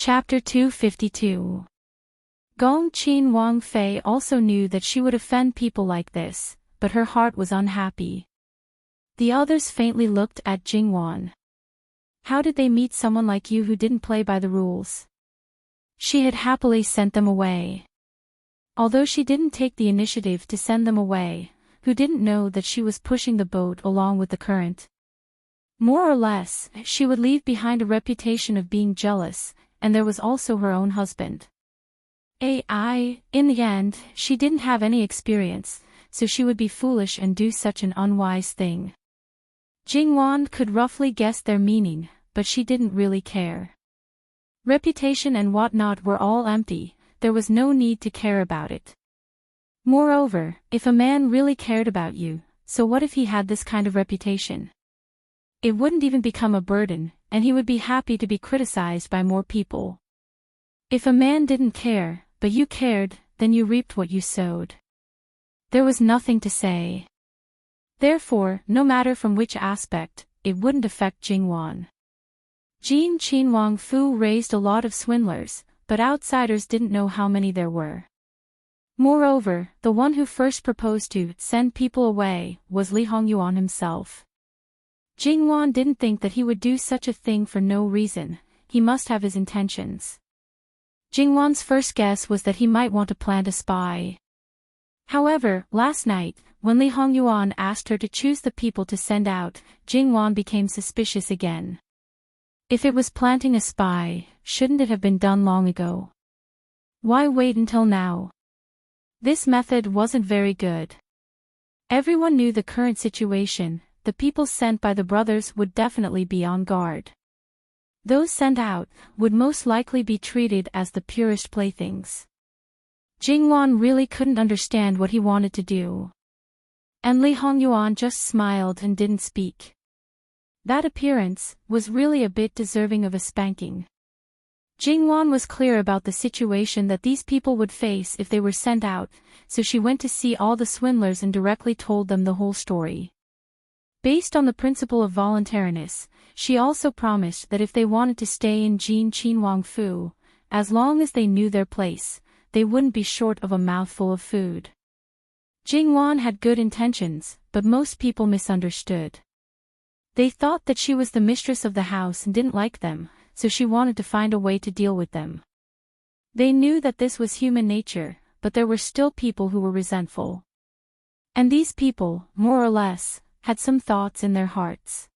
Chapter 252. Gong Qin Wang Fei also knew that she would offend people like this, but her heart was unhappy. The others faintly looked at Jingwan. How did they meet someone like you who didn't play by the rules? She had happily sent them away. Although she didn't take the initiative to send them away, who didn't know that she was pushing the boat along with the current? More or less, she would leave behind a reputation of being jealous, and there was also her own husband. In the end, she didn't have any experience, so she would be foolish and do such an unwise thing. Jingwan could roughly guess their meaning, but she didn't really care. Reputation and whatnot were all empty, there was no need to care about it. Moreover, if a man really cared about you, so what if he had this kind of reputation? It wouldn't even become a burden, and he would be happy to be criticized by more people. If a man didn't care, but you cared, then you reaped what you sowed. There was nothing to say. Therefore, no matter from which aspect, it wouldn't affect Jingwan. Jin Qin Wang Fu raised a lot of swindlers, but outsiders didn't know how many there were. Moreover, the one who first proposed to send people away was Li Hongyuan himself. Jingwan didn't think that he would do such a thing for no reason, he must have his intentions. Jingwan's first guess was that he might want to plant a spy. However, last night, when Li Hongyuan asked her to choose the people to send out, Jingwan became suspicious again. If it was planting a spy, shouldn't it have been done long ago? Why wait until now? This method wasn't very good. Everyone knew the current situation, the people sent by the brothers would definitely be on guard. Those sent out would most likely be treated as the purest playthings. Jingwan really couldn't understand what he wanted to do. And Li Hongyuan just smiled and didn't speak. That appearance was really a bit deserving of a spanking. Jingwan was clear about the situation that these people would face if they were sent out, so she went to see all the swindlers and directly told them the whole story. Based on the principle of voluntariness, she also promised that if they wanted to stay in Jin Qin Wang Fu, as long as they knew their place, they wouldn't be short of a mouthful of food. Jingwan had good intentions, but most people misunderstood. They thought that she was the mistress of the house and didn't like them, so she wanted to find a way to deal with them. They knew that this was human nature, but there were still people who were resentful. And these people, more or less, had some thoughts in their hearts.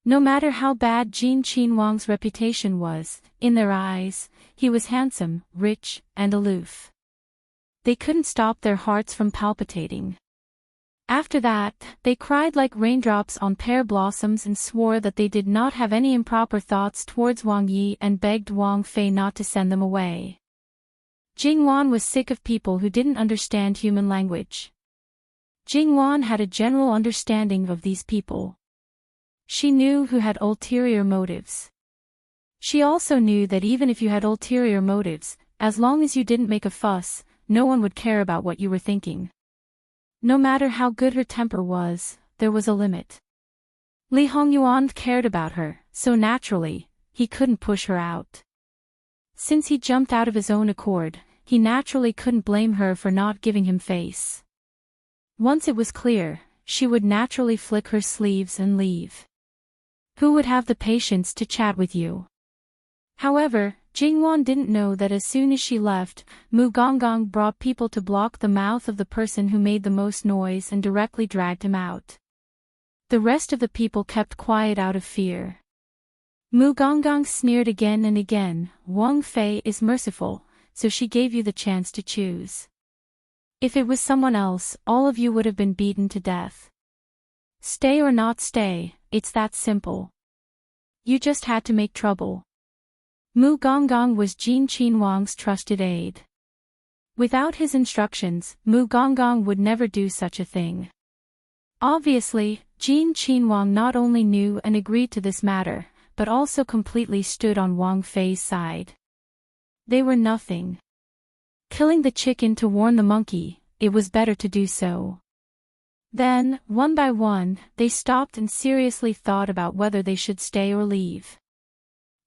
No matter how bad Jin Qin Wang's reputation was, in their eyes, he was handsome, rich, and aloof. They couldn't stop their hearts from palpitating. After that, they cried like raindrops on pear blossoms and swore that they did not have any improper thoughts towards Wang Yi and begged Wang Fei not to send them away. Jingwan was sick of people who didn't understand human language. Jingwan had a general understanding of these people. She knew who had ulterior motives. She also knew that even if you had ulterior motives, as long as you didn't make a fuss, no one would care about what you were thinking. No matter how good her temper was, there was a limit. Li Hongyuan cared about her, so naturally, he couldn't push her out. Since he jumped out of his own accord, he naturally couldn't blame her for not giving him face. Once it was clear, she would naturally flick her sleeves and leave. Who would have the patience to chat with you? However, Jingwan didn't know that as soon as she left, Mu Gonggong brought people to block the mouth of the person who made the most noise and directly dragged him out. The rest of the people kept quiet out of fear. Mu Gonggong sneered again and again, "Wang Fei is merciful, so she gave you the chance to choose. If it was someone else, all of you would have been beaten to death. Stay or not stay, it's that simple. You just had to make trouble." Mu Gonggong was Jin Qin Wang's trusted aide. Without his instructions, Mu Gonggong would never do such a thing. Obviously, Jin Qin Wang not only knew and agreed to this matter, but also completely stood on Wang Fei's side. They were nothing. Killing the chicken to warn the monkey, it was better to do so. Then, one by one, they stopped and seriously thought about whether they should stay or leave.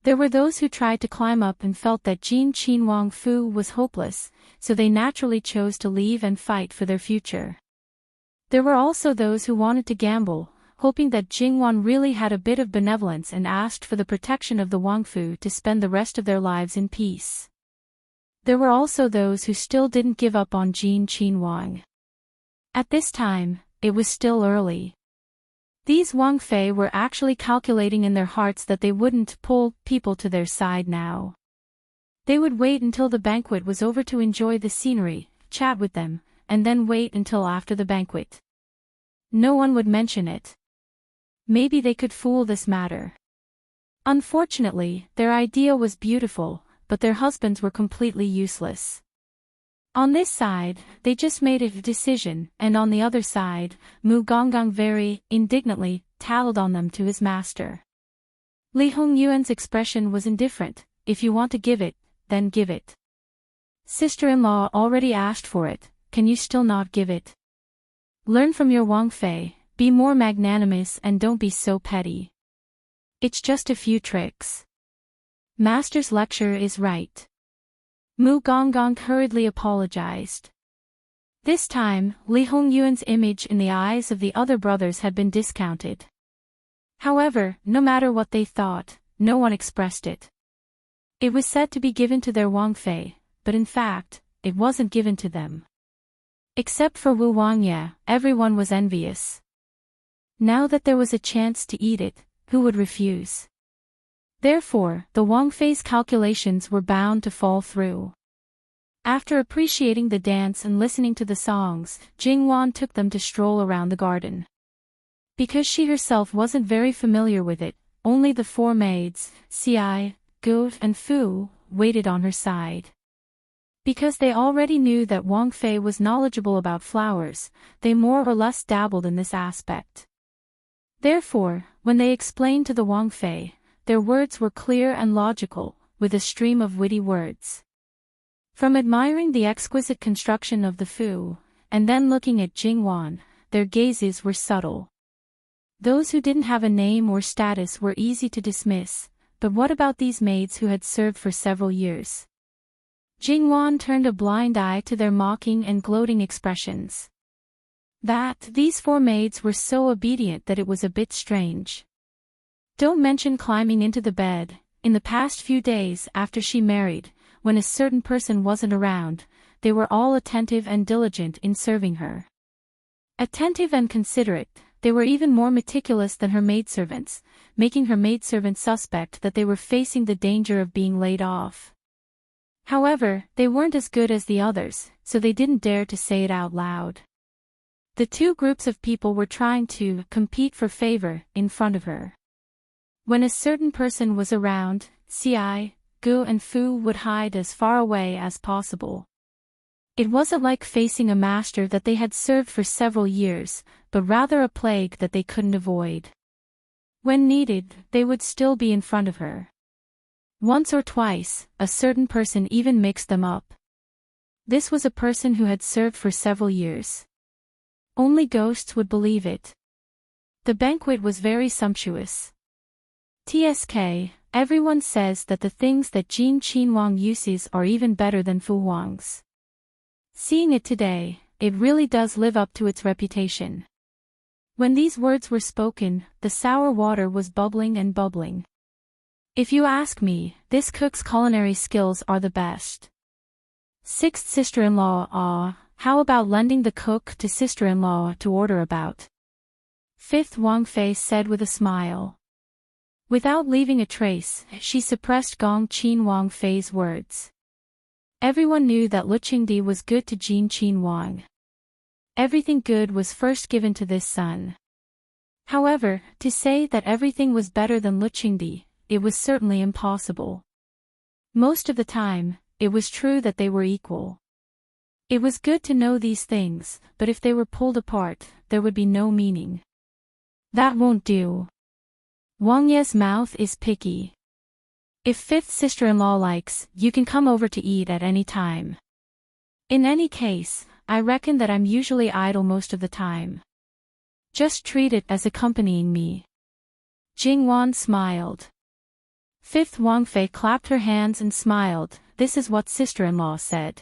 There were those who tried to climb up and felt that Jin Qin Wang Fu was hopeless, so they naturally chose to leave and fight for their future. There were also those who wanted to gamble, hoping that Jingwan really had a bit of benevolence and asked for the protection of the Wangfu to spend the rest of their lives in peace. There were also those who still didn't give up on Jin Qin Wang. At this time, it was still early. These Wang Fei were actually calculating in their hearts that they wouldn't pull people to their side now. They would wait until the banquet was over to enjoy the scenery, chat with them, and then wait until after the banquet. No one would mention it. Maybe they could fool this matter. Unfortunately, their idea was beautiful, but their husbands were completely useless. On this side, they just made a decision, and on the other side, Mu Gonggang very indignantly tattled on them to his master. Li Hongyuan's expression was indifferent. If you want to give it, then give it. Sister-in-law already asked for it, can you still not give it? Learn from your Wang Fei, be more magnanimous and don't be so petty. It's just a few tricks. Master's lecture is right. Mu Gonggang hurriedly apologized. This time, Li Hongyuan's image in the eyes of the other brothers had been discounted. However, no matter what they thought, no one expressed it. It was said to be given to their Wang Fei, but in fact, it wasn't given to them. Except for Wu Wangye, everyone was envious. Now that there was a chance to eat it, who would refuse? Therefore, the Wang Fei's calculations were bound to fall through. After appreciating the dance and listening to the songs, Jingwan took them to stroll around the garden. Because she herself wasn't very familiar with it, only the four maids, Ci, Gu, and Fu, waited on her side. Because they already knew that Wang Fei was knowledgeable about flowers, they more or less dabbled in this aspect. Therefore, when they explained to the Wang Fei, their words were clear and logical, with a stream of witty words. From admiring the exquisite construction of the Fu, and then looking at Jingwan, their gazes were subtle. Those who didn't have a name or status were easy to dismiss, but what about these maids who had served for several years? Jingwan turned a blind eye to their mocking and gloating expressions. These four maids were so obedient that it was a bit strange. Don't mention climbing into the bed. In the past few days after she married, when a certain person wasn't around, they were all attentive and diligent in serving her. Attentive and considerate, they were even more meticulous than her maidservants, making her maidservants suspect that they were facing the danger of being laid off. However, they weren't as good as the others, so they didn't dare to say it out loud. The two groups of people were trying to compete for favor in front of her. When a certain person was around, Ci, Gu and Fu would hide as far away as possible. It wasn't like facing a master that they had served for several years, but rather a plague that they couldn't avoid. When needed, they would still be in front of her. Once or twice, a certain person even mixed them up. This was a person who had served for several years. Only ghosts would believe it. The banquet was very sumptuous. TSK, everyone says that the things that Jin Qin Wang uses are even better than Fu Wang's. Seeing it today, it really does live up to its reputation. When these words were spoken, the sour water was bubbling and bubbling. If you ask me, this cook's culinary skills are the best. Sixth sister-in-law, how about lending the cook to sister-in-law to order about? Fifth Wang Fei said with a smile. Without leaving a trace, she suppressed Gong Qin Wang Fei's words. Everyone knew that Luqingdi was good to Jin Qin Wang. Everything good was first given to this son. However, to say that everything was better than Luqingdi, it was certainly impossible. Most of the time, it was true that they were equal. It was good to know these things, but if they were pulled apart, there would be no meaning. That won't do. Wang Ye's mouth is picky. If fifth sister-in-law likes, you can come over to eat at any time. In any case, I reckon that I'm usually idle most of the time. Just treat it as accompanying me. Jingwan smiled. Fifth Wangfei clapped her hands and smiled. This is what sister-in-law said.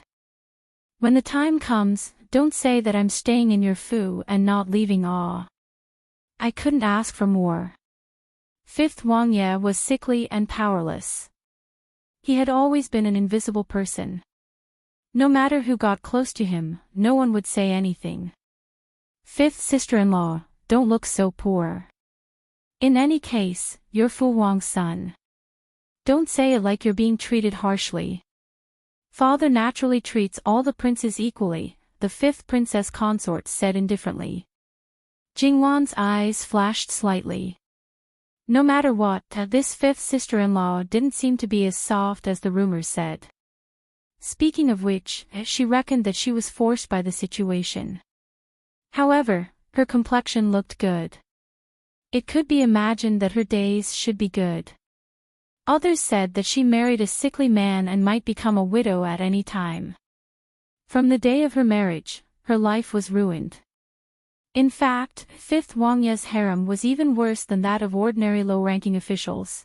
When the time comes, don't say that I'm staying in your fu and not leaving. I couldn't ask for more. Fifth Wang Ye was sickly and powerless. He had always been an invisible person. No matter who got close to him, no one would say anything. Fifth sister-in-law, don't look so poor. In any case, you're Fu Wang's son. Don't say it like you're being treated harshly. Father naturally treats all the princes equally, the fifth princess consort said indifferently. Jingwan's eyes flashed slightly. No matter what, this fifth sister-in-law didn't seem to be as soft as the rumors said. Speaking of which, she reckoned that she was forced by the situation. However, her complexion looked good. It could be imagined that her days should be good. Others said that she married a sickly man and might become a widow at any time. From the day of her marriage, her life was ruined. In fact, Fifth Wang Ye's harem was even worse than that of ordinary low-ranking officials.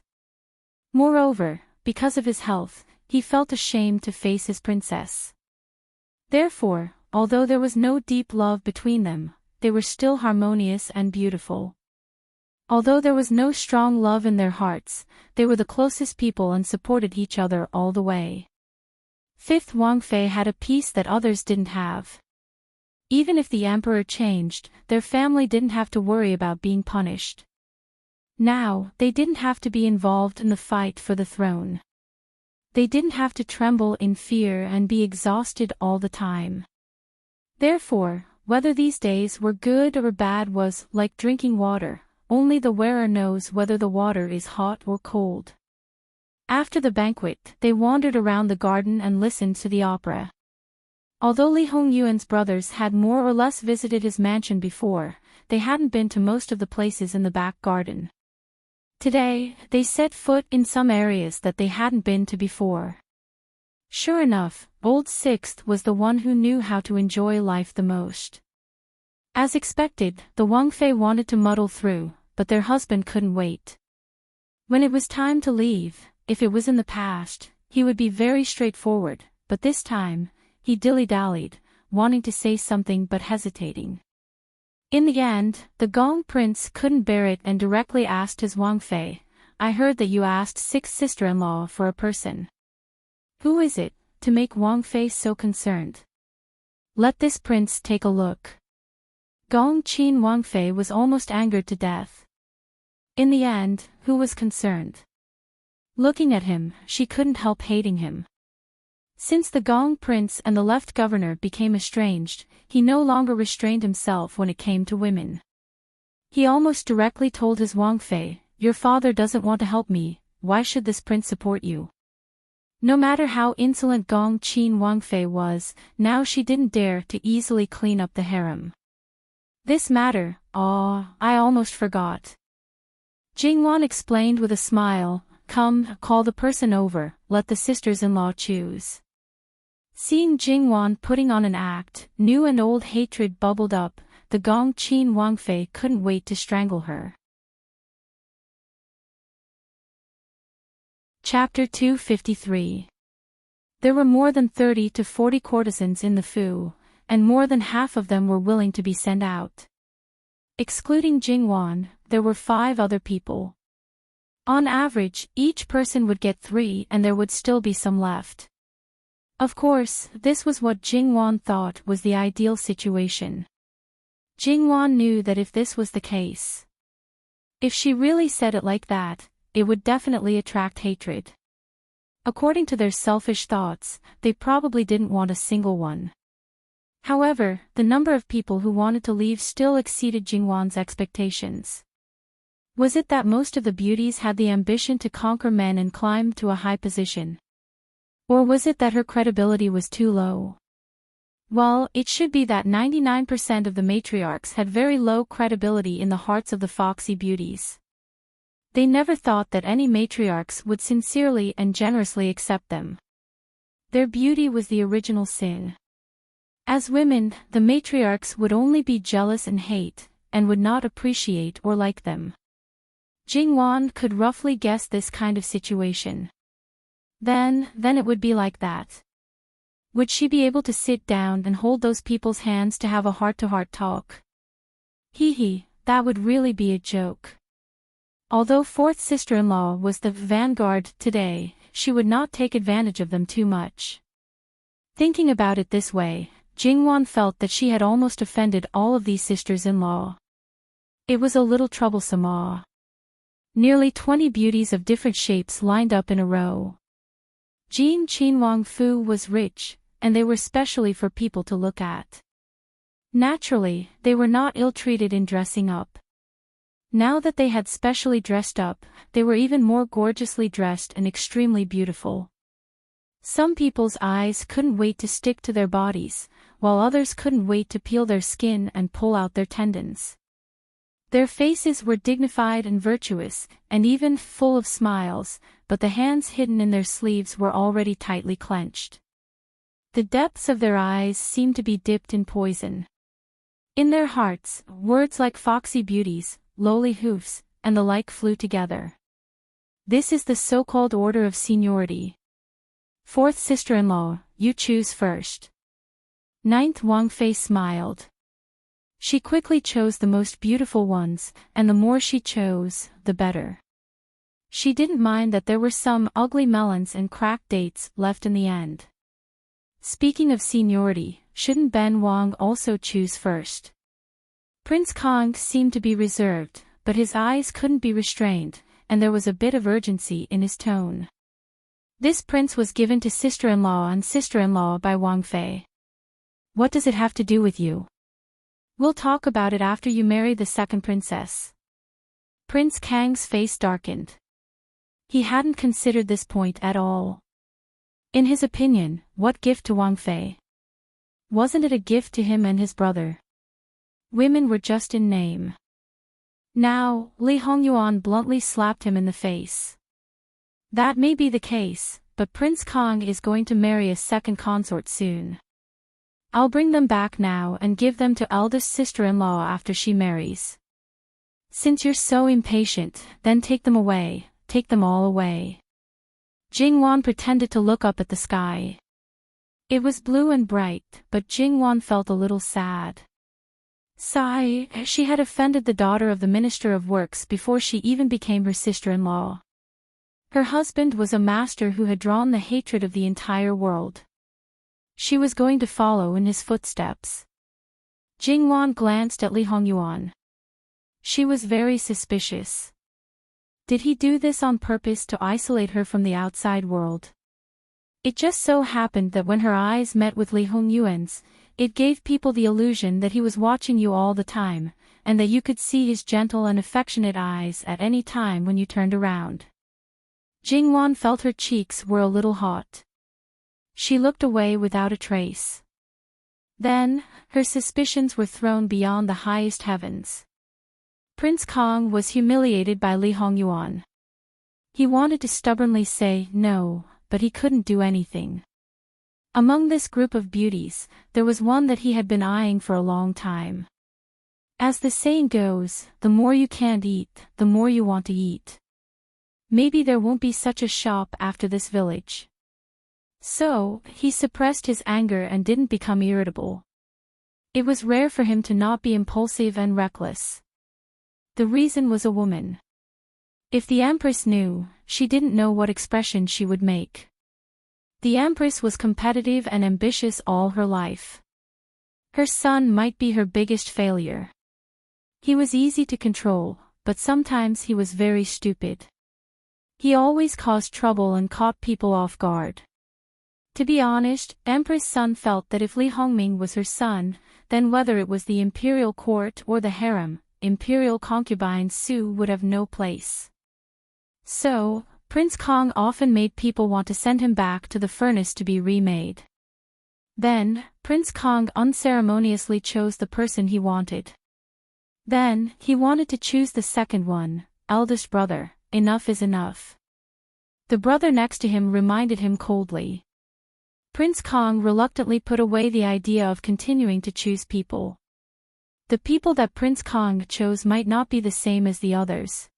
Moreover, because of his health, he felt ashamed to face his princess. Therefore, although there was no deep love between them, they were still harmonious and beautiful. Although there was no strong love in their hearts, they were the closest people and supported each other all the way. Fifth Wangfei had a peace that others didn't have. Even if the emperor changed, their family didn't have to worry about being punished. Now, they didn't have to be involved in the fight for the throne. They didn't have to tremble in fear and be exhausted all the time. Therefore, whether these days were good or bad was like drinking water. Only the wearer knows whether the water is hot or cold. After the banquet, they wandered around the garden and listened to the opera. Although Li Hongyuan's brothers had more or less visited his mansion before, they hadn't been to most of the places in the back garden. Today, they set foot in some areas that they hadn't been to before. Sure enough, Old Sixth was the one who knew how to enjoy life the most. As expected, the Wangfei wanted to muddle through, but their husband couldn't wait. When it was time to leave, if it was in the past, he would be very straightforward, but this time, he dilly-dallied, wanting to say something but hesitating. In the end, the Gong prince couldn't bear it and directly asked his Wangfei, I heard that you asked sixth sister-in-law for a person. Who is it, to make Wangfei so concerned? Let this prince take a look. Gong Qin Wangfei was almost angered to death. In the end, who was concerned? Looking at him, she couldn't help hating him. Since the Gong prince and the left governor became estranged, he no longer restrained himself when it came to women. He almost directly told his Wangfei, your father doesn't want to help me, why should this prince support you? No matter how insolent Gong Qin Wangfei was, now she didn't dare to easily clean up the harem. This matter, I almost forgot. Jingwan explained with a smile, come, call the person over, let the sisters-in-law choose. Seeing Jingwan putting on an act, new and old hatred bubbled up, the Gong Qin Wangfei couldn't wait to strangle her. Chapter 253. There were more than 30 to 40 courtesans in the Fu, and more than half of them were willing to be sent out. Excluding Jingwan, there were 5 other people. On average, each person would get 3 and there would still be some left. Of course, this was what Jingwan thought was the ideal situation. Jingwan knew that if this was the case, if she really said it like that, it would definitely attract hatred. According to their selfish thoughts, they probably didn't want a single one. However, the number of people who wanted to leave still exceeded Jingwan's expectations. Was it that most of the beauties had the ambition to conquer men and climb to a high position? Or was it that her credibility was too low? Well, it should be that 99% of the matriarchs had very low credibility in the hearts of the foxy beauties. They never thought that any matriarchs would sincerely and generously accept them. Their beauty was the original sin. As women, the matriarchs would only be jealous and hate, and would not appreciate or like them. Jingwan could roughly guess this kind of situation. Then it would be like that. Would she be able to sit down and hold those people's hands to have a heart-to-heart talk? Hee, that would really be a joke. Although fourth sister-in-law was the vanguard today, she would not take advantage of them too much. Thinking about it this way, Jingwan felt that she had almost offended all of these sisters-in-law. It was a little troublesome. Nearly 20 beauties of different shapes lined up in a row. Jin Qin Wang Fu was rich, and they were specially for people to look at. Naturally, they were not ill-treated in dressing up. Now that they had specially dressed up, they were even more gorgeously dressed and extremely beautiful. Some people's eyes couldn't wait to stick to their bodies, while others couldn't wait to peel their skin and pull out their tendons. Their faces were dignified and virtuous, and even full of smiles, but the hands hidden in their sleeves were already tightly clenched. The depths of their eyes seemed to be dipped in poison. In their hearts, words like foxy beauties, lowly hoofs, and the like flew together. This is the so-called order of seniority. Fourth sister-in-law, you choose first. Ninth Wang Fei smiled. She quickly chose the most beautiful ones, and the more she chose, the better. She didn't mind that there were some ugly melons and cracked dates left in the end. Speaking of seniority, shouldn't Ben Wang also choose first? Prince Kong seemed to be reserved, but his eyes couldn't be restrained, and there was a bit of urgency in his tone. This prince was given to sister-in-law and sister-in-law by Wang Fei. What does it have to do with you? We'll talk about it after you marry the second princess. Prince Kang's face darkened. He hadn't considered this point at all. In his opinion, what gift to Wang Fei? Wasn't it a gift to him and his brother? Women were just in name. Now, Li Hongyuan bluntly slapped him in the face. That may be the case, but Prince Kong is going to marry a second consort soon. I'll bring them back now and give them to eldest sister-in-law after she marries. Since you're so impatient, then take them away, take them all away. Jingwan pretended to look up at the sky. It was blue and bright, but Jingwan felt a little sad. Sigh, she had offended the daughter of the Minister of Works before she even became her sister-in-law. Her husband was a master who had drawn the hatred of the entire world. She was going to follow in his footsteps. Jingwan glanced at Li Hongyuan. She was very suspicious. Did he do this on purpose to isolate her from the outside world? It just so happened that when her eyes met with Li Hongyuan's, it gave people the illusion that he was watching you all the time, and that you could see his gentle and affectionate eyes at any time when you turned around. Jingwan felt her cheeks were a little hot. She looked away without a trace. Then, her suspicions were thrown beyond the highest heavens. Prince Kong was humiliated by Li Hongyuan. He wanted to stubbornly say no, but he couldn't do anything. Among this group of beauties, there was one that he had been eyeing for a long time. As the saying goes, the more you can't eat, the more you want to eat. Maybe there won't be such a shop after this village. So, he suppressed his anger and didn't become irritable. It was rare for him to not be impulsive and reckless. The reason was a woman. If the Empress knew, she didn't know what expression she would make. The Empress was competitive and ambitious all her life. Her son might be her biggest failure. He was easy to control, but sometimes he was very stupid. He always caused trouble and caught people off guard. To be honest, Empress Sun felt that if Li Hongming was her son, then whether it was the imperial court or the harem, imperial concubine Su would have no place. So, Prince Kong often made people want to send him back to the furnace to be remade. Then, Prince Kong unceremoniously chose the person he wanted. Then, he wanted to choose the second one, eldest brother. Enough is enough. The brother next to him reminded him coldly. Prince Kong reluctantly put away the idea of continuing to choose people. The people that Prince Kong chose might not be the same as the others.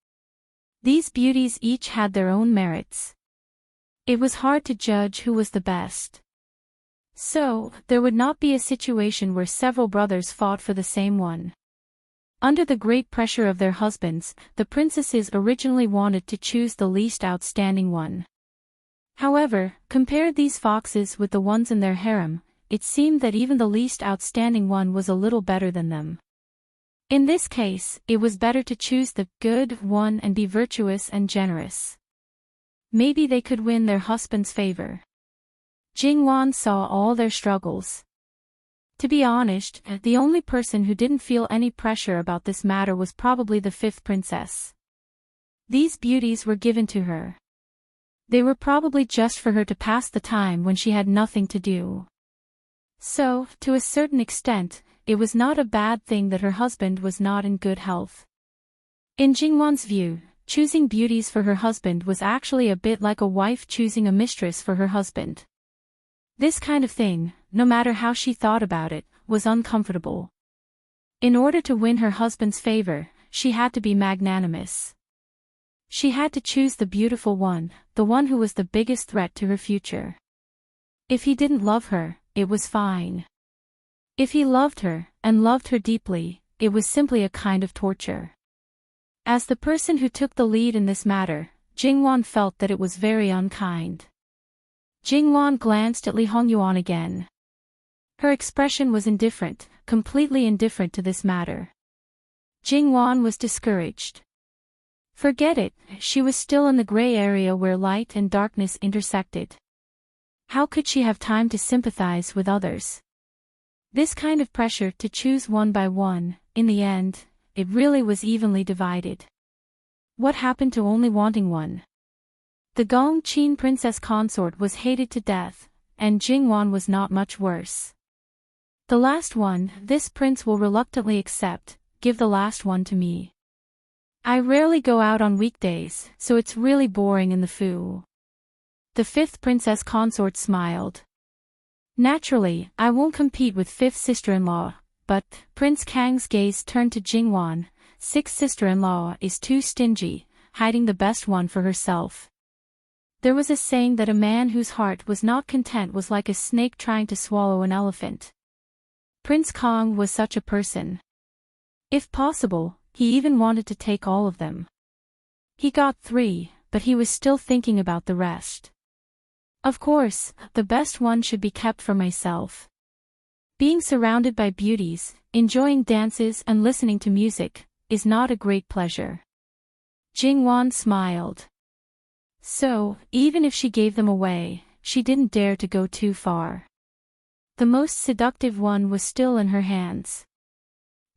These beauties each had their own merits. It was hard to judge who was the best. So, there would not be a situation where several brothers fought for the same one. Under the great pressure of their husbands, the princesses originally wanted to choose the least outstanding one. However, compare these foxes with the ones in their harem, it seemed that even the least outstanding one was a little better than them. In this case, it was better to choose the good one and be virtuous and generous. Maybe they could win their husband's favor. Jingwan saw all their struggles. To be honest, the only person who didn't feel any pressure about this matter was probably the fifth princess. These beauties were given to her. They were probably just for her to pass the time when she had nothing to do. So, to a certain extent, it was not a bad thing that her husband was not in good health. In Jingwan's view, choosing beauties for her husband was actually a bit like a wife choosing a mistress for her husband. This kind of thing, no matter how she thought about it, was uncomfortable. In order to win her husband's favor, she had to be magnanimous. She had to choose the beautiful one, the one who was the biggest threat to her future. If he didn't love her, it was fine. If he loved her, and loved her deeply, it was simply a kind of torture. As the person who took the lead in this matter, Jingwan felt that it was very unkind. Jingwan glanced at Li Hongyuan again. Her expression was indifferent, completely indifferent to this matter. Jingwan was discouraged. Forget it, she was still in the gray area where light and darkness intersected. How could she have time to sympathize with others? This kind of pressure to choose one by one, in the end, it really was evenly divided. What happened to only wanting one? The Gongqin princess consort was hated to death, and Jingwan was not much worse. The last one, this prince will reluctantly accept, give the last one to me. I rarely go out on weekdays, so it's really boring in the Fu. The fifth princess consort smiled. Naturally, I won't compete with fifth sister-in-law, but, Prince Kang's gaze turned to Jingwan, sixth sister-in-law is too stingy, hiding the best one for herself. There was a saying that a man whose heart was not content was like a snake trying to swallow an elephant. Prince Kong was such a person. If possible, he even wanted to take all of them. He got 3, but he was still thinking about the rest. Of course, the best one should be kept for myself. Being surrounded by beauties, enjoying dances and listening to music, is not a great pleasure. Jingwan smiled. So, even if she gave them away, she didn't dare to go too far. The most seductive one was still in her hands.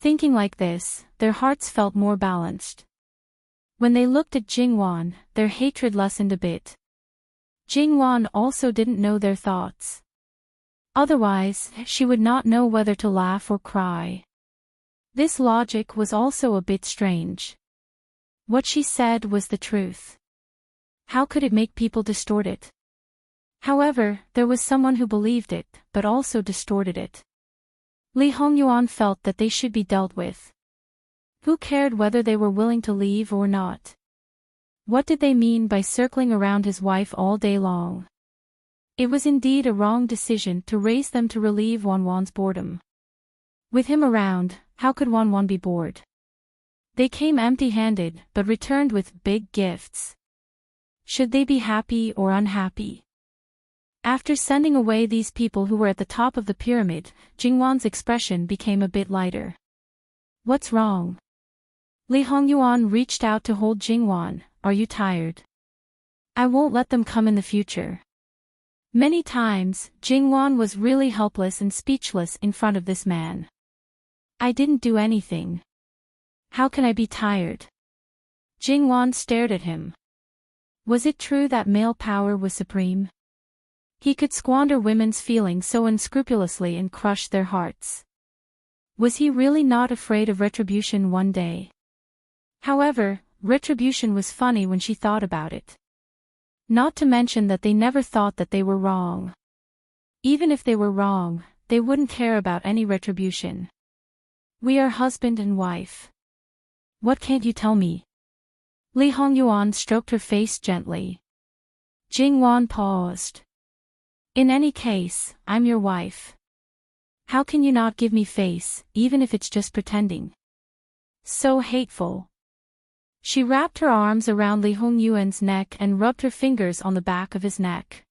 Thinking like this, their hearts felt more balanced. When they looked at Jingwan, their hatred lessened a bit. Jingwan also didn't know their thoughts. Otherwise, she would not know whether to laugh or cry. This logic was also a bit strange. What she said was the truth. How could it make people distort it? However, there was someone who believed it, but also distorted it. Li Hongyuan felt that they should be dealt with. Who cared whether they were willing to leave or not? What did they mean by circling around his wife all day long? It was indeed a wrong decision to raise them to relieve Wanwan's boredom. With him around, how could Wanwan be bored? They came empty-handed, but returned with big gifts. Should they be happy or unhappy? After sending away these people who were at the top of the pyramid, Jingwan's expression became a bit lighter. What's wrong? Li Hongyuan reached out to hold Jingwan. Are you tired? I won't let them come in the future. Many times, Jingwan was really helpless and speechless in front of this man. I didn't do anything. How can I be tired? Jingwan stared at him. Was it true that male power was supreme? He could squander women's feelings so unscrupulously and crush their hearts. Was he really not afraid of retribution one day? However, retribution was funny when she thought about it. Not to mention that they never thought that they were wrong. Even if they were wrong, they wouldn't care about any retribution. We are husband and wife. What can't you tell me? Li Hongyuan stroked her face gently. Jingwan paused. In any case, I'm your wife. How can you not give me face, even if it's just pretending? So hateful. She wrapped her arms around Li Hongyuan's neck and rubbed her fingers on the back of his neck.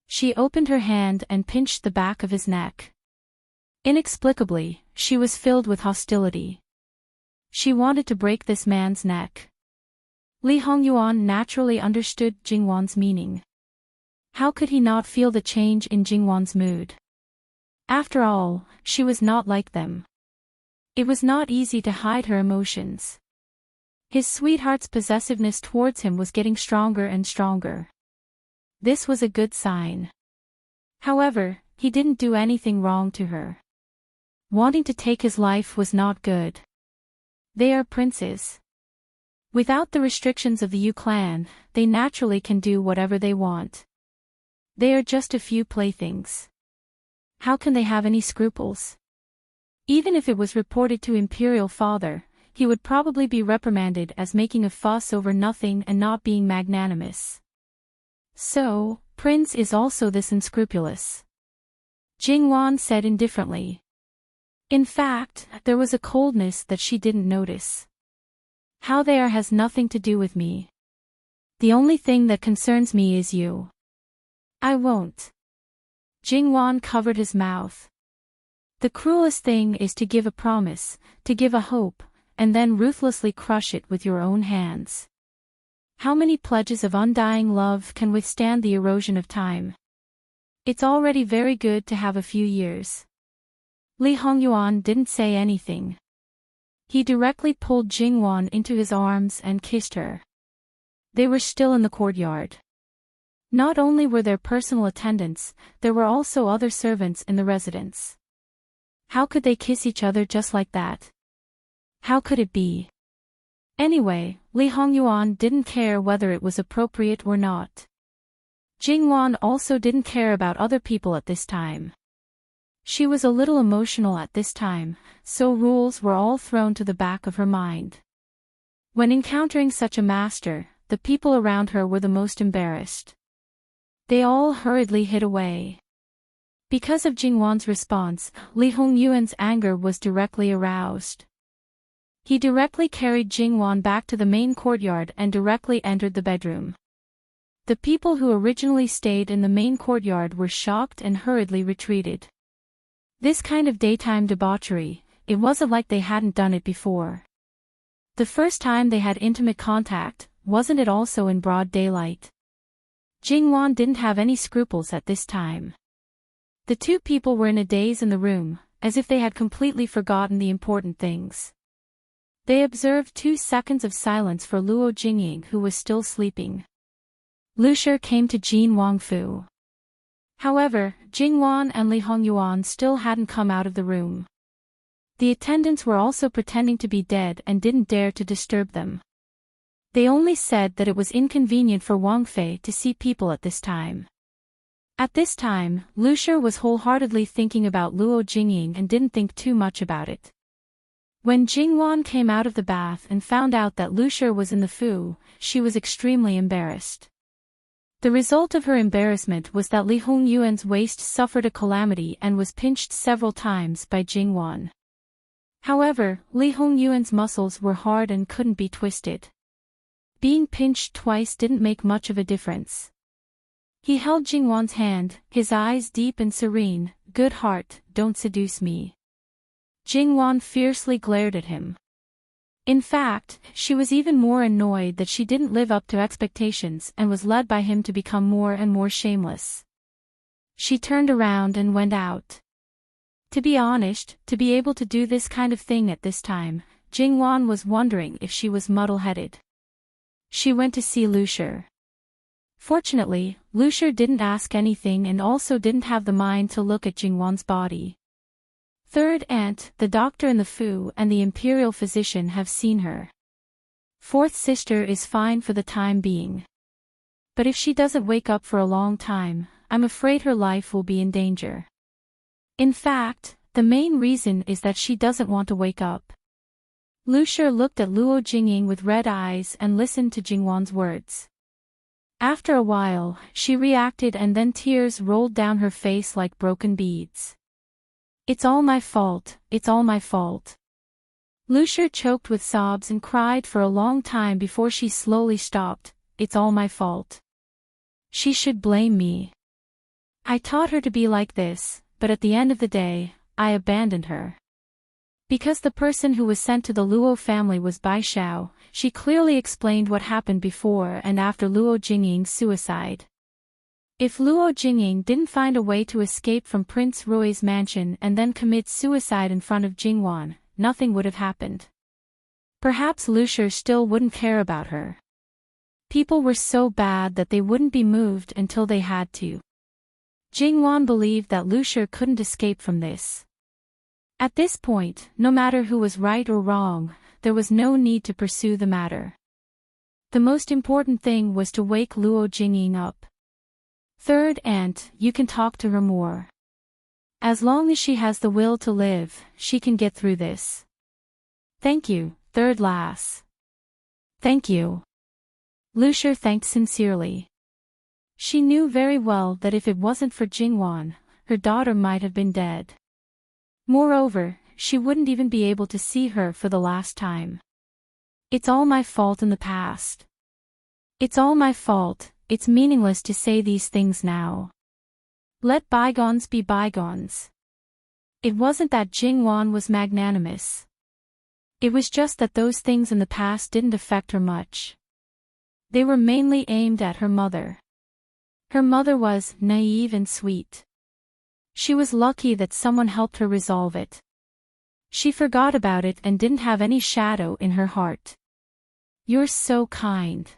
She opened her hand and pinched the back of his neck. Inexplicably, she was filled with hostility. She wanted to break this man's neck. Li Hongyuan naturally understood Jingwan's meaning. How could he not feel the change in Jingwan's mood? After all, she was not like them. It was not easy to hide her emotions. His sweetheart's possessiveness towards him was getting stronger and stronger. This was a good sign. However, he didn't do anything wrong to her. Wanting to take his life was not good. They are princes. Without the restrictions of the Yu clan, they naturally can do whatever they want. They are just a few playthings. How can they have any scruples? Even if it was reported to Imperial Father, he would probably be reprimanded as making a fuss over nothing and not being magnanimous. So, Prince is also this unscrupulous. Jingwan said indifferently. In fact, there was a coldness that she didn't notice. How they are has nothing to do with me. The only thing that concerns me is you. I won't. Jingwan covered his mouth. The cruelest thing is to give a promise, to give a hope, and then ruthlessly crush it with your own hands. How many pledges of undying love can withstand the erosion of time? It's already very good to have a few years. Li Hongyuan didn't say anything. He directly pulled Jingwan into his arms and kissed her. They were still in the courtyard. Not only were there personal attendants, there were also other servants in the residence. How could they kiss each other just like that? How could it be? Anyway, Li Hongyuan didn't care whether it was appropriate or not. Jingwan also didn't care about other people at this time. She was a little emotional at this time, so rules were all thrown to the back of her mind. When encountering such a master, the people around her were the most embarrassed. They all hurriedly hid away. Because of Jingwan's response, Li Hongyuan's anger was directly aroused. He directly carried Jingwan back to the main courtyard and directly entered the bedroom. The people who originally stayed in the main courtyard were shocked and hurriedly retreated. This kind of daytime debauchery, it wasn't like they hadn't done it before. The first time they had intimate contact, wasn't it also in broad daylight? Jingwan didn't have any scruples at this time. The two people were in a daze in the room, as if they had completely forgotten the important things. They observed 2 seconds of silence for Luo Jingying, who was still sleeping. Lushi came to Jin Wangfu. However, Jingwan and Li Hongyuan still hadn't come out of the room. The attendants were also pretending to be dead and didn't dare to disturb them. They only said that it was inconvenient for Wang Fei to see people at this time. At this time, Lushi was wholeheartedly thinking about Luo Jingying and didn't think too much about it. When Jingwan came out of the bath and found out that Lushi was in the fu, she was extremely embarrassed. The result of her embarrassment was that Li Hongyuan's waist suffered a calamity and was pinched several times by Jingwan. However, Li Hongyuan's muscles were hard and couldn't be twisted. Being pinched twice didn't make much of a difference. He held Jingwan's hand, his eyes deep and serene. Good heart, don't seduce me. Jingwan fiercely glared at him. In fact, she was even more annoyed that she didn't live up to expectations and was led by him to become more and more shameless. She turned around and went out. To be honest, to be able to do this kind of thing at this time, Jingwan was wondering if she was muddle-headed. She went to see Lushi. Fortunately, Lushi didn't ask anything and also didn't have the mind to look at Jingwan's body. Third aunt, the doctor in the fu and the imperial physician have seen her. Fourth sister is fine for the time being. But if she doesn't wake up for a long time, I'm afraid her life will be in danger. In fact, the main reason is that she doesn't want to wake up. Lucia looked at Luo Jingying with red eyes and listened to Jingwan's words. After a while, she reacted and then tears rolled down her face like broken beads. It's all my fault, it's all my fault. Lucia choked with sobs and cried for a long time before she slowly stopped. It's all my fault. She should blame me. I taught her to be like this, but at the end of the day, I abandoned her. Because the person who was sent to the Luo family was Bai Xiao, she clearly explained what happened before and after Luo Jingying's suicide. If Luo Jingying didn't find a way to escape from Prince Rui's mansion and then commit suicide in front of Jingwan, nothing would have happened. Perhaps Lucia still wouldn't care about her. People were so bad that they wouldn't be moved until they had to. Jingwan believed that Lucia couldn't escape from this. At this point, no matter who was right or wrong, there was no need to pursue the matter. The most important thing was to wake Luo Jingying up. Third aunt, you can talk to her more. As long as she has the will to live, she can get through this. Thank you, third lass. Thank you. Lucia thanked sincerely. She knew very well that if it wasn't for Jingwan, her daughter might have been dead. Moreover, she wouldn't even be able to see her for the last time. It's all my fault in the past. It's all my fault, it's meaningless to say these things now. Let bygones be bygones. It wasn't that Jingwan was magnanimous. It was just that those things in the past didn't affect her much. They were mainly aimed at her mother. Her mother was naive and sweet. She was lucky that someone helped her resolve it. She forgot about it and didn't have any shadow in her heart. You're so kind.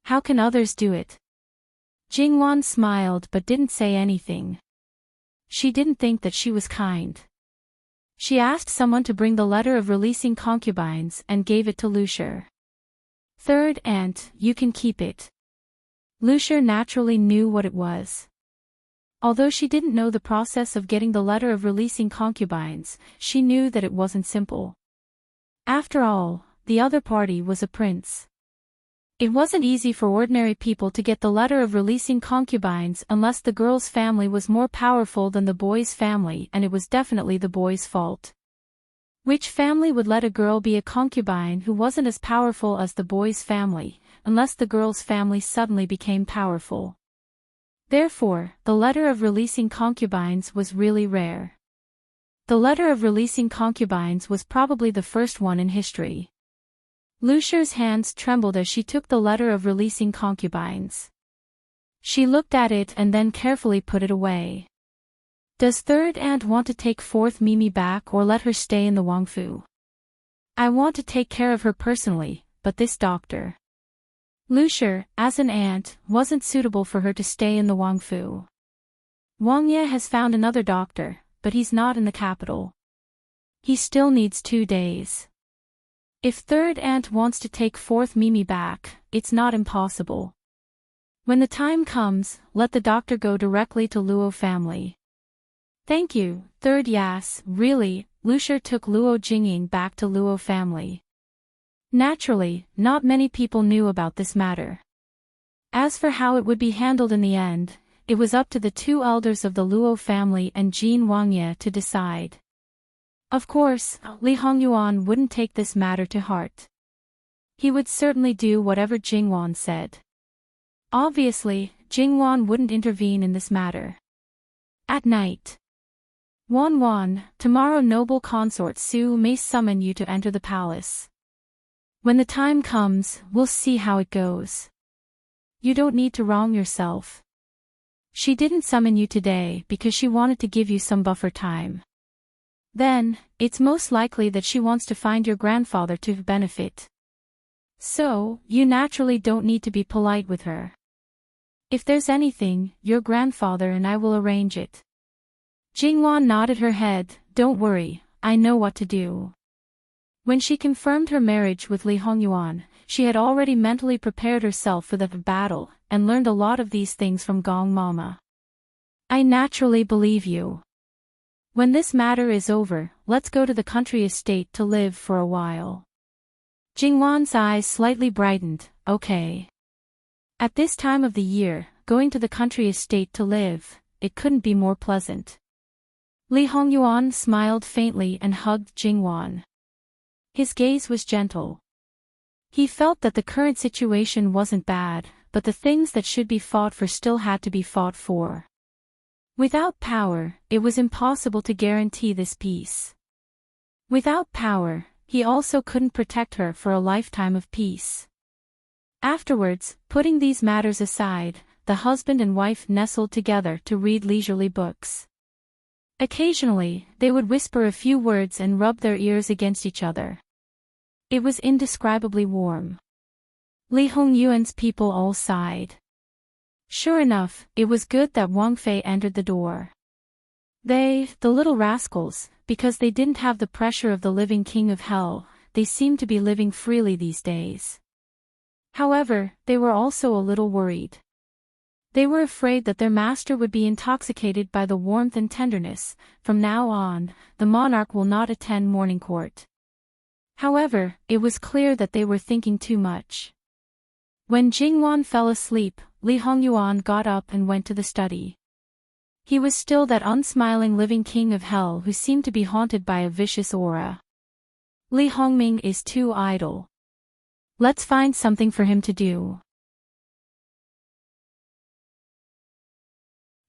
How can others do it? Jingwan smiled but didn't say anything. She didn't think that she was kind. She asked someone to bring the letter of releasing concubines and gave it to Lucia. Third aunt, you can keep it. Lucia naturally knew what it was. Although she didn't know the process of getting the letter of releasing concubines, she knew that it wasn't simple. After all, the other party was a prince. It wasn't easy for ordinary people to get the letter of releasing concubines unless the girl's family was more powerful than the boy's family, and it was definitely the boy's fault. Which family would let a girl be a concubine who wasn't as powerful as the boy's family, unless the girl's family suddenly became powerful? Therefore, the letter of releasing concubines was really rare. The letter of releasing concubines was probably the first one in history. Lucia's hands trembled as she took the letter of releasing concubines. She looked at it and then carefully put it away. Does third aunt want to take fourth Mimi back or let her stay in the Wangfu? I want to take care of her personally, but this doctor. Lucia, as an aunt, wasn't suitable for her to stay in the Wangfu. Wang Ye has found another doctor, but he's not in the capital. He still needs 2 days. If third aunt wants to take fourth Mimi back, it's not impossible. When the time comes, let the doctor go directly to Luo family. Thank you, third Yas. Really, Lucia took Luo Jingying back to Luo family. Naturally, not many people knew about this matter. As for how it would be handled in the end, it was up to the 2 elders of the Luo family and Jin Wangye to decide. Of course, Li Hongyuan wouldn't take this matter to heart. He would certainly do whatever Jingwan said. Obviously, Jingwan wouldn't intervene in this matter. At night. Wan, tomorrow noble consort Su may summon you to enter the palace. When the time comes, we'll see how it goes. You don't need to wrong yourself. She didn't summon you today because she wanted to give you some buffer time. Then, it's most likely that she wants to find your grandfather to benefit. So, you naturally don't need to be polite with her. If there's anything, your grandfather and I will arrange it. Jingwan nodded her head. Don't worry, I know what to do. When she confirmed her marriage with Li Hongyuan, she had already mentally prepared herself for the battle, and learned a lot of these things from Gong Mama. I naturally believe you. When this matter is over, let's go to the country estate to live for a while. Jingwan's eyes slightly brightened, okay. At this time of the year, going to the country estate to live, it couldn't be more pleasant. Li Hongyuan smiled faintly and hugged Jingwan. His gaze was gentle. He felt that the current situation wasn't bad, but the things that should be fought for still had to be fought for. Without power, it was impossible to guarantee this peace. Without power, he also couldn't protect her for a lifetime of peace. Afterwards, putting these matters aside, the husband and wife nestled together to read leisurely books. Occasionally, they would whisper a few words and rub their ears against each other. It was indescribably warm. Li Hongyuan's people all sighed. Sure enough, it was good that Wang Fei entered the door. They, the little rascals, because they didn't have the pressure of the living king of hell, they seemed to be living freely these days. However, they were also a little worried. They were afraid that their master would be intoxicated by the warmth and tenderness. From now on, the monarch will not attend morning court. However, it was clear that they were thinking too much. When Jingwan fell asleep, Li Hongyuan got up and went to the study. He was still that unsmiling living king of hell who seemed to be haunted by a vicious aura. Li Hongming is too idle. Let's find something for him to do.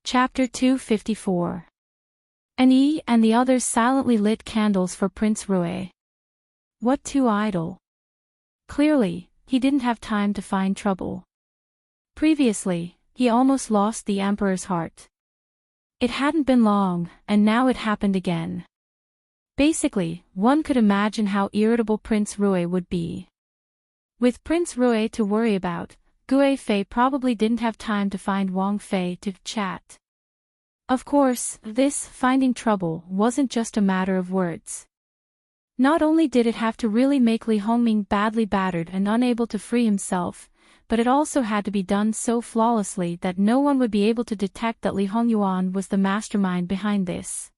Chapter 254. Annie and the others silently lit candles for Prince Rui. What too idle? Clearly, he didn't have time to find trouble. Previously, he almost lost the emperor's heart. It hadn't been long, and now it happened again. Basically, one could imagine how irritable Prince Rui would be. With Prince Rui to worry about, Gui Fei probably didn't have time to find Wang Fei to chat. Of course, this finding trouble wasn't just a matter of words. Not only did it have to really make Li Hongming badly battered and unable to free himself, but it also had to be done so flawlessly that no one would be able to detect that Li Hongyuan was the mastermind behind this.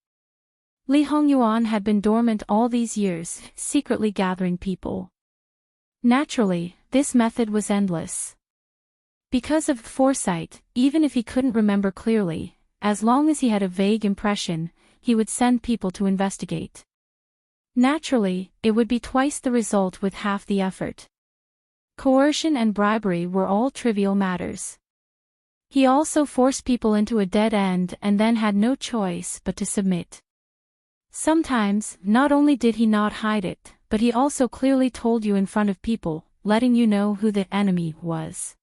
Li Hongyuan had been dormant all these years, secretly gathering people. Naturally, this method was endless. Because of foresight, even if he couldn't remember clearly, as long as he had a vague impression, he would send people to investigate. Naturally, it would be twice the result with half the effort. Coercion and bribery were all trivial matters. He also forced people into a dead end and then had no choice but to submit. Sometimes, not only did he not hide it, but he also clearly told you in front of people, letting you know who the enemy was.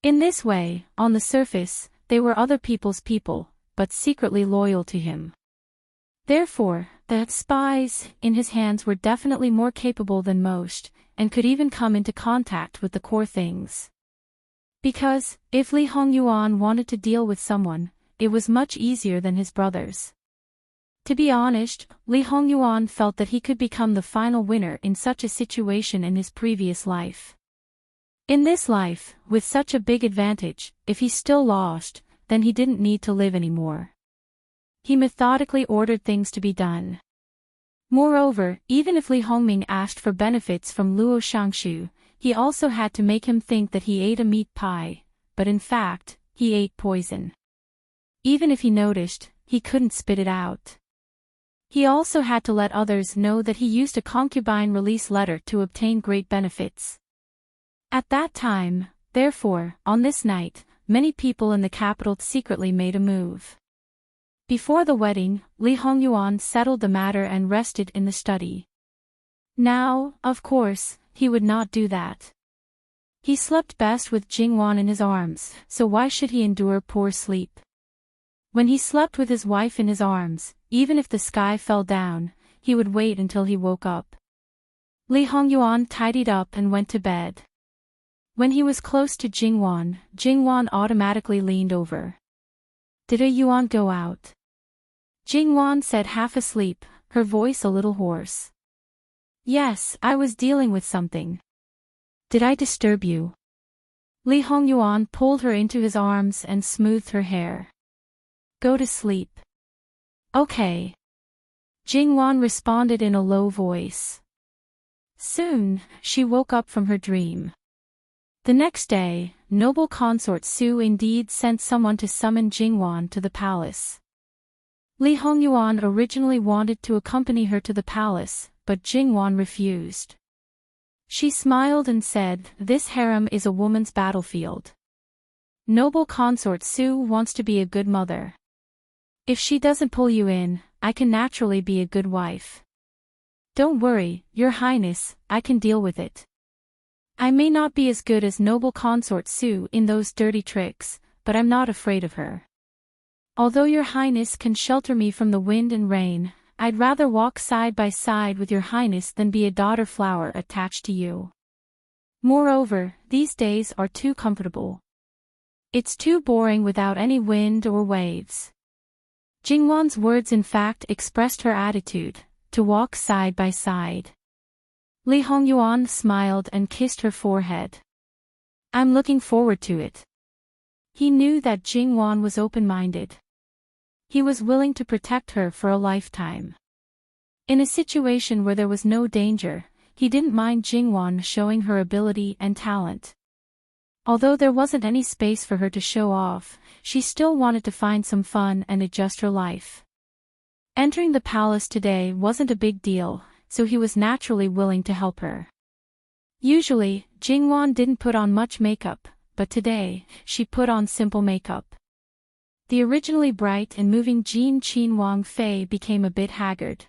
In this way, on the surface, they were other people's people, but secretly loyal to him. Therefore, the spies in his hands were definitely more capable than most, and could even come into contact with the core things. Because, if Li Hongyuan wanted to deal with someone, it was much easier than his brothers. To be honest, Li Hongyuan felt that he could become the final winner in such a situation in his previous life. In this life, with such a big advantage, if he still lost, then he didn't need to live anymore. He methodically ordered things to be done. Moreover, even if Li Hongming asked for benefits from Luo Shangshu, he also had to make him think that he ate a meat pie, but in fact, he ate poison. Even if he noticed, he couldn't spit it out. He also had to let others know that he used a concubine release letter to obtain great benefits. At that time, therefore, on this night, many people in the capital secretly made a move. Before the wedding, Li Hongyuan settled the matter and rested in the study. Now, of course, he would not do that. He slept best with Jingwan in his arms, so why should he endure poor sleep? When he slept with his wife in his arms, even if the sky fell down, he would wait until he woke up. Li Hongyuan tidied up and went to bed. When he was close to Jingwan, Jingwan automatically leaned over. Did a Yuan go out? Jingwan said half asleep, her voice a little hoarse. Yes, I was dealing with something. Did I disturb you? Li Hongyuan pulled her into his arms and smoothed her hair. Go to sleep. Okay. Jingwan responded in a low voice. Soon, she woke up from her dream. The next day, noble consort Su indeed sent someone to summon Jingwan to the palace. Li Hongyuan originally wanted to accompany her to the palace, but Jingwan refused. She smiled and said, "This harem is a woman's battlefield. Noble consort Su wants to be a good mother. If she doesn't pull you in, I can naturally be a good wife. Don't worry, Your Highness, I can deal with it. I may not be as good as noble consort Su in those dirty tricks, but I'm not afraid of her. Although Your Highness can shelter me from the wind and rain, I'd rather walk side by side with Your Highness than be a daughter flower attached to you. Moreover, these days are too comfortable. It's too boring without any wind or waves." Jingwan's words in fact expressed her attitude, to walk side by side. Li Hongyuan smiled and kissed her forehead. "I'm looking forward to it." He knew that Jingwan was open-minded. He was willing to protect her for a lifetime. In a situation where there was no danger, he didn't mind Jingwan showing her ability and talent. Although there wasn't any space for her to show off, she still wanted to find some fun and adjust her life. Entering the palace today wasn't a big deal, so he was naturally willing to help her. Usually, Jingwan didn't put on much makeup, but today, she put on simple makeup. The originally bright and moving Jean Qin Wang Fei became a bit haggard.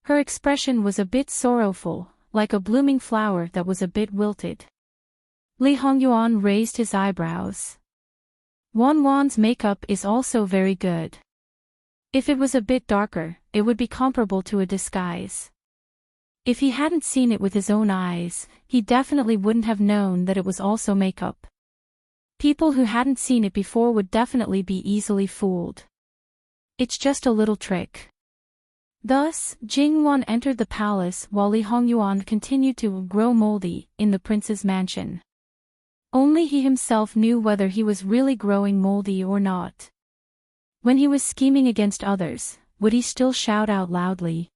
Her expression was a bit sorrowful, like a blooming flower that was a bit wilted. Li Hongyuan raised his eyebrows. Wan's makeup is also very good. If it was a bit darker, it would be comparable to a disguise. If he hadn't seen it with his own eyes, he definitely wouldn't have known that it was also makeup. People who hadn't seen it before would definitely be easily fooled. It's just a little trick. Thus, Jingwan entered the palace while Li Hongyuan continued to grow moldy in the prince's mansion. Only he himself knew whether he was really growing moldy or not. When he was scheming against others, would he still shout out loudly?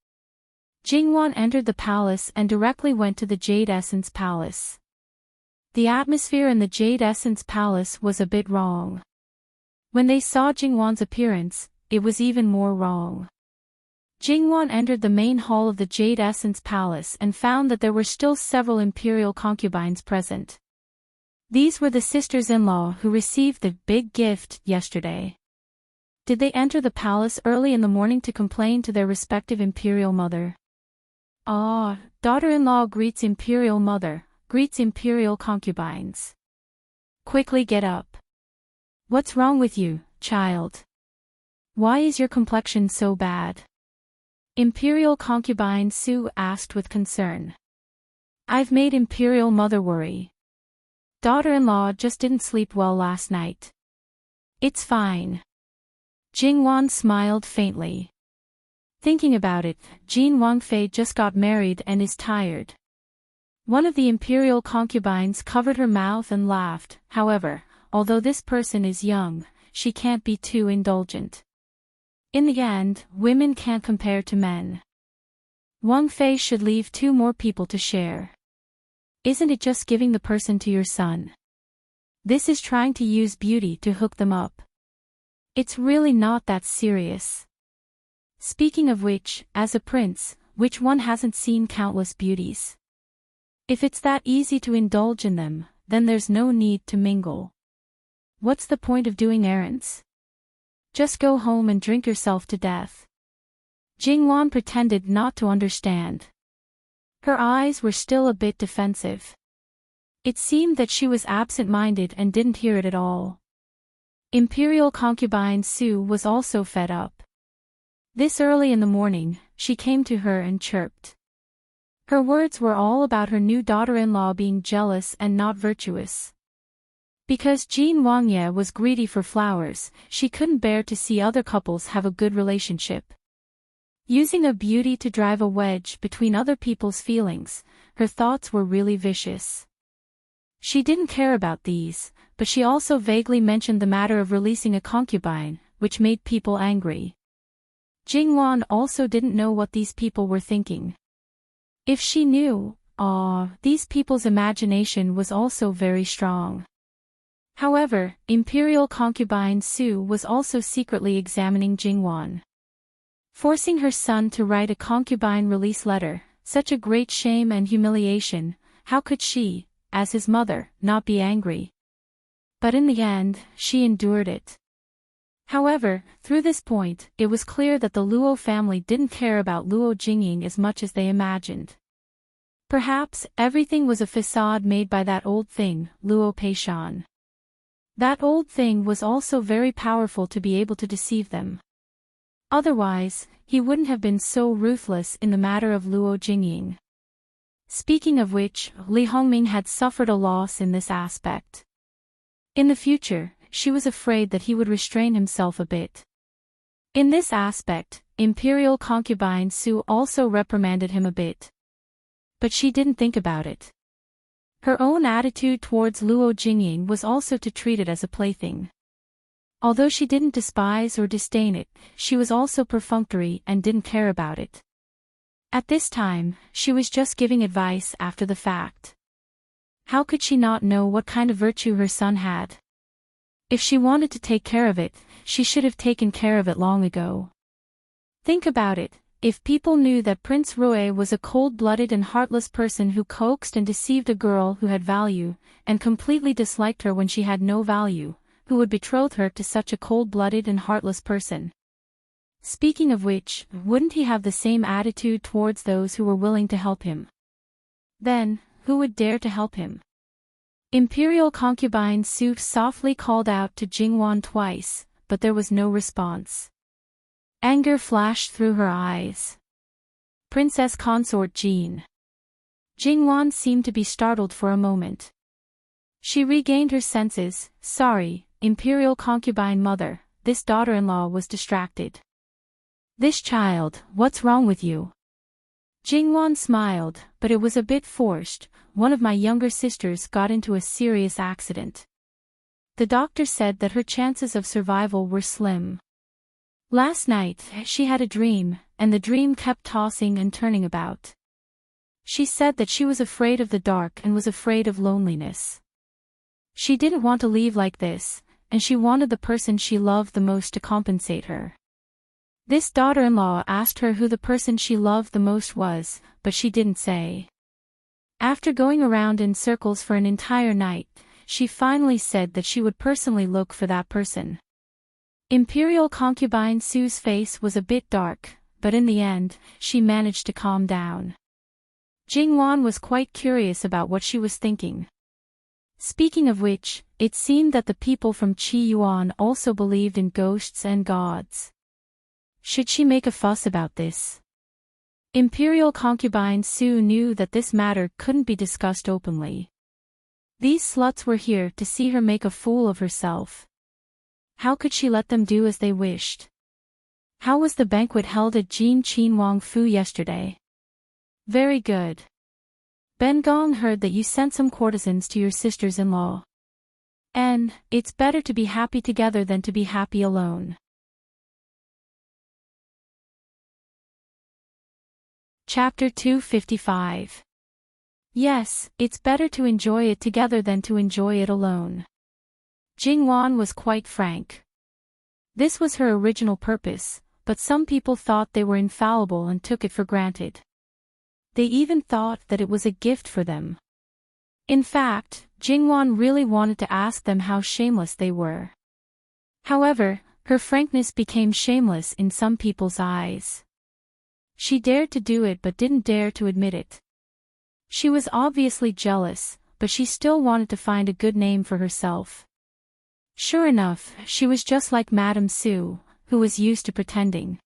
Jingwan entered the palace and directly went to the Jade Essence Palace. The atmosphere in the Jade Essence Palace was a bit wrong. When they saw Jingwan's appearance, it was even more wrong. Jingwan entered the main hall of the Jade Essence Palace and found that there were still several imperial concubines present. These were the sisters-in-law who received the big gift yesterday. Did they enter the palace early in the morning to complain to their respective imperial mother? "Ah, daughter-in-law greets imperial mother, greets imperial concubines. Quickly get up. What's wrong with you, child? Why is your complexion so bad?" Imperial concubine Su asked with concern. "I've made imperial mother worry. Daughter-in-law just didn't sleep well last night." "It's fine." Jingwan smiled faintly. Thinking about it, Jean Wangfei just got married and is tired. One of the imperial concubines covered her mouth and laughed. However, although this person is young, she can't be too indulgent. In the end, women can't compare to men. Wangfei should leave 2 more people to share. Isn't it just giving the person to your son? This is trying to use beauty to hook them up. It's really not that serious. Speaking of which, as a prince, which one hasn't seen countless beauties? If it's that easy to indulge in them, then there's no need to mingle. What's the point of doing errands? Just go home and drink yourself to death. Jingwan pretended not to understand. Her eyes were still a bit defensive. It seemed that she was absent-minded and didn't hear it at all. Imperial concubine Su was also fed up. This early in the morning, she came to her and chirped. Her words were all about her new daughter-in-law being jealous and not virtuous. Because Jean Wangye was greedy for flowers, she couldn't bear to see other couples have a good relationship. Using a beauty to drive a wedge between other people's feelings, her thoughts were really vicious. She didn't care about these, but she also vaguely mentioned the matter of releasing a concubine, which made people angry. Jingwan also didn't know what these people were thinking. If she knew, these people's imagination was also very strong. However, Imperial concubine Su was also secretly examining Jingwan. Forcing her son to write a concubine release letter, such a great shame and humiliation, how could she, as his mother, not be angry? But in the end, she endured it. However, through this point, it was clear that the Luo family didn't care about Luo Jingying as much as they imagined. Perhaps, everything was a facade made by that old thing, Luo Peishan. That old thing was also very powerful to be able to deceive them. Otherwise, he wouldn't have been so ruthless in the matter of Luo Jingying. Speaking of which, Li Hongming had suffered a loss in this aspect. In the future, she was afraid that he would restrain himself a bit. In this aspect, Imperial concubine Su also reprimanded him a bit. But she didn't think about it. Her own attitude towards Luo Jingying was also to treat it as a plaything. Although she didn't despise or disdain it, she was also perfunctory and didn't care about it. At this time, she was just giving advice after the fact. How could she not know what kind of virtue her son had? If she wanted to take care of it, she should have taken care of it long ago. Think about it, if people knew that Prince Rui was a cold-blooded and heartless person who coaxed and deceived a girl who had value, and completely disliked her when she had no value, who would betroth her to such a cold-blooded and heartless person? Speaking of which, wouldn't he have the same attitude towards those who were willing to help him? Then, who would dare to help him? Imperial concubine Su softly called out to Jingwan twice, but there was no response. Anger flashed through her eyes. Princess consort Jean. Jingwan seemed to be startled for a moment. She regained her senses. Sorry, Imperial concubine mother, this daughter-in-law was distracted. This child, what's wrong with you? Jingwan smiled, but it was a bit forced. One of my younger sisters got into a serious accident. The doctor said that her chances of survival were slim. Last night, she had a dream, and the dream kept tossing and turning about. She said that she was afraid of the dark and was afraid of loneliness. She didn't want to leave like this, and she wanted the person she loved the most to compensate her. This daughter-in-law asked her who the person she loved the most was, but she didn't say. After going around in circles for an entire night, she finally said that she would personally look for that person. Imperial concubine Su's face was a bit dark, but in the end, she managed to calm down. Jingwan was quite curious about what she was thinking. Speaking of which, it seemed that the people from Qi Yuan also believed in ghosts and gods. Should she make a fuss about this? Imperial concubine Su knew that this matter couldn't be discussed openly. These sluts were here to see her make a fool of herself. How could she let them do as they wished? How was the banquet held at Jin Qin Wang Fu yesterday? Very good. Ben Gong heard that you sent some courtesans to your sisters-in-law. And, it's better to be happy together than to be happy alone. Chapter 255. Yes, it's better to enjoy it together than to enjoy it alone. Jingwan was quite frank. This was her original purpose, but some people thought they were infallible and took it for granted. They even thought that it was a gift for them. In fact, Jingwan really wanted to ask them how shameless they were. However, her frankness became shameless in some people's eyes. She dared to do it but didn't dare to admit it. She was obviously jealous, but she still wanted to find a good name for herself. Sure enough, she was just like Madame Su, who was used to pretending.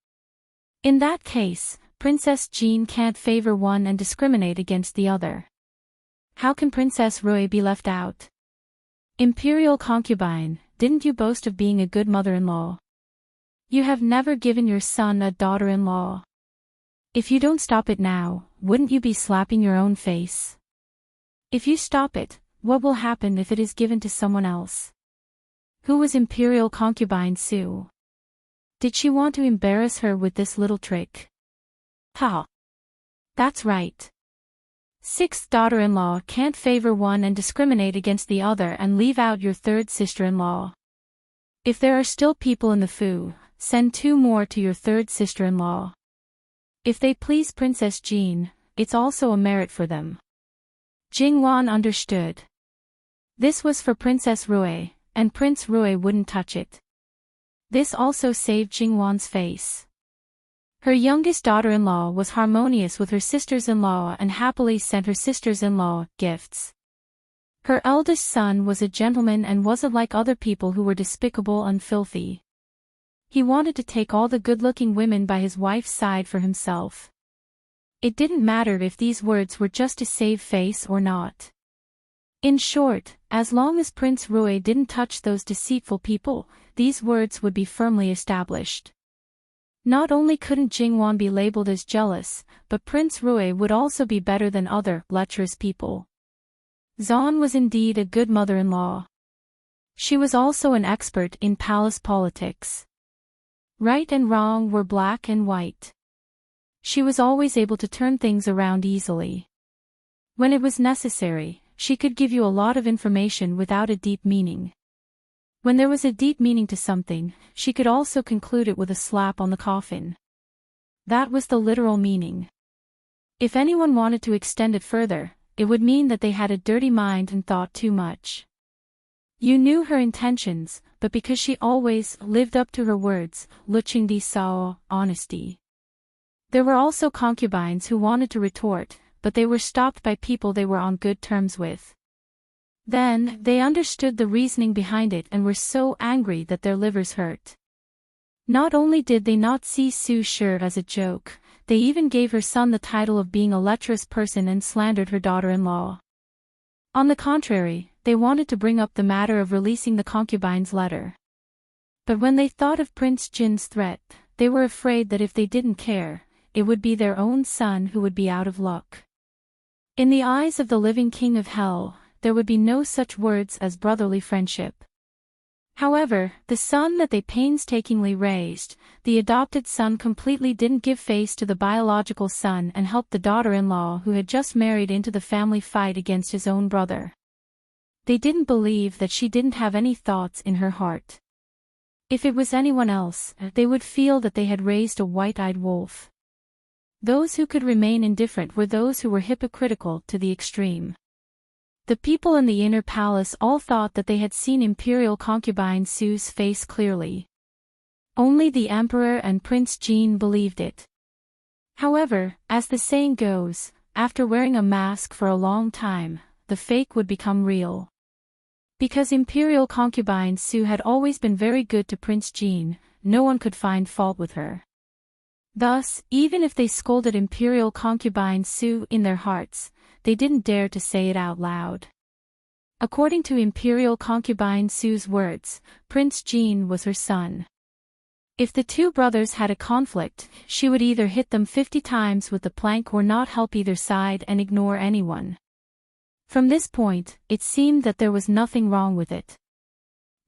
In that case, Princess Jean can't favor one and discriminate against the other. How can Princess Rui be left out? Imperial concubine, didn't you boast of being a good mother-in-law? You have never given your son a daughter-in-law. If you don't stop it now, wouldn't you be slapping your own face? If you stop it, what will happen if it is given to someone else? Who was Imperial concubine Su? Did she want to embarrass her with this little trick? Ha! That's right. Sixth daughter-in-law can't favor one and discriminate against the other and leave out your third sister-in-law. If there are still people in the Fu, send 2 more to your third sister-in-law. If they please Princess Jean, it's also a merit for them. Jingwan understood. This was for Princess Rui, and Prince Rui wouldn't touch it. This also saved Jingwan's face. Her youngest daughter-in-law was harmonious with her sisters-in-law and happily sent her sisters-in-law gifts. Her eldest son was a gentleman and wasn't like other people who were despicable and filthy. He wanted to take all the good-looking women by his wife's side for himself. It didn't matter if these words were just to save face or not. In short, as long as Prince Rui didn't touch those deceitful people, these words would be firmly established. Not only couldn't Jingwan be labeled as jealous, but Prince Rui would also be better than other lecherous people. Zhan was indeed a good mother-in-law. She was also an expert in palace politics. Right and wrong were black and white. She was always able to turn things around easily. When it was necessary, she could give you a lot of information without a deep meaning. When there was a deep meaning to something, she could also conclude it with a slap on the coffin. That was the literal meaning. If anyone wanted to extend it further, it would mean that they had a dirty mind and thought too much. You knew her intentions, but because she always lived up to her words, Luchingdi saw honesty. There were also concubines who wanted to retort, but they were stopped by people they were on good terms with. Then, they understood the reasoning behind it and were so angry that their livers hurt. Not only did they not see Su Shi as a joke, they even gave her son the title of being a lecherous person and slandered her daughter-in-law. On the contrary, they wanted to bring up the matter of releasing the concubine's letter. But when they thought of Prince Jin's threat, they were afraid that if they didn't care, it would be their own son who would be out of luck. In the eyes of the living king of hell, there would be no such words as brotherly friendship. However, the son that they painstakingly raised, the adopted son, completely didn't give face to the biological son and helped the daughter-in-law who had just married into the family fight against his own brother. They didn't believe that she didn't have any thoughts in her heart. If it was anyone else, they would feel that they had raised a white-eyed wolf. Those who could remain indifferent were those who were hypocritical to the extreme. The people in the inner palace all thought that they had seen imperial concubine Su's face clearly. Only the emperor and Prince Jin believed it. However, as the saying goes, after wearing a mask for a long time, the fake would become real. Because imperial concubine Su had always been very good to Prince Jin, no one could find fault with her. Thus, even if they scolded imperial concubine Su in their hearts, they didn't dare to say it out loud. According to imperial concubine Su's words, Prince Jin was her son. If the two brothers had a conflict, she would either hit them 50 times with the plank or not help either side and ignore anyone. From this point, it seemed that there was nothing wrong with it.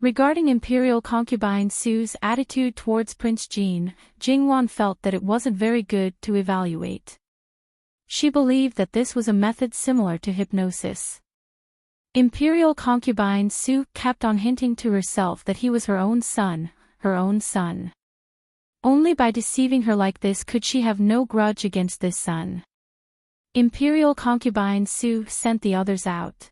Regarding imperial concubine Su's attitude towards Prince Jin, Jingwan felt that it wasn't very good to evaluate. She believed that this was a method similar to hypnosis. Imperial concubine Su kept on hinting to herself that he was her own son, her own son. Only by deceiving her like this could she have no grudge against this son. Imperial concubine Su sent the others out.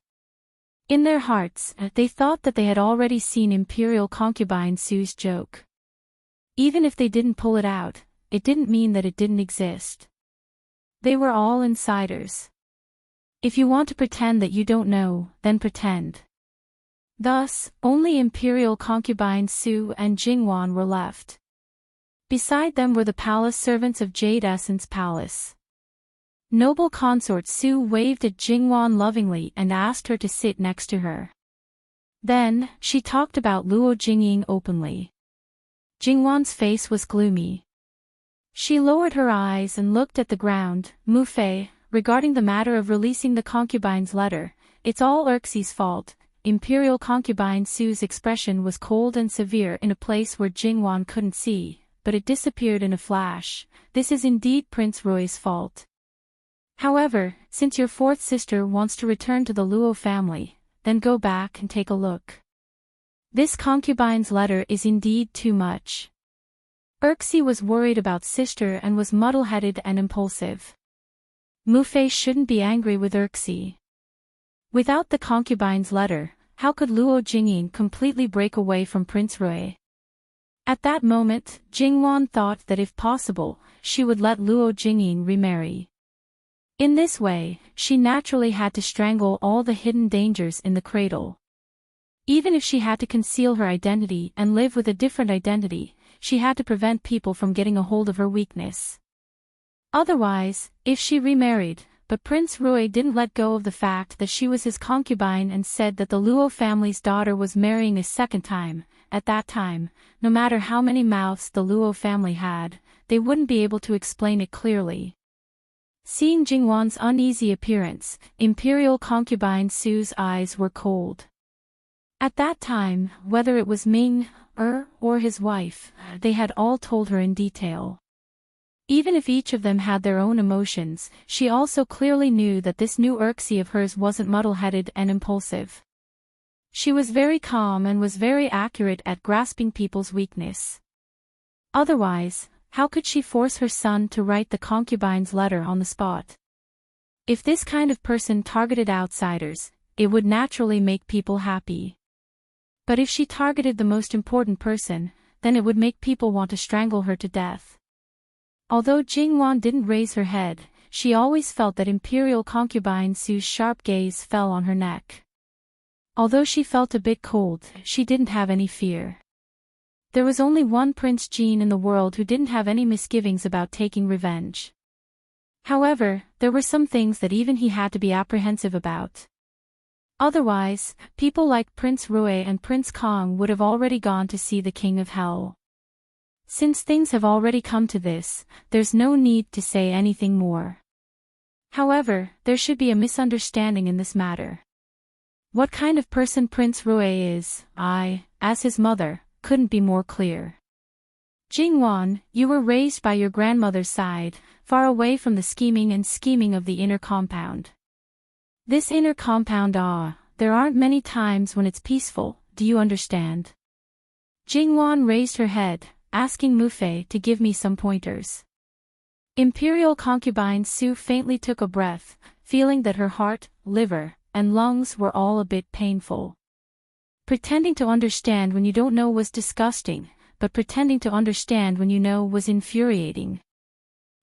In their hearts, they thought that they had already seen imperial concubine Su's joke. Even if they didn't pull it out, it didn't mean that it didn't exist. They were all insiders. If you want to pretend that you don't know, then pretend. Thus, only imperial concubine Su and Jingwan were left. Beside them were the palace servants of Jade Essence Palace. Noble consort Su waved at Jingwan lovingly and asked her to sit next to her. Then, she talked about Luo Jingying openly. Jingwan's face was gloomy. She lowered her eyes and looked at the ground. Mu Fei, regarding the matter of releasing the concubine's letter, it's all Erxie's fault. Imperial concubine Su's expression was cold and severe in a place where Jingwan couldn't see, but it disappeared in a flash. This is indeed Prince Rui's fault. However, since your fourth sister wants to return to the Luo family, then go back and take a look. This concubine's letter is indeed too much. Urxi was worried about sister and was muddle-headed and impulsive. Mu Fei shouldn't be angry with Urxi. Without the concubine's letter, how could Luo Jingyin completely break away from Prince Rui? At that moment, Jingwan thought that if possible, she would let Luo Jingyin remarry. In this way, she naturally had to strangle all the hidden dangers in the cradle. Even if she had to conceal her identity and live with a different identity, she had to prevent people from getting a hold of her weakness. Otherwise, if she remarried, but Prince Rui didn't let go of the fact that she was his concubine and said that the Luo family's daughter was marrying a second time, at that time, no matter how many mouths the Luo family had, they wouldn't be able to explain it clearly. Seeing Jingwan's uneasy appearance, Imperial concubine Su's eyes were cold. At that time, whether it was Ming, or his wife, they had all told her in detail. Even if each of them had their own emotions, she also clearly knew that this new Urxi of hers wasn't muddle-headed and impulsive. She was very calm and was very accurate at grasping people's weakness. Otherwise, how could she force her son to write the concubine's letter on the spot? If this kind of person targeted outsiders, it would naturally make people happy. But if she targeted the most important person, then it would make people want to strangle her to death. Although Jingwan didn't raise her head, she always felt that Imperial concubine Su's sharp gaze fell on her neck. Although she felt a bit cold, she didn't have any fear. There was only one Prince Jean in the world who didn't have any misgivings about taking revenge. However, there were some things that even he had to be apprehensive about. Otherwise, people like Prince Rui and Prince Kong would have already gone to see the King of Hell. Since things have already come to this, there's no need to say anything more. However, there should be a misunderstanding in this matter. What kind of person Prince Rui is, I, as his mother, couldn't be more clear. Jingwan, you were raised by your grandmother's side, far away from the scheming of the inner compound. This inner compound, there aren't many times when it's peaceful, do you understand? Jingwan raised her head, asking Mu Fei to give me some pointers. Imperial concubine Su faintly took a breath, feeling that her heart, liver, and lungs were all a bit painful. Pretending to understand when you don't know was disgusting, but pretending to understand when you know was infuriating.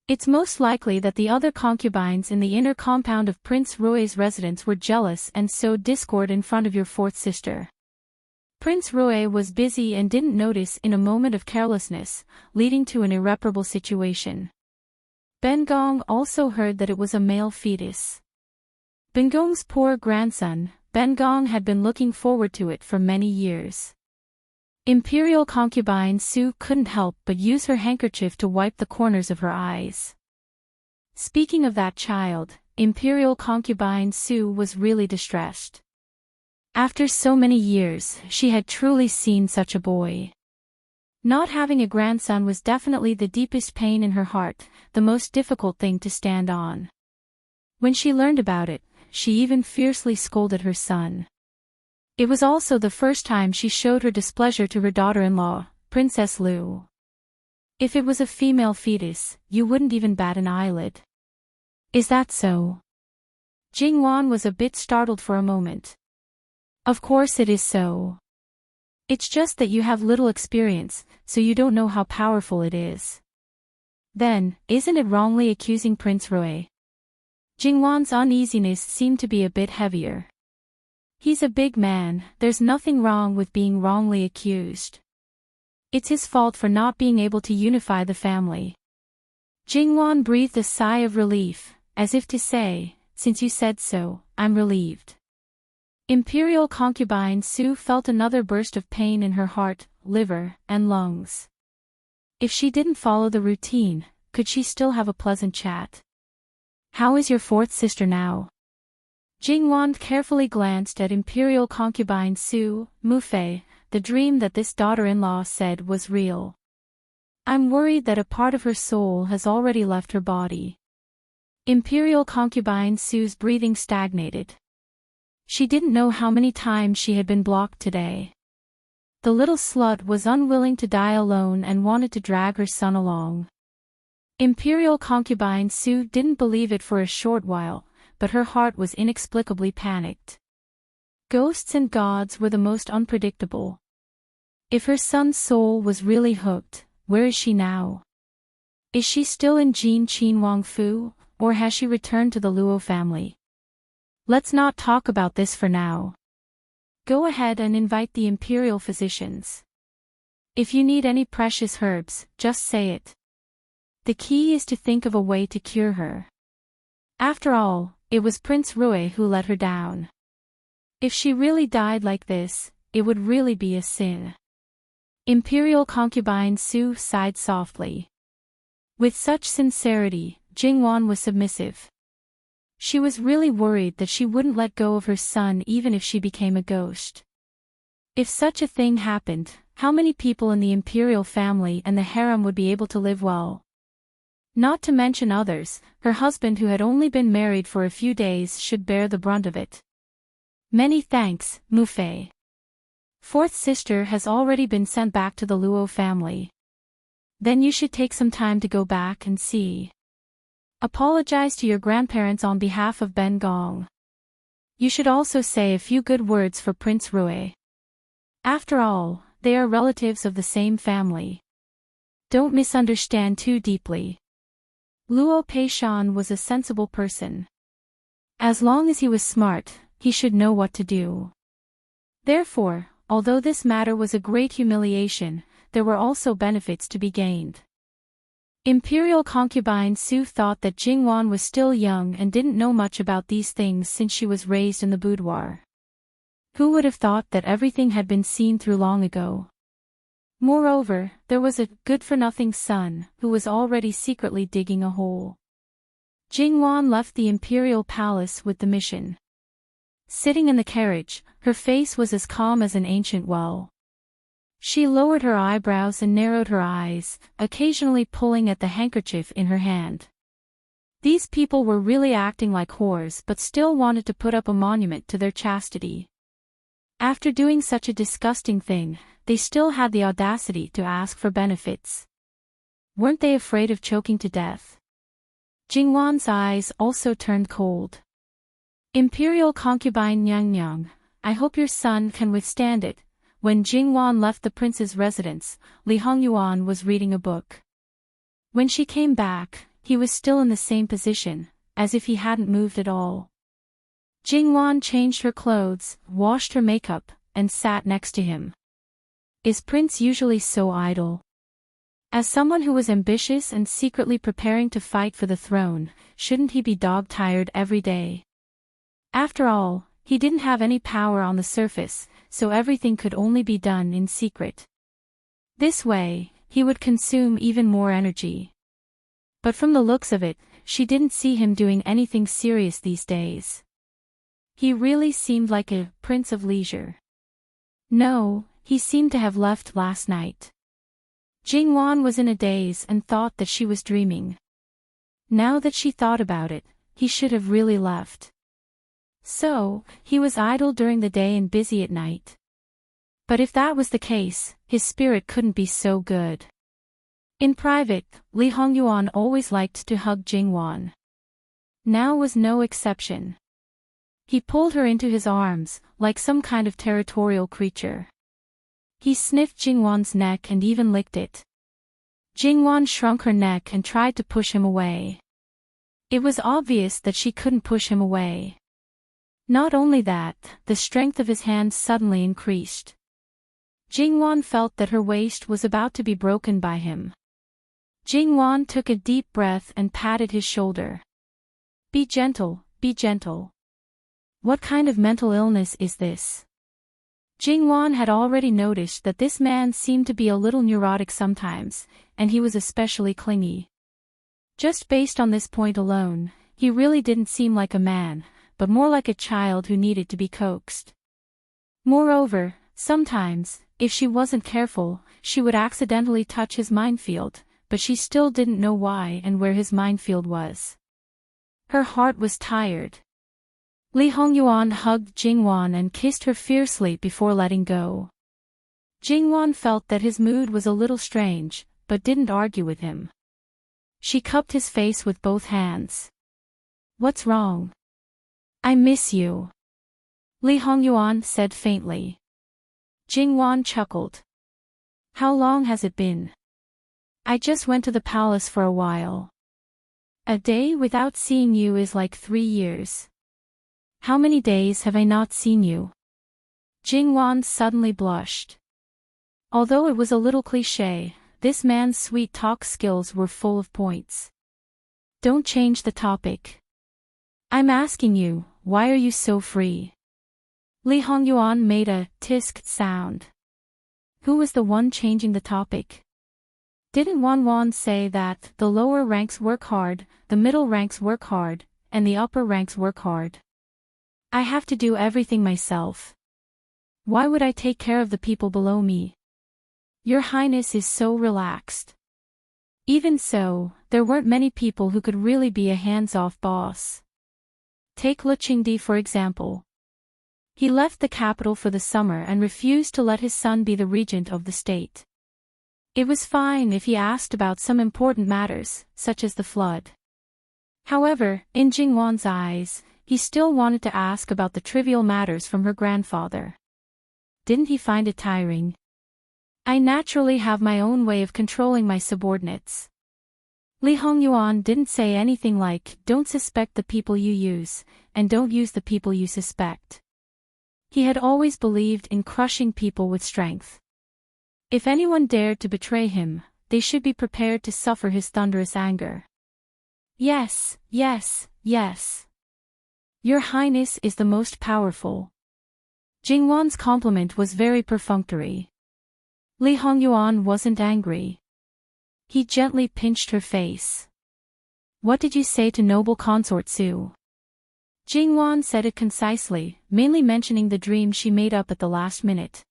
It's most likely that the other concubines in the inner compound of Prince Rui's residence were jealous and sowed discord in front of your fourth sister. Prince Rui was busy and didn't notice in a moment of carelessness, leading to an irreparable situation. Ben Gong also heard that it was a male fetus. Ben Gong's poor grandson, Ben Gong had been looking forward to it for many years. Imperial concubine Su couldn't help but use her handkerchief to wipe the corners of her eyes. Speaking of that child, Imperial concubine Su was really distressed. After so many years, she had truly seen such a boy. Not having a grandson was definitely the deepest pain in her heart, the most difficult thing to stand on. When she learned about it, she even fiercely scolded her son. It was also the first time she showed her displeasure to her daughter-in-law, Princess Lu. If it was a female fetus, you wouldn't even bat an eyelid. Is that so? Jingwan was a bit startled for a moment. Of course it is so. It's just that you have little experience, so you don't know how powerful it is. Then, isn't it wrongly accusing Prince Rui? Jingwan's uneasiness seemed to be a bit heavier. He's a big man, there's nothing wrong with being wrongly accused. It's his fault for not being able to unify the family. Jingwan breathed a sigh of relief, as if to say, since you said so, I'm relieved. Imperial concubine Su felt another burst of pain in her heart, liver, and lungs. If she didn't follow the routine, could she still have a pleasant chat? How is your fourth sister now? Jingwan carefully glanced at Imperial concubine Su, Mu Fei, the dream that this daughter-in-law said was real. I'm worried that a part of her soul has already left her body. Imperial concubine Sue's breathing stagnated. She didn't know how many times she had been blocked today. The little slut was unwilling to die alone and wanted to drag her son along. Imperial concubine Sue didn't believe it for a short while, but her heart was inexplicably panicked. Ghosts and gods were the most unpredictable. If her son's soul was really hooked, where is she now? Is she still in Jin Qin Wang Fu, or has she returned to the Luo family? Let's not talk about this for now. Go ahead and invite the imperial physicians. If you need any precious herbs, just say it. The key is to think of a way to cure her. After all, it was Prince Rui who let her down. If she really died like this, it would really be a sin. Imperial concubine Su sighed softly. With such sincerity, Jingwan was submissive. She was really worried that she wouldn't let go of her son even if she became a ghost. If such a thing happened, how many people in the imperial family and the harem would be able to live well? Not to mention others, her husband who had only been married for a few days should bear the brunt of it. Many thanks, Mufei. Fourth sister has already been sent back to the Luo family. Then you should take some time to go back and see. Apologize to your grandparents on behalf of Ben Gong. You should also say a few good words for Prince Rui. After all, they are relatives of the same family. Don't misunderstand too deeply. Luo Peishan was a sensible person. As long as he was smart, he should know what to do. Therefore, although this matter was a great humiliation, there were also benefits to be gained. Imperial concubine Su thought that Jingwan was still young and didn't know much about these things since she was raised in the boudoir. Who would have thought that everything had been seen through long ago? Moreover, there was a good-for-nothing son who was already secretly digging a hole. Jingwan left the imperial palace with the mission. Sitting in the carriage, her face was as calm as an ancient well. She lowered her eyebrows and narrowed her eyes, occasionally pulling at the handkerchief in her hand. These people were really acting like whores but still wanted to put up a monument to their chastity. After doing such a disgusting thing, they still had the audacity to ask for benefits. Weren't they afraid of choking to death? Jingwan's eyes also turned cold. Imperial concubine Nyang, I hope your son can withstand it. When Jingwan left the prince's residence, Li Hongyuan was reading a book. When she came back, he was still in the same position, as if he hadn't moved at all. Jingwan changed her clothes, washed her makeup, and sat next to him. Is Prince usually so idle? As someone who was ambitious and secretly preparing to fight for the throne, shouldn't he be dog-tired every day? After all, he didn't have any power on the surface, so everything could only be done in secret. This way, he would consume even more energy. But from the looks of it, she didn't see him doing anything serious these days. He really seemed like a prince of leisure. No, he seemed to have left last night. Jingwan was in a daze and thought that she was dreaming. Now that she thought about it, he should have really left. So, he was idle during the day and busy at night. But if that was the case, his spirit couldn't be so good. In private, Li Hongyuan always liked to hug Jingwan. Now was no exception. He pulled her into his arms, like some kind of territorial creature. He sniffed Jingwan's neck and even licked it. Jingwan shrunk her neck and tried to push him away. It was obvious that she couldn't push him away. Not only that, the strength of his hands suddenly increased. Jingwan felt that her waist was about to be broken by him. Jingwan took a deep breath and patted his shoulder. Be gentle, be gentle. What kind of mental illness is this? Jingwan had already noticed that this man seemed to be a little neurotic sometimes, and he was especially clingy. Just based on this point alone, he really didn't seem like a man, but more like a child who needed to be coaxed. Moreover, sometimes, if she wasn't careful, she would accidentally touch his minefield, but she still didn't know why and where his minefield was. Her heart was tired. Li Hongyuan hugged Jingwan and kissed her fiercely before letting go. Jingwan felt that his mood was a little strange, but didn't argue with him. She cupped his face with both hands. "What's wrong?" "I miss you," Li Hongyuan said faintly. Jingwan chuckled. "How long has it been?" "I just went to the palace for a while." "A day without seeing you is like 3 years. How many days have I not seen you?" Jingwan suddenly blushed. Although it was a little cliché, this man's sweet talk skills were full of points. "Don't change the topic. I'm asking you, why are you so free?" Li Hongyuan made a tisk sound. Who was the one changing the topic? Didn't Wan say that the lower ranks work hard, the middle ranks work hard, and the upper ranks work hard? I have to do everything myself. Why would I take care of the people below me? Your Highness is so relaxed. Even so, there weren't many people who could really be a hands-off boss. Take Lu Qingdi for example. He left the capital for the summer and refused to let his son be the regent of the state. It was fine if he asked about some important matters, such as the flood. However, in Jingwan's eyes, he still wanted to ask about the trivial matters from her grandfather. Didn't he find it tiring? I naturally have my own way of controlling my subordinates. Li Hongyuan didn't say anything like, don't suspect the people you use, and don't use the people you suspect. He had always believed in crushing people with strength. If anyone dared to betray him, they should be prepared to suffer his thunderous anger. Yes, yes, yes. Your Highness is the most powerful. Jingwan's compliment was very perfunctory. Li Hongyuan wasn't angry. He gently pinched her face. What did you say to noble consort Su? Jingwan said it concisely, mainly mentioning the dream she made up at the last minute.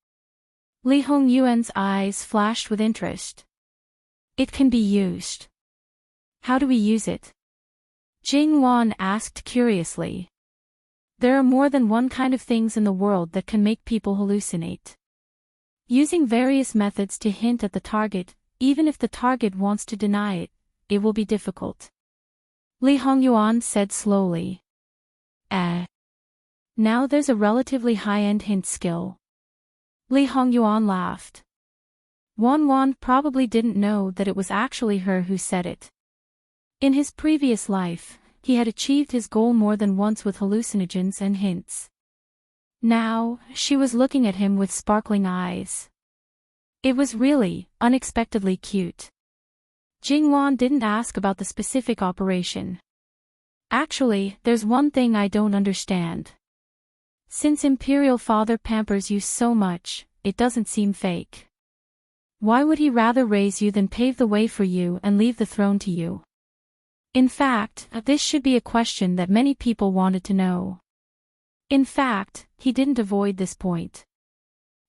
Li Hongyuan's eyes flashed with interest. It can be used. How do we use it? Jingwan asked curiously. There are more than one kind of things in the world that can make people hallucinate. Using various methods to hint at the target, even if the target wants to deny it, it will be difficult. Li Hongyuan said slowly. Now there's a relatively high-end hint skill. Li Hongyuan laughed. Wan probably didn't know that it was actually her who said it. In his previous life, he had achieved his goal more than once with hallucinogens and hints. Now, she was looking at him with sparkling eyes. It was really, unexpectedly cute. Jingwan didn't ask about the specific operation. Actually, there's one thing I don't understand. Since Imperial Father pampers you so much, it doesn't seem fake. Why would he rather raise you than pave the way for you and leave the throne to you? In fact, this should be a question that many people wanted to know. In fact, he didn't avoid this point.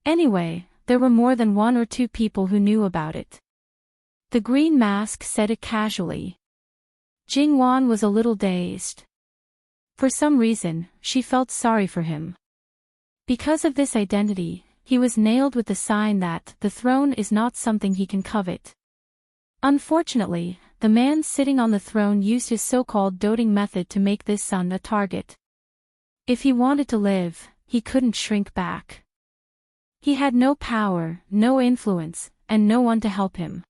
Anyway, there were more than 1 or 2 people who knew about it. The green mask said it casually. Jingwan was a little dazed. For some reason, she felt sorry for him. Because of this identity, he was nailed with the sign that the throne is not something he can covet. Unfortunately, the man sitting on the throne used his so-called doting method to make this son a target. If he wanted to live, he couldn't shrink back. He had no power, no influence, and no one to help him.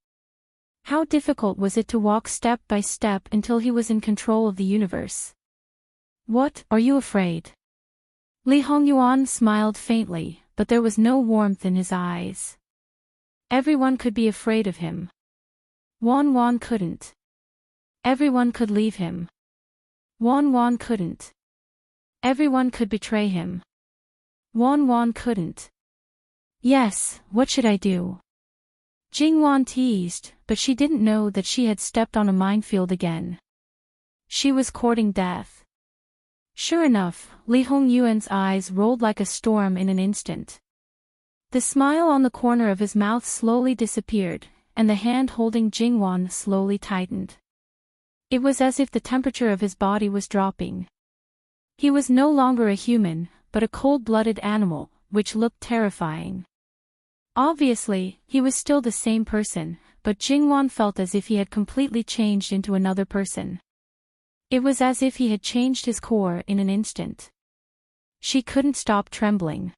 How difficult was it to walk step by step until he was in control of the universe? What, are you afraid? Li Hongyuan smiled faintly, but there was no warmth in his eyes. Everyone could be afraid of him. Wan couldn't. Everyone could leave him. Wan couldn't. Everyone could betray him. Wan couldn't. Yes, what should I do? Jingwan teased, but she didn't know that she had stepped on a minefield again. She was courting death. Sure enough, Li Hongyuan's eyes rolled like a storm in an instant. The smile on the corner of his mouth slowly disappeared, and the hand holding Jingwan slowly tightened. It was as if the temperature of his body was dropping. He was no longer a human, but a cold-blooded animal, which looked terrifying. Obviously, he was still the same person, but Jingwan felt as if he had completely changed into another person. It was as if he had changed his core in an instant. She couldn't stop trembling.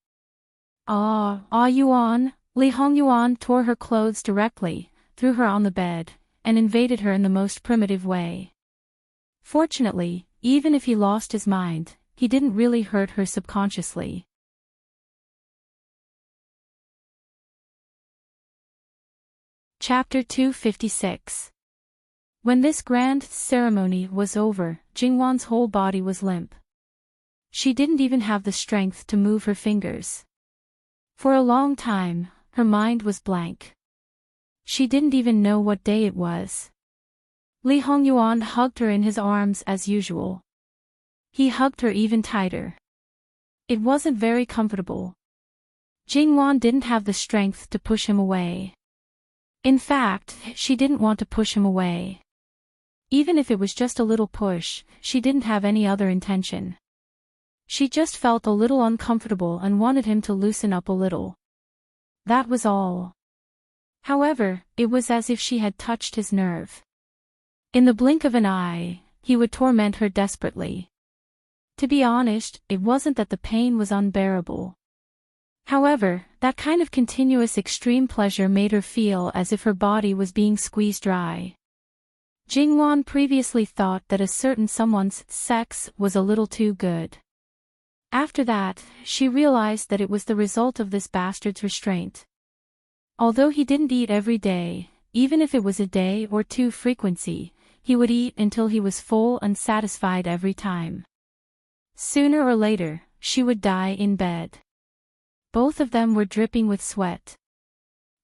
Yuan. Li Hongyuan tore her clothes directly, threw her on the bed, and invaded her in the most primitive way. Fortunately, even if he lost his mind, he didn't really hurt her subconsciously. Chapter 256. When this grand ceremony was over, Jingwan's whole body was limp. She didn't even have the strength to move her fingers. For a long time, her mind was blank. She didn't even know what day it was. Li Hongyuan hugged her in his arms as usual. He hugged her even tighter. It wasn't very comfortable. Jingwan didn't have the strength to push him away. In fact, she didn't want to push him away. Even if it was just a little push, she didn't have any other intention. She just felt a little uncomfortable and wanted him to loosen up a little. That was all. However, it was as if she had touched his nerve. In the blink of an eye, he would torment her desperately. To be honest, it wasn't that the pain was unbearable. However, that kind of continuous extreme pleasure made her feel as if her body was being squeezed dry. Jingwan previously thought that a certain someone's sex was a little too good. After that, she realized that it was the result of this bastard's restraint. Although he didn't eat every day, even if it was a day or two frequency, he would eat until he was full and satisfied every time. Sooner or later, she would die in bed. Both of them were dripping with sweat.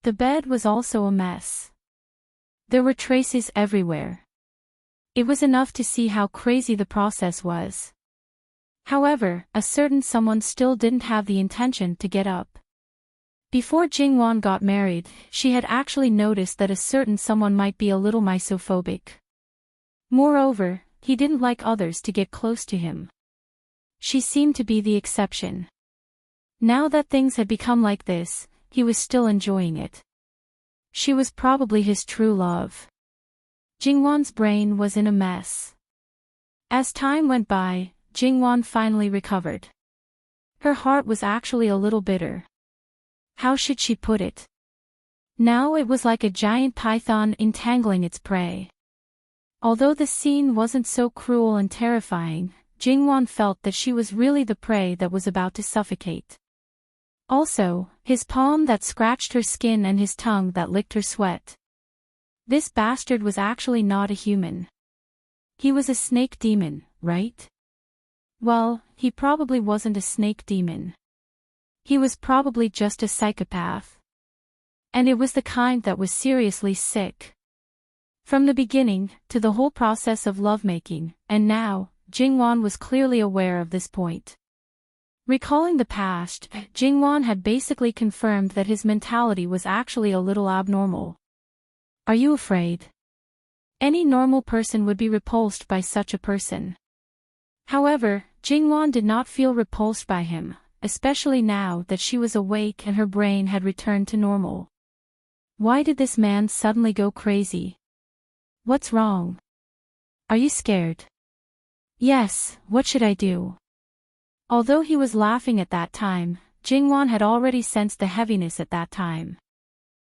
The bed was also a mess. There were traces everywhere. It was enough to see how crazy the process was. However, a certain someone still didn't have the intention to get up. Before Jingwan got married, she had actually noticed that a certain someone might be a little misophobic. Moreover, he didn't like others to get close to him. She seemed to be the exception. Now that things had become like this, he was still enjoying it. She was probably his true love. Jingwan's brain was in a mess. As time went by, Jingwan finally recovered. Her heart was actually a little bitter. How should she put it? Now it was like a giant python entangling its prey. Although the scene wasn't so cruel and terrifying, Jingwan felt that she was really the prey that was about to suffocate. Also, his palm that scratched her skin and his tongue that licked her sweat. This bastard was actually not a human. He was a snake demon, right? Well, he probably wasn't a snake demon. He was probably just a psychopath. And it was the kind that was seriously sick. From the beginning, to the whole process of lovemaking, and now, Jingwan was clearly aware of this point. Recalling the past, Jingwan had basically confirmed that his mentality was actually a little abnormal. Are you afraid? Any normal person would be repulsed by such a person. However, Jingwan did not feel repulsed by him, especially now that she was awake and her brain had returned to normal. Why did this man suddenly go crazy? What's wrong? Are you scared? Yes, what should I do? Although he was laughing at that time, Jingwan had already sensed the heaviness at that time.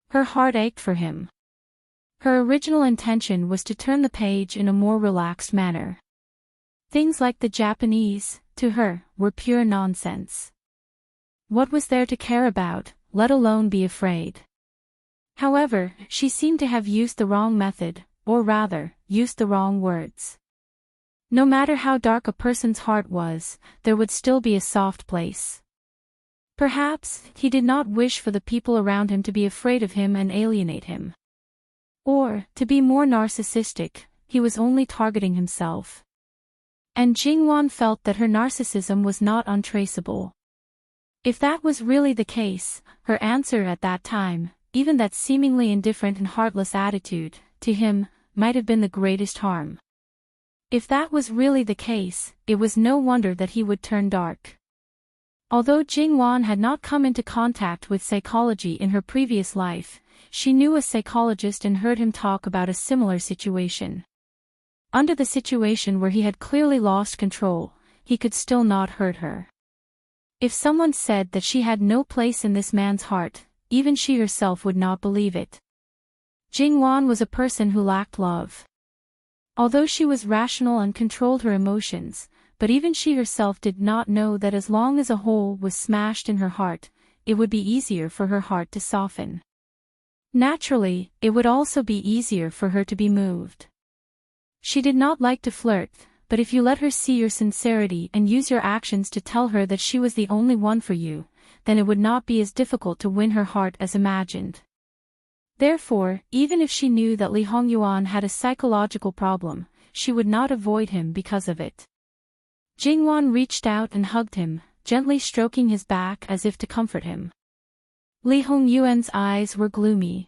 Her heart ached for him. Her original intention was to turn the page in a more relaxed manner. Things like the Japanese, to her, were pure nonsense. What was there to care about, let alone be afraid? However, she seemed to have used the wrong method, or rather, used the wrong words. No matter how dark a person's heart was, there would still be a soft place. Perhaps, he did not wish for the people around him to be afraid of him and alienate him. Or, to be more narcissistic, he was only targeting himself. And Jingwan felt that her narcissism was not untraceable. If that was really the case, her answer at that time, even that seemingly indifferent and heartless attitude, to him, might have been the greatest harm. If that was really the case, it was no wonder that he would turn dark. Although Jingwan had not come into contact with psychology in her previous life, she knew a psychologist and heard him talk about a similar situation. Under the situation where he had clearly lost control, he could still not hurt her. If someone said that she had no place in this man's heart, even she herself would not believe it. Jingwan was a person who lacked love. Although she was rational and controlled her emotions, but even she herself did not know that as long as a hole was smashed in her heart, it would be easier for her heart to soften. Naturally, it would also be easier for her to be moved. She did not like to flirt, but if you let her see your sincerity and use your actions to tell her that she was the only one for you, then it would not be as difficult to win her heart as imagined. Therefore, even if she knew that Li Hongyuan had a psychological problem, she would not avoid him because of it. Jingwan reached out and hugged him, gently stroking his back as if to comfort him. Li Hongyuan's eyes were gloomy.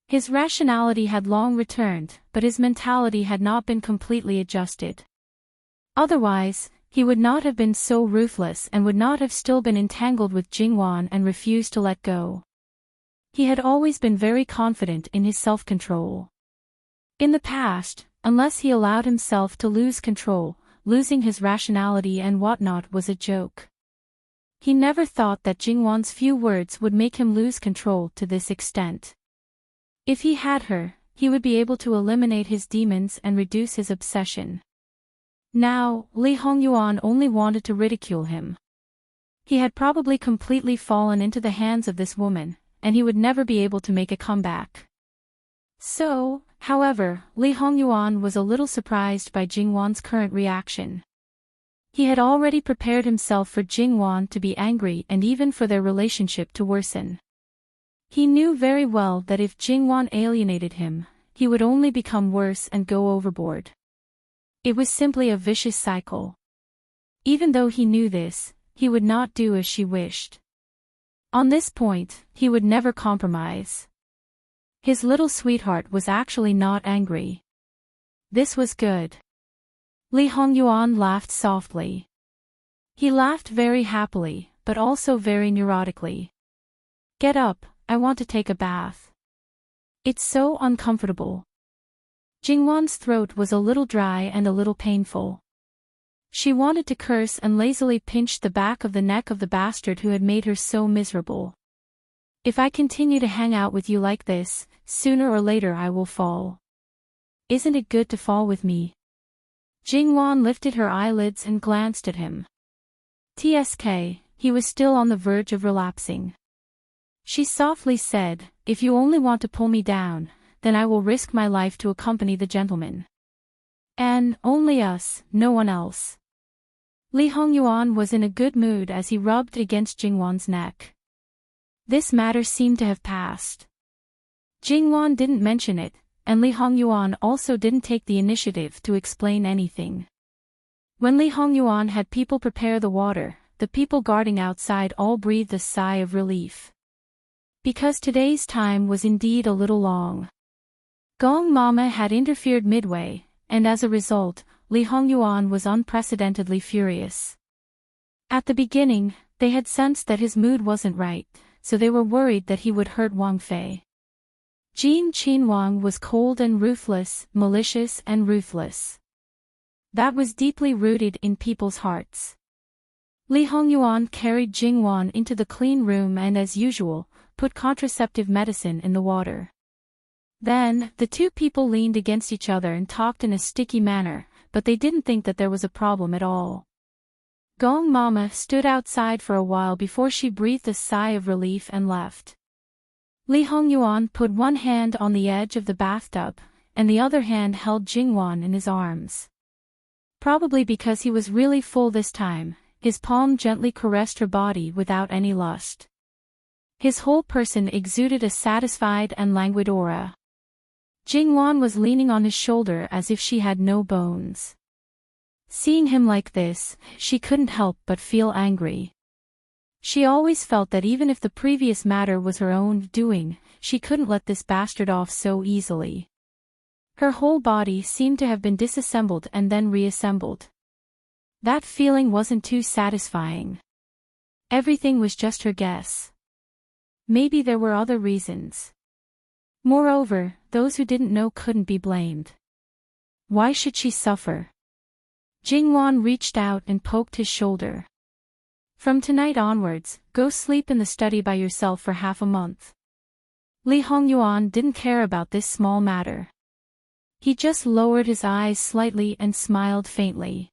His rationality had long returned, but his mentality had not been completely adjusted. Otherwise, he would not have been so ruthless and would not have still been entangled with Jingwan and refused to let go. He had always been very confident in his self-control. In the past, unless he allowed himself to lose control, losing his rationality and whatnot was a joke. He never thought that Jingwan's few words would make him lose control to this extent. If he had her, he would be able to eliminate his demons and reduce his obsession. Now, Li Hongyuan only wanted to ridicule him. He had probably completely fallen into the hands of this woman, and he would never be able to make a comeback. So, however, Li Hongyuan was a little surprised by Jingwan's current reaction. He had already prepared himself for Jingwan to be angry and even for their relationship to worsen. He knew very well that if Jingwan alienated him, he would only become worse and go overboard. It was simply a vicious cycle. Even though he knew this, he would not do as she wished. On this point, he would never compromise. His little sweetheart was actually not angry. This was good. Li Hongyuan laughed softly. He laughed very happily, but also very neurotically. Get up, I want to take a bath. It's so uncomfortable. Jingwan's throat was a little dry and a little painful. She wanted to curse and lazily pinched the back of the neck of the bastard who had made her so miserable. If I continue to hang out with you like this, sooner or later I will fall. Isn't it good to fall with me? Jingwan lifted her eyelids and glanced at him. TSK, he was still on the verge of relapsing. She softly said, if you only want to pull me down, then I will risk my life to accompany the gentleman. And, only us, no one else. Li Hongyuan was in a good mood as he rubbed against Jingwan's neck. This matter seemed to have passed. Jingwan didn't mention it, and Li Hongyuan also didn't take the initiative to explain anything. When Li Hongyuan had people prepare the water, the people guarding outside all breathed a sigh of relief. Because today's time was indeed a little long. Gong Mama had interfered midway, and as a result, Li Hongyuan was unprecedentedly furious. At the beginning, they had sensed that his mood wasn't right, so they were worried that he would hurt Wang Fei. Jin Qinwang was cold and ruthless, malicious and ruthless. That was deeply rooted in people's hearts. Li Hongyuan carried Jingwan into the clean room and as usual, put contraceptive medicine in the water. Then, the two people leaned against each other and talked in a sticky manner, but they didn't think that there was a problem at all. Gong Mama stood outside for a while before she breathed a sigh of relief and left. Li Hongyuan put one hand on the edge of the bathtub, and the other hand held Jingwan in his arms. Probably because he was really full this time, his palm gently caressed her body without any lust. His whole person exuded a satisfied and languid aura. Jingwan was leaning on his shoulder as if she had no bones. Seeing him like this, she couldn't help but feel angry. She always felt that even if the previous matter was her own doing, she couldn't let this bastard off so easily. Her whole body seemed to have been disassembled and then reassembled. That feeling wasn't too satisfying. Everything was just her guess. Maybe there were other reasons. Moreover, those who didn't know couldn't be blamed. Why should she suffer? Jingwan reached out and poked his shoulder. From tonight onwards, go sleep in the study by yourself for half a month. Li Hongyuan didn't care about this small matter. He just lowered his eyes slightly and smiled faintly.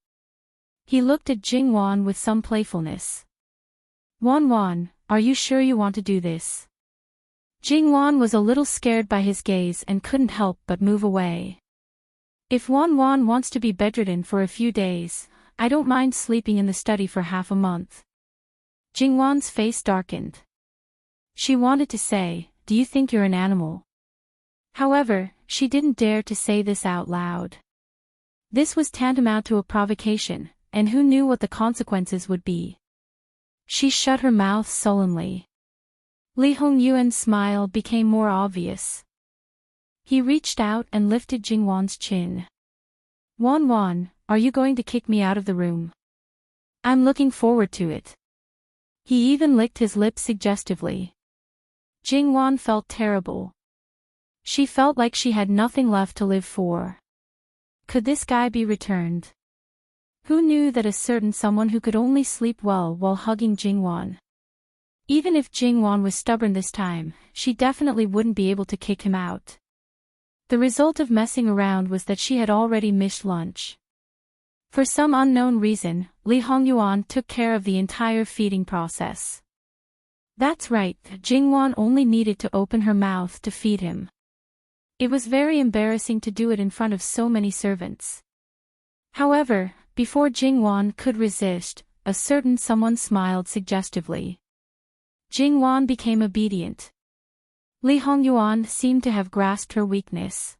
He looked at Jingwan with some playfulness. Wan, are you sure you want to do this? Jingwan was a little scared by his gaze and couldn't help but move away. If Wan wants to be bedridden for a few days, I don't mind sleeping in the study for half a month. Jingwan's face darkened. She wanted to say, do you think you're an animal? However, she didn't dare to say this out loud. This was tantamount to a provocation, and who knew what the consequences would be. She shut her mouth sullenly. Li Hongyuan's smile became more obvious. He reached out and lifted Jingwan's chin. Wan, are you going to kick me out of the room? I'm looking forward to it. He even licked his lips suggestively. Jingwan felt terrible. She felt like she had nothing left to live for. Could this guy be returned? Who knew that a certain someone who could only sleep well while hugging Jingwan? Even if Jingwan was stubborn this time, she definitely wouldn't be able to kick him out. The result of messing around was that she had already missed lunch. For some unknown reason, Li Hongyuan took care of the entire feeding process. That's right, Jingwan only needed to open her mouth to feed him. It was very embarrassing to do it in front of so many servants. However, before Jingwan could resist, a certain someone smiled suggestively. Jingwan became obedient. Li Hongyuan seemed to have grasped her weakness.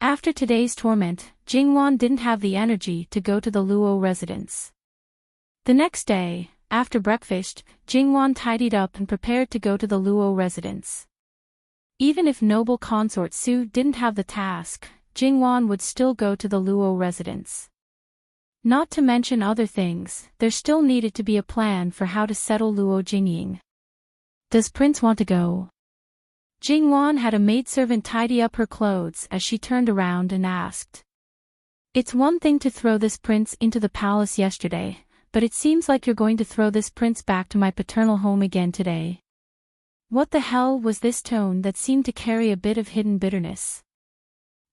After today's torment, Jingwan didn't have the energy to go to the Luo residence. The next day, after breakfast, Jingwan tidied up and prepared to go to the Luo residence. Even if noble consort Su didn't have the task, Jingwan would still go to the Luo residence. Not to mention other things, there still needed to be a plan for how to settle Luo Jingying. Does Prince want to go? Jingwan had a maidservant tidy up her clothes as she turned around and asked. It's one thing to throw this prince into the palace yesterday, but it seems like you're going to throw this prince back to my paternal home again today. What the hell was this tone that seemed to carry a bit of hidden bitterness?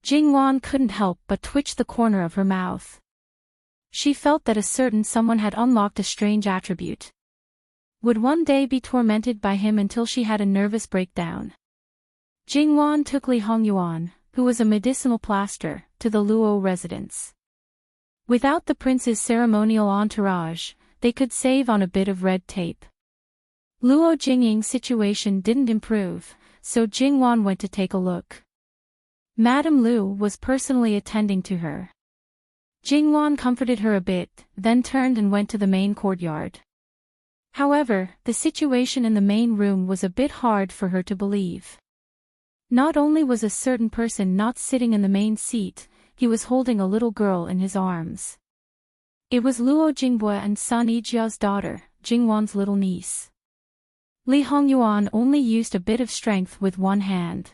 Jingwan couldn't help but twitch the corner of her mouth. She felt that a certain someone had unlocked a strange attribute. Would one day be tormented by him until she had a nervous breakdown. Jingwan took Li Hongyuan, who was a medicinal plaster, to the Luo residence. Without the prince's ceremonial entourage, they could save on a bit of red tape. Luo Jingying's situation didn't improve, so Jingwan went to take a look. Madame Lu was personally attending to her. Jingwan comforted her a bit, then turned and went to the main courtyard. However, the situation in the main room was a bit hard for her to believe. Not only was a certain person not sitting in the main seat, he was holding a little girl in his arms. It was Luo Jingbue and Sun Yijia's daughter, Jingwan's little niece. Li Hongyuan only used a bit of strength with one hand.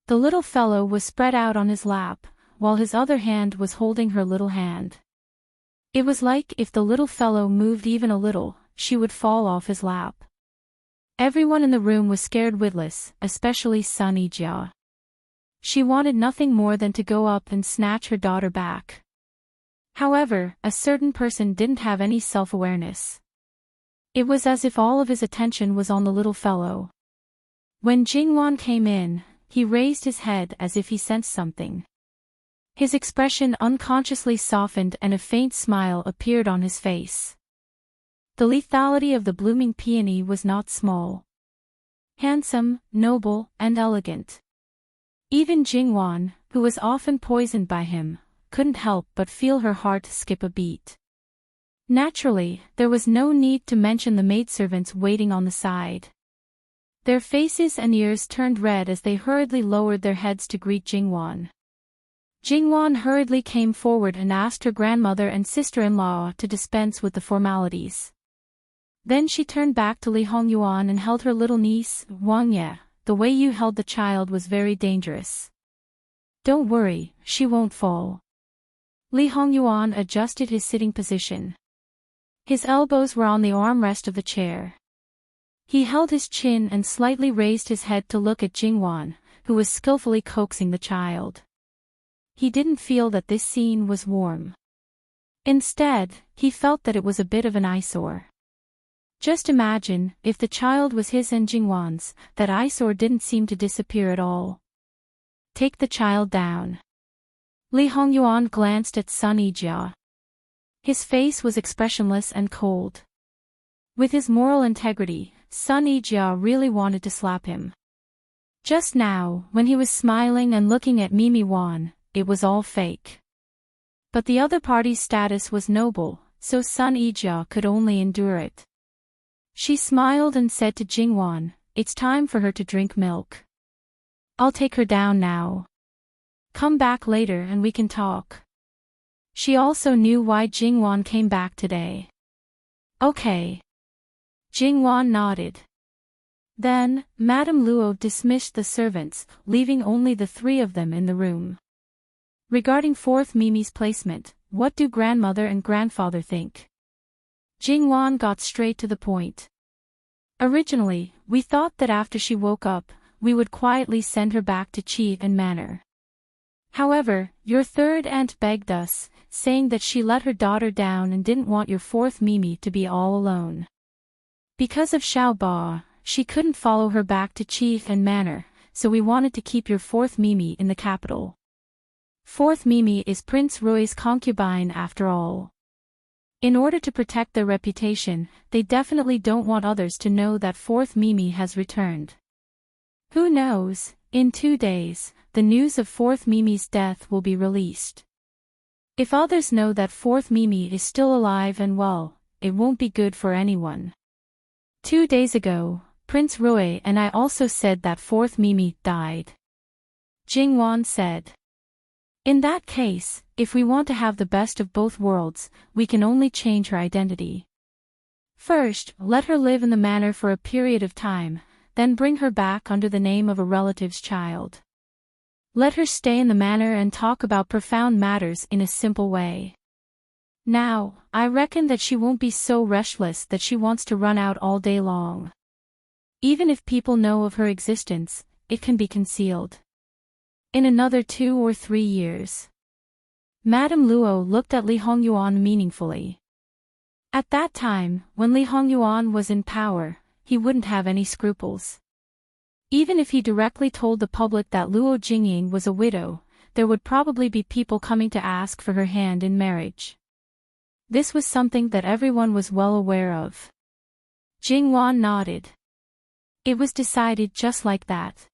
The little fellow was spread out on his lap, while his other hand was holding her little hand. It was like if the little fellow moved even a little, she would fall off his lap. Everyone in the room was scared witless, especially Sun Yijia. She wanted nothing more than to go up and snatch her daughter back. However, a certain person didn't have any self-awareness. It was as if all of his attention was on the little fellow. When Jingwan came in, he raised his head as if he sensed something. His expression unconsciously softened and a faint smile appeared on his face. The lethality of the blooming peony was not small. Handsome, noble, and elegant. Even Jingwan, who was often poisoned by him, couldn't help but feel her heart skip a beat. Naturally, there was no need to mention the maidservants waiting on the side. Their faces and ears turned red as they hurriedly lowered their heads to greet Jingwan. Jingwan hurriedly came forward and asked her grandmother and sister-in-law to dispense with the formalities. Then she turned back to Li Hongyuan and held her little niece, Wang Ye. The way you held the child was very dangerous. Don't worry, she won't fall. Li Hongyuan adjusted his sitting position. His elbows were on the armrest of the chair. He held his chin and slightly raised his head to look at Jingwan, who was skillfully coaxing the child. He didn't feel that this scene was warm. Instead, he felt that it was a bit of an eyesore. Just imagine, if the child was his and Jingwan's, that eyesore didn't seem to disappear at all. Take the child down. Li Hongyuan glanced at Sun Yijia. His face was expressionless and cold. With his moral integrity, Sun Yijia really wanted to slap him. Just now, when he was smiling and looking at Mimi Wan, it was all fake. But the other party's status was noble, so Sun Yijia could only endure it. She smiled and said to Jingwan, "It's time for her to drink milk. I'll take her down now. Come back later and we can talk." She also knew why Jingwan came back today. Okay. Jingwan nodded. Then, Madame Luo dismissed the servants, leaving only the three of them in the room. Regarding fourth Mimi's placement, what do grandmother and grandfather think? Jingwan got straight to the point. Originally, we thought that after she woke up, we would quietly send her back to Qi and Manor. However, your third aunt begged us, saying that she let her daughter down and didn't want your fourth Mimi to be all alone. Because of Xiao Ba, she couldn't follow her back to Qi and Manor, so we wanted to keep your fourth Mimi in the capital. Fourth Mimi is Prince Rui's concubine after all. In order to protect their reputation, they definitely don't want others to know that fourth Mimi has returned. Who knows, in 2 days, the news of fourth Mimi's death will be released. If others know that fourth Mimi is still alive and well, it won't be good for anyone. 2 days ago, Prince Rui and I also said that fourth Mimi died. Jingwan said. In that case, if we want to have the best of both worlds, we can only change her identity. First, let her live in the manor for a period of time, then bring her back under the name of a relative's child. Let her stay in the manor and talk about profound matters in a simple way. Now, I reckon that she won't be so restless that she wants to run out all day long. Even if people know of her existence, it can be concealed. In another 2 or 3 years. Madame Luo looked at Li Hongyuan meaningfully. At that time, when Li Hongyuan was in power, he wouldn't have any scruples. Even if he directly told the public that Luo Jingying was a widow, there would probably be people coming to ask for her hand in marriage. This was something that everyone was well aware of. Jingwan nodded. It was decided just like that.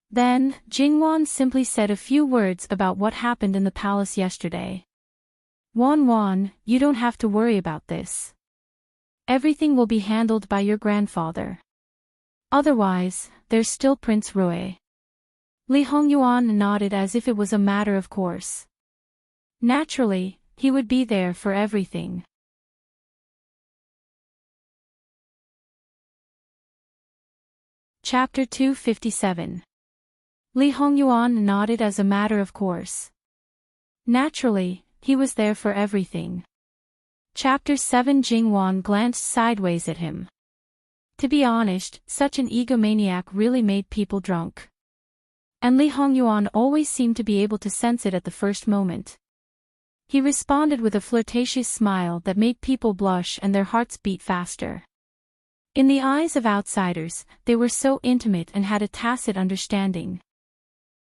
Then, Jingwan simply said a few words about what happened in the palace yesterday. Wan, you don't have to worry about this. Everything will be handled by your grandfather. Otherwise, there's still Prince Rui. Li Hongyuan nodded as if it was a matter of course. Naturally, he would be there for everything. Chapter 257. Li Hongyuan nodded as a matter of course. Naturally, he was there for everything. Chapter 7. Jingwan glanced sideways at him. To be honest, such an egomaniac really made people drunk. And Li Hongyuan always seemed to be able to sense it at the first moment. He responded with a flirtatious smile that made people blush and their hearts beat faster. In the eyes of outsiders, they were so intimate and had a tacit understanding.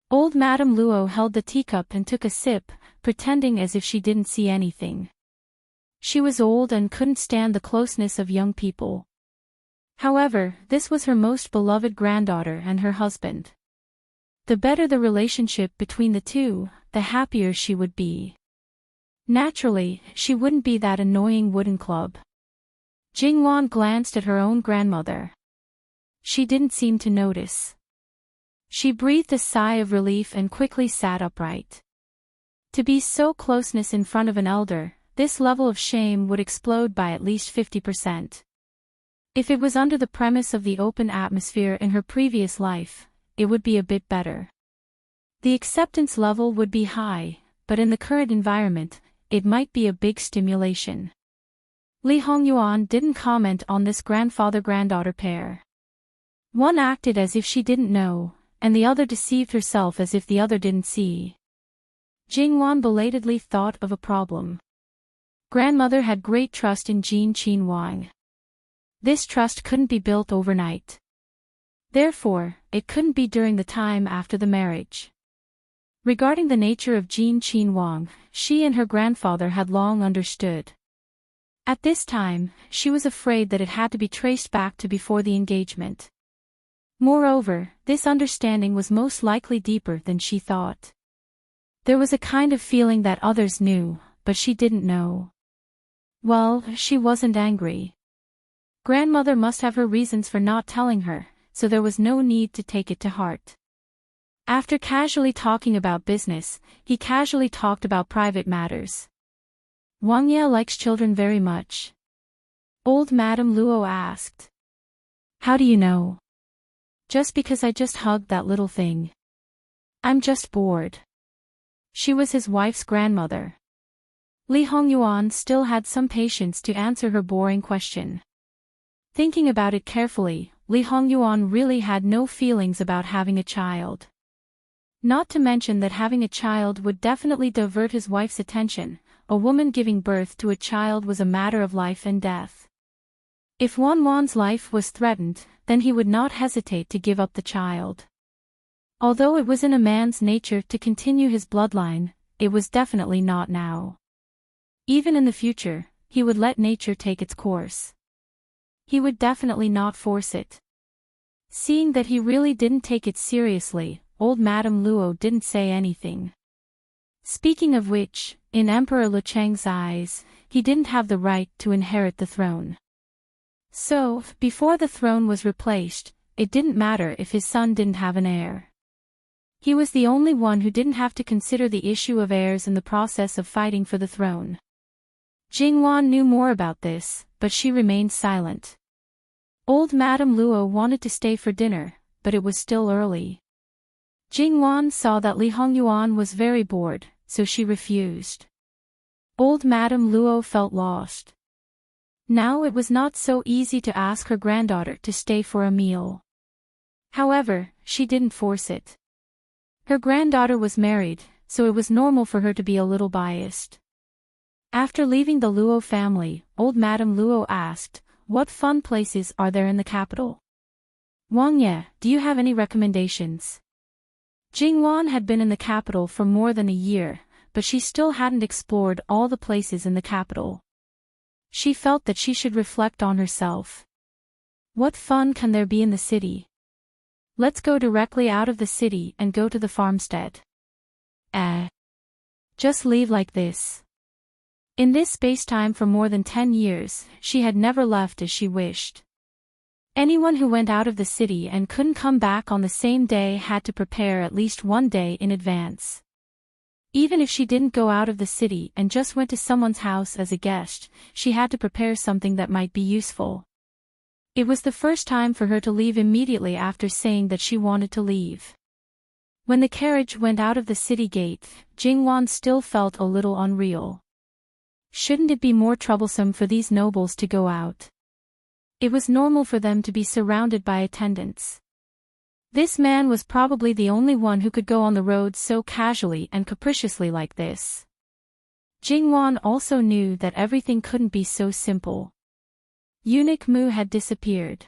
Old Madame Luo held the teacup and took a sip, pretending as if she didn't see anything. She was old and couldn't stand the closeness of young people. However, this was her most beloved granddaughter and her husband. The better the relationship between the two, the happier she would be. Naturally, she wouldn't be that annoying wooden club. Jingwan glanced at her own grandmother. She didn't seem to notice. She breathed a sigh of relief and quickly sat upright. To be so closeness in front of an elder, this level of shame would explode by at least 50%. If it was under the premise of the open atmosphere in her previous life, it would be a bit better. The acceptance level would be high, but in the current environment, it might be a big stimulation. Li Hongyuan didn't comment on this grandfather-granddaughter pair. One acted as if she didn't know, and the other deceived herself as if the other didn't see. Jingwan belatedly thought of a problem. Grandmother had great trust in Wang. This trust couldn't be built overnight. Therefore, it couldn't be during the time after the marriage. Regarding the nature of Wang, she and her grandfather had long understood. At this time, she was afraid that it had to be traced back to before the engagement. Moreover, this understanding was most likely deeper than she thought. There was a kind of feeling that others knew, but she didn't know. Well, she wasn't angry. Grandmother must have her reasons for not telling her, so there was no need to take it to heart. After casually talking about business, he casually talked about private matters. Wang Ye likes children very much. Old Madame Luo asked. How do you know? Just because I just hugged that little thing. I'm just bored. She was his wife's grandmother. Li Hongyuan still had some patience to answer her boring question. Thinking about it carefully, Li Hongyuan really had no feelings about having a child. Not to mention that having a child would definitely divert his wife's attention. A woman giving birth to a child was a matter of life and death. If Wan's life was threatened, then he would not hesitate to give up the child. Although it was in a man's nature to continue his bloodline, it was definitely not now. Even in the future, he would let nature take its course. He would definitely not force it. Seeing that he really didn't take it seriously, old Madame Luo didn't say anything. Speaking of which, in Emperor Lu Cheng's eyes, he didn't have the right to inherit the throne. So, before the throne was replaced, it didn't matter if his son didn't have an heir. He was the only one who didn't have to consider the issue of heirs in the process of fighting for the throne. Jingwan knew more about this, but she remained silent. Old Madame Luo wanted to stay for dinner, but it was still early. Jingwan saw that Li Hongyuan was very bored, so she refused. Old Madame Luo felt lost. Now it was not so easy to ask her granddaughter to stay for a meal. However, she didn't force it. Her granddaughter was married, so it was normal for her to be a little biased. After leaving the Luo family, old Madame Luo asked, "What fun places are there in the capital? Wang Ye, do you have any recommendations?" Jingwan had been in the capital for more than a year, but she still hadn't explored all the places in the capital. She felt that she should reflect on herself. What fun can there be in the city? Let's go directly out of the city and go to the farmstead. Just leave like this. In this space-time for more than 10 years, she had never left as she wished. Anyone who went out of the city and couldn't come back on the same day had to prepare at least one day in advance. Even if she didn't go out of the city and just went to someone's house as a guest, she had to prepare something that might be useful. It was the first time for her to leave immediately after saying that she wanted to leave. When the carriage went out of the city gate, Jingwan still felt a little unreal. Shouldn't it be more troublesome for these nobles to go out? It was normal for them to be surrounded by attendants. This man was probably the only one who could go on the road so casually and capriciously like this. Jingwan also knew that everything couldn't be so simple. Eunuch Mu had disappeared.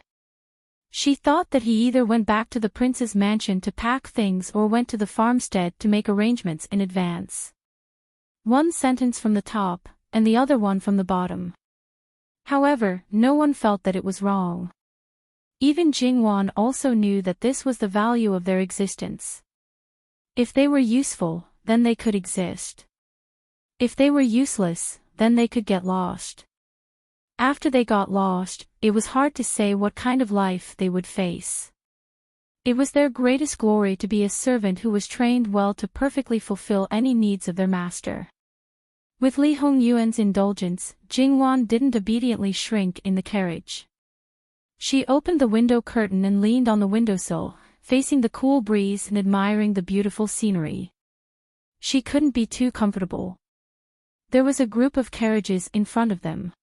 She thought that he either went back to the prince's mansion to pack things or went to the farmstead to make arrangements in advance. One sentence from the top, and the other one from the bottom. However, no one felt that it was wrong. Even Jingwan also knew that this was the value of their existence. If they were useful, then they could exist. If they were useless, then they could get lost. After they got lost, it was hard to say what kind of life they would face. It was their greatest glory to be a servant who was trained well to perfectly fulfill any needs of their master. With Li Hongyuan's indulgence, Jingwan didn't obediently shrink in the carriage. She opened the window curtain and leaned on the windowsill, facing the cool breeze and admiring the beautiful scenery. She couldn't be too comfortable. There was a group of carriages in front of them.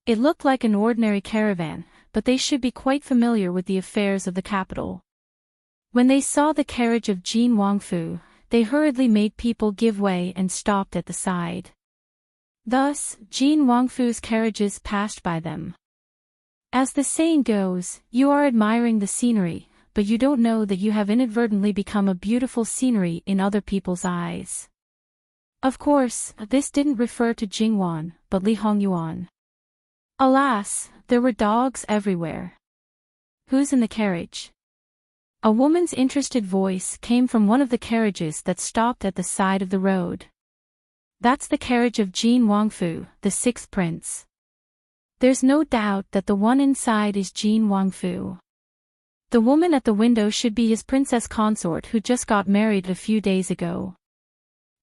It looked like an ordinary caravan, but they should be quite familiar with the affairs of the capital. When they saw the carriage of Jin Wangfu, they hurriedly made people give way and stopped at the side. Thus, Jin Wangfu's carriages passed by them. As the saying goes, you are admiring the scenery, but you don't know that you have inadvertently become a beautiful scenery in other people's eyes. Of course, this didn't refer to Jingwan, but Li Hongyuan. Alas, there were dogs everywhere. Who's in the carriage? A woman's interested voice came from one of the carriages that stopped at the side of the road. That's the carriage of Jin Wangfu, the sixth prince. There's no doubt that the one inside is Jin Wangfu. The woman at the window should be his princess consort who just got married a few days ago.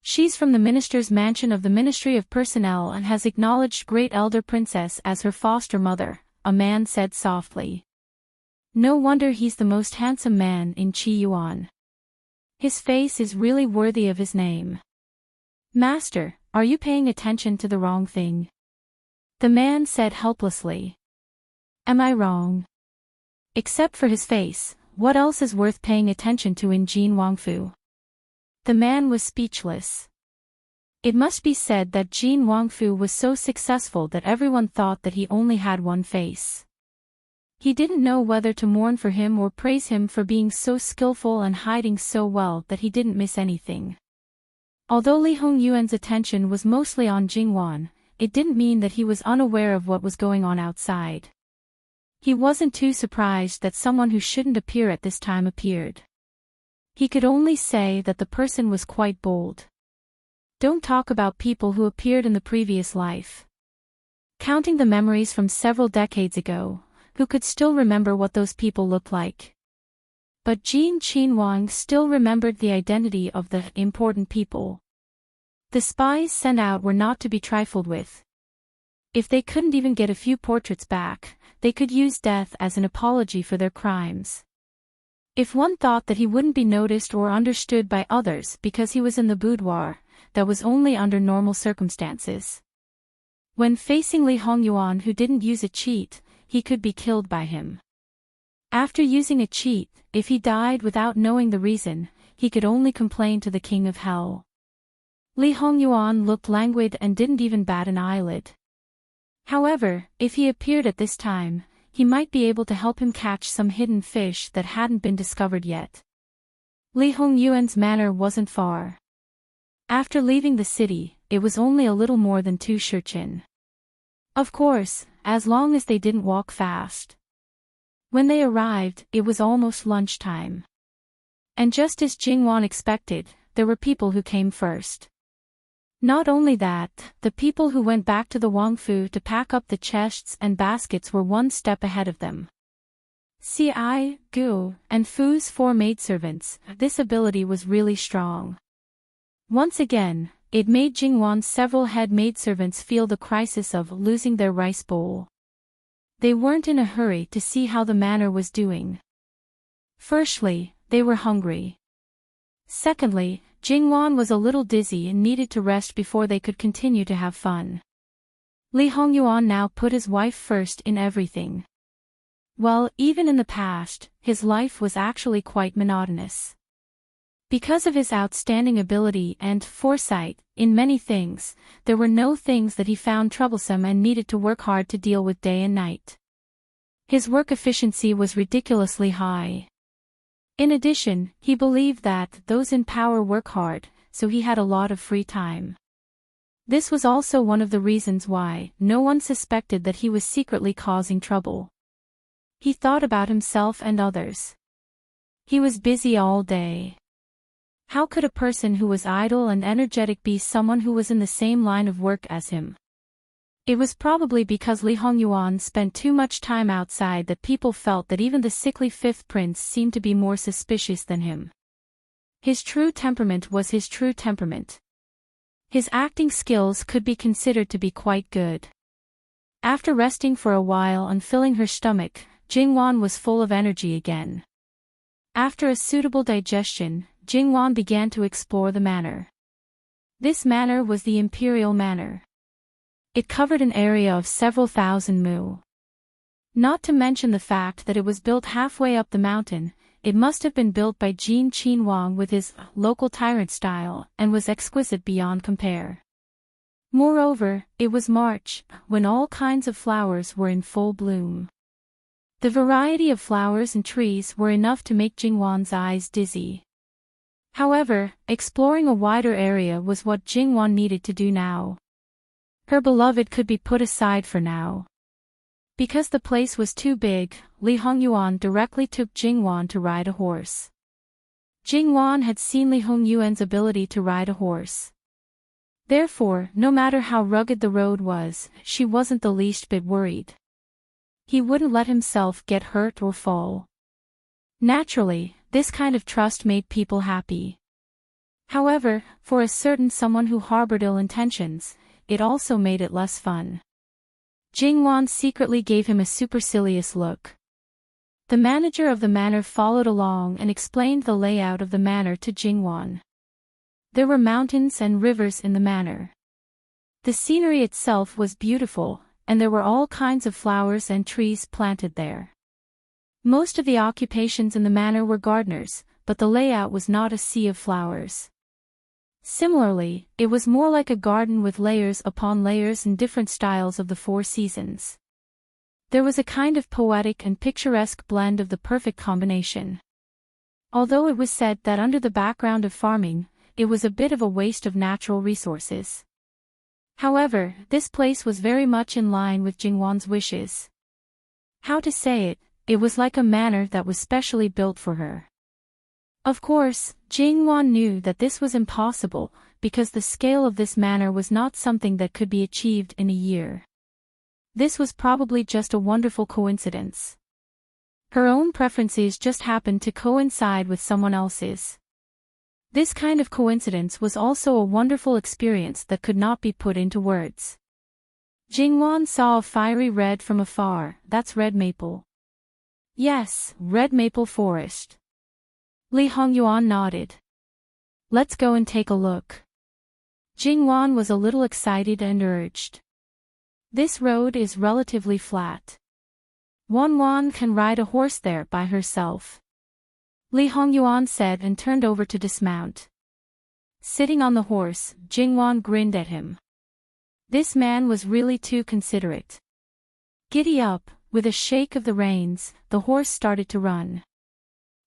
She's from the minister's mansion of the Ministry of Personnel and has acknowledged great elder princess as her foster mother, a man said softly. No wonder he's the most handsome man in Qiyuan. His face is really worthy of his name. Master, are you paying attention to the wrong thing? The man said helplessly. Am I wrong? Except for his face, what else is worth paying attention to in Jin Wangfu? The man was speechless. It must be said that Jin Wangfu was so successful that everyone thought that he only had one face. He didn't know whether to mourn for him or praise him for being so skillful and hiding so well that he didn't miss anything. Although Li Hongyuan's attention was mostly on Jingwan, it didn't mean that he was unaware of what was going on outside. He wasn't too surprised that someone who shouldn't appear at this time appeared. He could only say that the person was quite bold. Don't talk about people who appeared in the previous life. Counting the memories from several decades ago, who could still remember what those people looked like? But Jin Qinhuang still remembered the identity of the important people. The spies sent out were not to be trifled with. If they couldn't even get a few portraits back, they could use death as an apology for their crimes. If one thought that he wouldn't be noticed or understood by others because he was in the boudoir, that was only under normal circumstances. When facing Li Hongyuan who didn't use a cheat, he could be killed by him. After using a cheat, if he died without knowing the reason, he could only complain to the king of hell. Li Hongyuan looked languid and didn't even bat an eyelid. However, if he appeared at this time, he might be able to help him catch some hidden fish that hadn't been discovered yet. Li Hongyuan's manor wasn't far. After leaving the city, it was only a little more than 2 shurchen. Of course, as long as they didn't walk fast. When they arrived, it was almost lunchtime. And just as Jingwan expected, there were people who came first. Not only that, the people who went back to the Wangfu to pack up the chests and baskets were one step ahead of them. Ci, Gu, and Fu's 4 maidservants, this ability was really strong. Once again, it made Jingwan's several head maidservants feel the crisis of losing their rice bowl. They weren't in a hurry to see how the manor was doing. Firstly, they were hungry. Secondly, Jingwan was a little dizzy and needed to rest before they could continue to have fun. Li Hongyuan now put his wife first in everything. Well, even in the past, his life was actually quite monotonous. Because of his outstanding ability and foresight in many things, there were no things that he found troublesome and needed to work hard to deal with day and night. His work efficiency was ridiculously high. In addition, he believed that those in power work hard, so he had a lot of free time. This was also one of the reasons why no one suspected that he was secretly causing trouble. He thought about himself and others. He was busy all day. How could a person who was idle and energetic be someone who was in the same line of work as him? It was probably because Li Hongyuan spent too much time outside that people felt that even the sickly fifth prince seemed to be more suspicious than him. His true temperament was his true temperament. His acting skills could be considered to be quite good. After resting for a while and filling her stomach, Jingwan was full of energy again. After a suitable digestion, Jingwan began to explore the manor. This manor was the imperial manor. It covered an area of several thousand mu. Not to mention the fact that it was built halfway up the mountain, it must have been built by Jin Qinwang with his local tyrant style and was exquisite beyond compare. Moreover, it was March, when all kinds of flowers were in full bloom. The variety of flowers and trees were enough to make Jingwan's eyes dizzy. However, exploring a wider area was what Jingwan needed to do now. Her beloved could be put aside for now. Because the place was too big, Li Hongyuan directly took Jingwan to ride a horse. Jingwan had seen Li Hongyuan's ability to ride a horse. Therefore, no matter how rugged the road was, she wasn't the least bit worried. He wouldn't let himself get hurt or fall. Naturally, this kind of trust made people happy. However, for a certain someone who harbored ill intentions, it also made it less fun. Jingwan secretly gave him a supercilious look. The manager of the manor followed along and explained the layout of the manor to Jingwan. There were mountains and rivers in the manor. The scenery itself was beautiful, and there were all kinds of flowers and trees planted there. Most of the occupations in the manor were gardeners, but the layout was not a sea of flowers. Similarly, it was more like a garden with layers upon layers and different styles of the four seasons. There was a kind of poetic and picturesque blend of the perfect combination. Although it was said that under the background of farming, it was a bit of a waste of natural resources. However, this place was very much in line with Jingwan's wishes. How to say it, it was like a manor that was specially built for her. Of course, Jingwan knew that this was impossible, because the scale of this manor was not something that could be achieved in a year. This was probably just a wonderful coincidence. Her own preferences just happened to coincide with someone else's. This kind of coincidence was also a wonderful experience that could not be put into words. Jingwan saw a fiery red from afar. That's red maple. Yes, red maple forest. Li Hongyuan nodded. Let's go and take a look. Jingwan was a little excited and urged. This road is relatively flat. Wan can ride a horse there by herself. Li Hongyuan said and turned over to dismount. Sitting on the horse, Jingwan grinned at him. This man was really too considerate. Giddy up, with a shake of the reins, the horse started to run.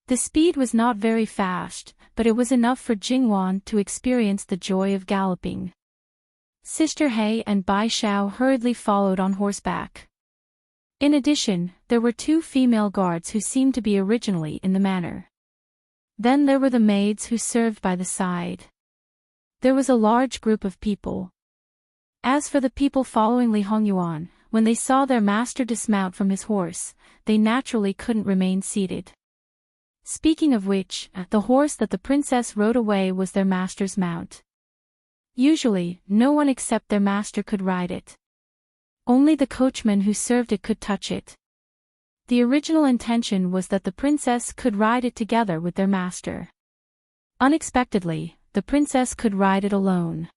The speed was not very fast, but it was enough for Jingwan to experience the joy of galloping. Sister He and Bai Xiao hurriedly followed on horseback. In addition, there were 2 female guards who seemed to be originally in the manor. Then there were the maids who served by the side. There was a large group of people. As for the people following Li Hongyuan, when they saw their master dismount from his horse, they naturally couldn't remain seated. Speaking of which, the horse that the princess rode away was their master's mount. Usually, no one except their master could ride it. Only the coachman who served it could touch it. The original intention was that the princess could ride it together with their master. Unexpectedly, the princess could ride it alone.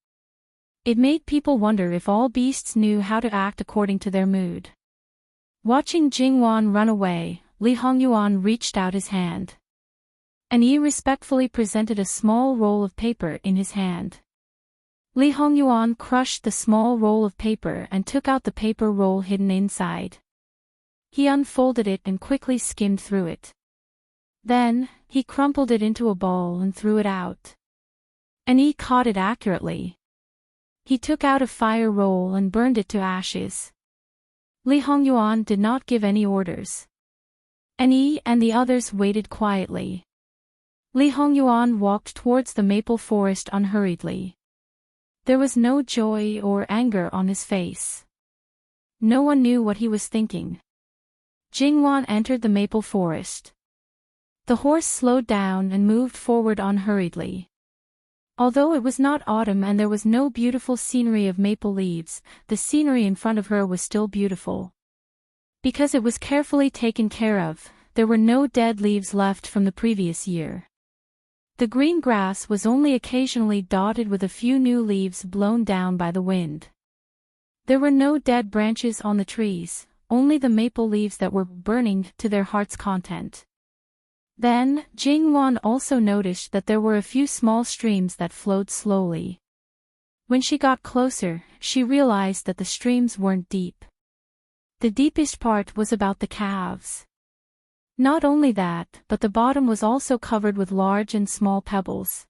It made people wonder if all beasts knew how to act according to their mood. Watching Jingwan run away, Li Hongyuan reached out his hand. And he respectfully presented a small roll of paper in his hand. Li Hongyuan crushed the small roll of paper and took out the paper roll hidden inside. He unfolded it and quickly skimmed through it. Then, he crumpled it into a ball and threw it out. And he caught it accurately. He took out a fire roll and burned it to ashes. Li Hongyuan did not give any orders. And he and the others waited quietly. Li Hongyuan walked towards the maple forest unhurriedly. There was no joy or anger on his face. No one knew what he was thinking. Jingwan entered the maple forest. The horse slowed down and moved forward unhurriedly. Although it was not autumn and there was no beautiful scenery of maple leaves, the scenery in front of her was still beautiful. Because it was carefully taken care of, there were no dead leaves left from the previous year. The green grass was only occasionally dotted with a few new leaves blown down by the wind. There were no dead branches on the trees, only the maple leaves that were burning to their heart's content. Then, Jingwan also noticed that there were a few small streams that flowed slowly. When she got closer, she realized that the streams weren't deep. The deepest part was about the calves. Not only that, but the bottom was also covered with large and small pebbles.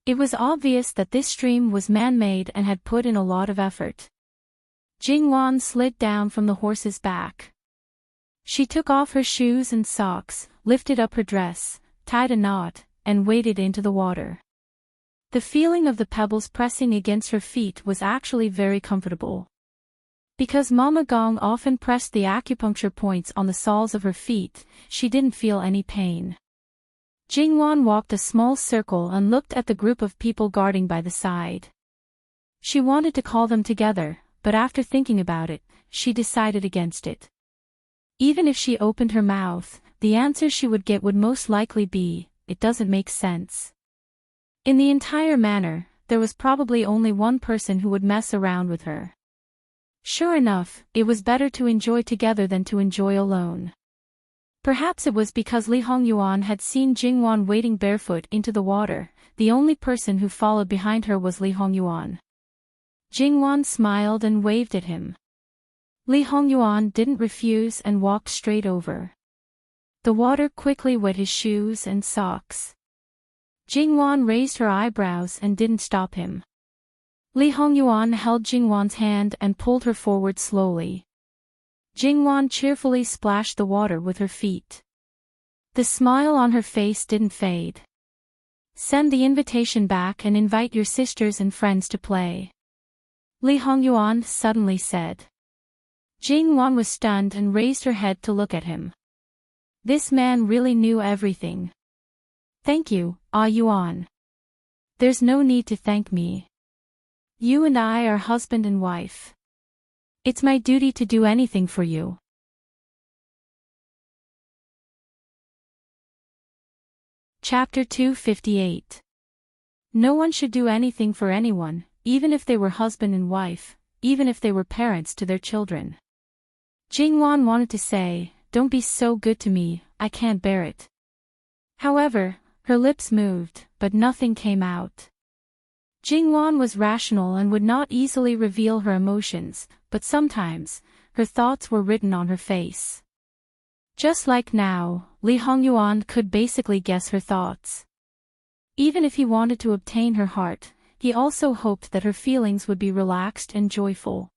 It was obvious that this stream was man-made and had put in a lot of effort. Jingwan slid down from the horse's back. She took off her shoes and socks, lifted up her dress, tied a knot, and waded into the water. The feeling of the pebbles pressing against her feet was actually very comfortable. Because Mama Gong often pressed the acupuncture points on the soles of her feet, she didn't feel any pain. Jingwan walked a small circle and looked at the group of people guarding by the side. She wanted to call them together, but after thinking about it, she decided against it. Even if she opened her mouth, the answer she would get would most likely be, "It doesn't make sense." In the entire manor, there was probably only one person who would mess around with her. Sure enough, it was better to enjoy together than to enjoy alone. Perhaps it was because Li Hongyuan had seen Jingwan wading barefoot into the water. The only person who followed behind her was Li Hongyuan. Jingwan smiled and waved at him. Li Hongyuan didn't refuse and walked straight over. The water quickly wet his shoes and socks. Jingwan raised her eyebrows and didn't stop him. Li Hongyuan held Jingwan's hand and pulled her forward slowly. Jingwan cheerfully splashed the water with her feet. The smile on her face didn't fade. "Send the invitation back and invite your sisters and friends to play," Li Hongyuan suddenly said. Jingwan was stunned and raised her head to look at him. This man really knew everything. "Thank you, Yuan. There's no need to thank me. You and I are husband and wife. It's my duty to do anything for you." Chapter 258. No one should do anything for anyone, even if they were husband and wife, even if they were parents to their children. Jingwan wanted to say, "Don't be so good to me, I can't bear it." However, her lips moved, but nothing came out. Jingwan was rational and would not easily reveal her emotions, but sometimes, her thoughts were written on her face. Just like now, Li Hongyuan could basically guess her thoughts. Even if he wanted to obtain her heart, he also hoped that her feelings would be relaxed and joyful.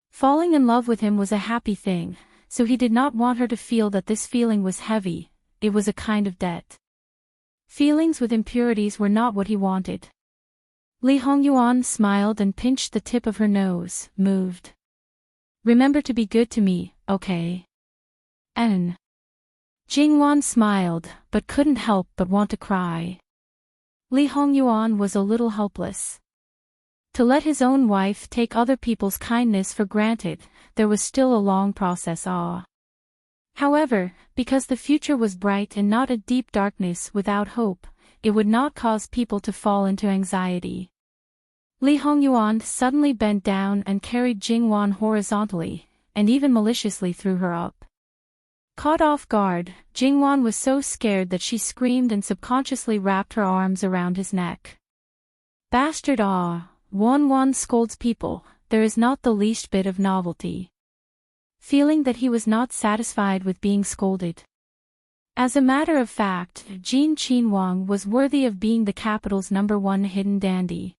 Falling in love with him was a happy thing, so he did not want her to feel that this feeling was heavy. It was a kind of debt. Feelings with impurities were not what he wanted. Li Hongyuan smiled and pinched the tip of her nose, moved. "Remember to be good to me, okay?" Jingwan smiled, but couldn't help but want to cry. Li Hongyuan was a little helpless. To let his own wife take other people's kindness for granted, there was still a long process. However, because the future was bright and not a deep darkness without hope, it would not cause people to fall into anxiety. Li Hongyuan suddenly bent down and carried Jingwan horizontally, and even maliciously threw her up. Caught off guard, Jingwan was so scared that she screamed and subconsciously wrapped her arms around his neck. "Bastard! Wan scolds people, there is not the least bit of novelty." Feeling that he was not satisfied with being scolded. As a matter of fact, Qin Wang was worthy of being the capital's #1 hidden dandy.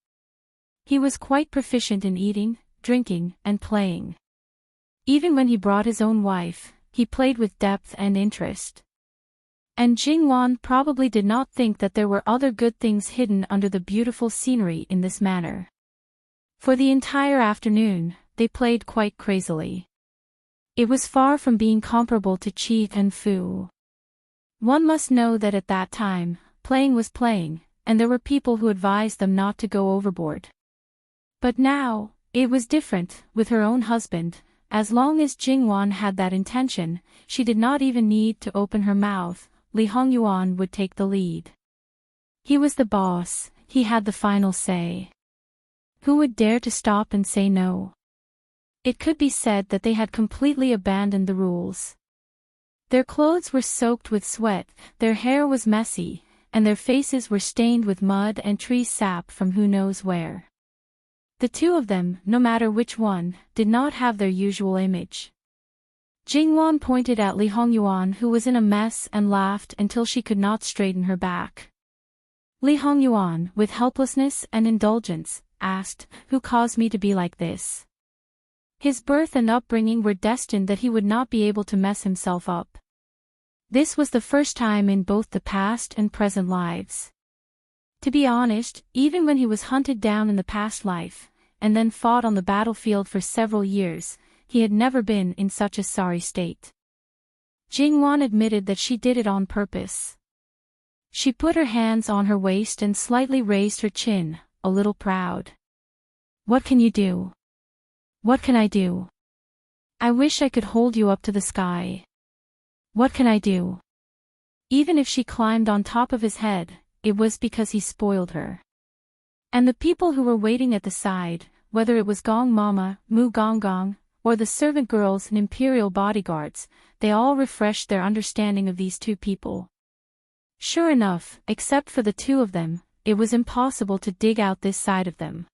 He was quite proficient in eating, drinking, and playing. Even when he brought his own wife, he played with depth and interest. And Jingwan probably did not think that there were other good things hidden under the beautiful scenery in this manner. For the entire afternoon, they played quite crazily. It was far from being comparable to Qi and Fu. One must know that at that time, playing was playing, and there were people who advised them not to go overboard. But now, it was different, with her own husband. As long as Jingwan had that intention, she did not even need to open her mouth. Li Hongyuan would take the lead. He was the boss, he had the final say. Who would dare to stop and say no? It could be said that they had completely abandoned the rules. Their clothes were soaked with sweat, their hair was messy, and their faces were stained with mud and tree sap from who knows where. The two of them, no matter which one, did not have their usual image. Jingwan pointed at Li Hongyuan, who was in a mess, and laughed until she could not straighten her back. Li Hongyuan, with helplessness and indulgence, asked, "Who caused me to be like this?" His birth and upbringing were destined that he would not be able to mess himself up. This was the first time in both the past and present lives. To be honest, even when he was hunted down in the past life, and then fought on the battlefield for several years, he had never been in such a sorry state. Jingwan admitted that she did it on purpose. She put her hands on her waist and slightly raised her chin, a little proud. "What can you do? What can I do? I wish I could hold you up to the sky. What can I do?" Even if she climbed on top of his head, it was because he spoiled her. And the people who were waiting at the side, whether it was Gong Mama, Mu Gong Gong, or the servant girls and imperial bodyguards, they all refreshed their understanding of these two people. Sure enough, except for the two of them, it was impossible to dig out this side of them.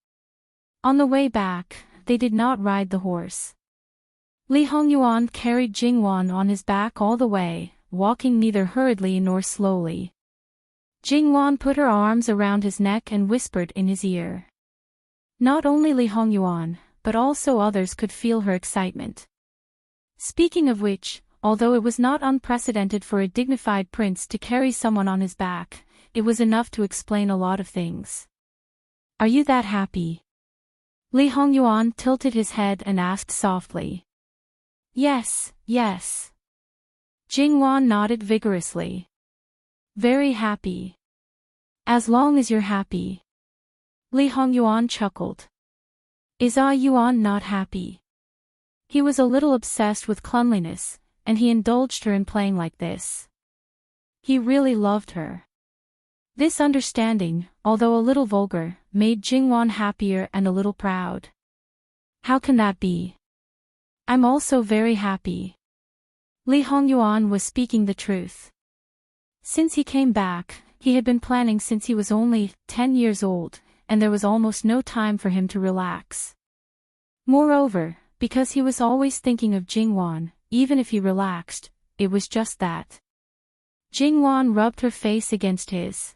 On the way back, they did not ride the horse. Li Hongyuan carried Jingwan on his back all the way, walking neither hurriedly nor slowly. Jingwan put her arms around his neck and whispered in his ear. Not only Li Hongyuan, but also others could feel her excitement. Speaking of which, although it was not unprecedented for a dignified prince to carry someone on his back, it was enough to explain a lot of things. "Are you that happy?" Li Hongyuan tilted his head and asked softly. "Yes, yes." Jingwan nodded vigorously. "Very happy. As long as you're happy." Li Hongyuan chuckled. "Is Yuan not happy?" He was a little obsessed with cleanliness, and he indulged her in playing like this. He really loved her. This understanding, although a little vulgar, made Jingwan happier and a little proud. "How can that be? I'm also very happy." Li Hongyuan was speaking the truth. Since he came back, he had been planning since he was only 10 years old, and there was almost no time for him to relax. Moreover, because he was always thinking of Jingwan, even if he relaxed, it was just that. Jingwan rubbed her face against his.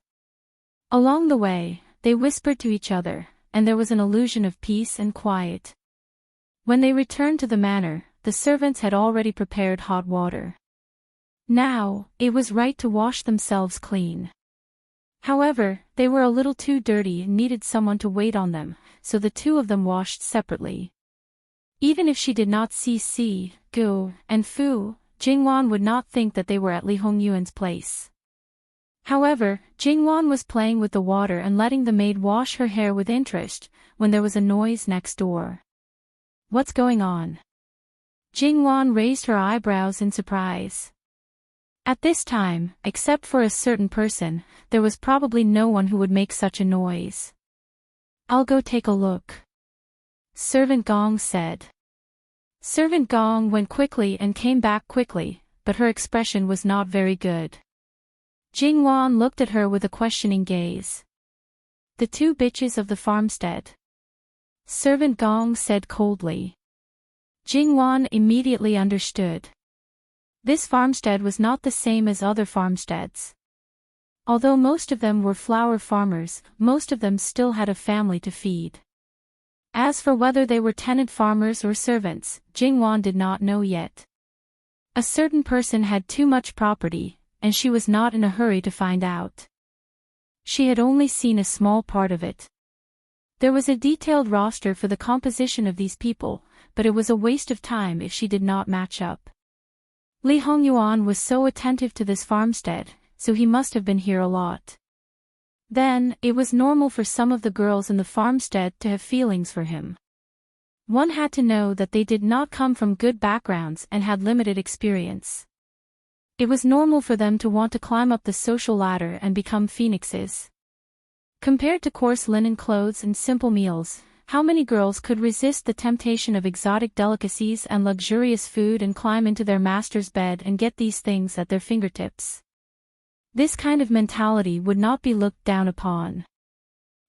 Along the way, they whispered to each other, and there was an illusion of peace and quiet. When they returned to the manor, the servants had already prepared hot water. Now, it was right to wash themselves clean. However, they were a little too dirty and needed someone to wait on them, so the two of them washed separately. Even if she did not see Si, Gu, and Fu, Jingwan would not think that they were at Li Hongyuan's place. However, Jingwan was playing with the water and letting the maid wash her hair with interest, when there was a noise next door. "What's going on?" Jingwan raised her eyebrows in surprise. At this time, except for a certain person, there was probably no one who would make such a noise. "I'll go take a look," Servant Gong said. Servant Gong went quickly and came back quickly, but her expression was not very good. Jingwan looked at her with a questioning gaze. "The two bitches of the farmstead," Servant Gong said coldly. Jingwan immediately understood. This farmstead was not the same as other farmsteads. Although most of them were flower farmers, most of them still had a family to feed. As for whether they were tenant farmers or servants, Jingwan did not know yet. A certain person had too much property, and she was not in a hurry to find out. She had only seen a small part of it. There was a detailed roster for the composition of these people, but it was a waste of time if she did not match up. Li Hongyuan was so attentive to this farmstead, so he must have been here a lot. Then, it was normal for some of the girls in the farmstead to have feelings for him. One had to know that they did not come from good backgrounds and had limited experience. It was normal for them to want to climb up the social ladder and become phoenixes. Compared to coarse linen clothes and simple meals, how many girls could resist the temptation of exotic delicacies and luxurious food and climb into their master's bed and get these things at their fingertips? This kind of mentality would not be looked down upon.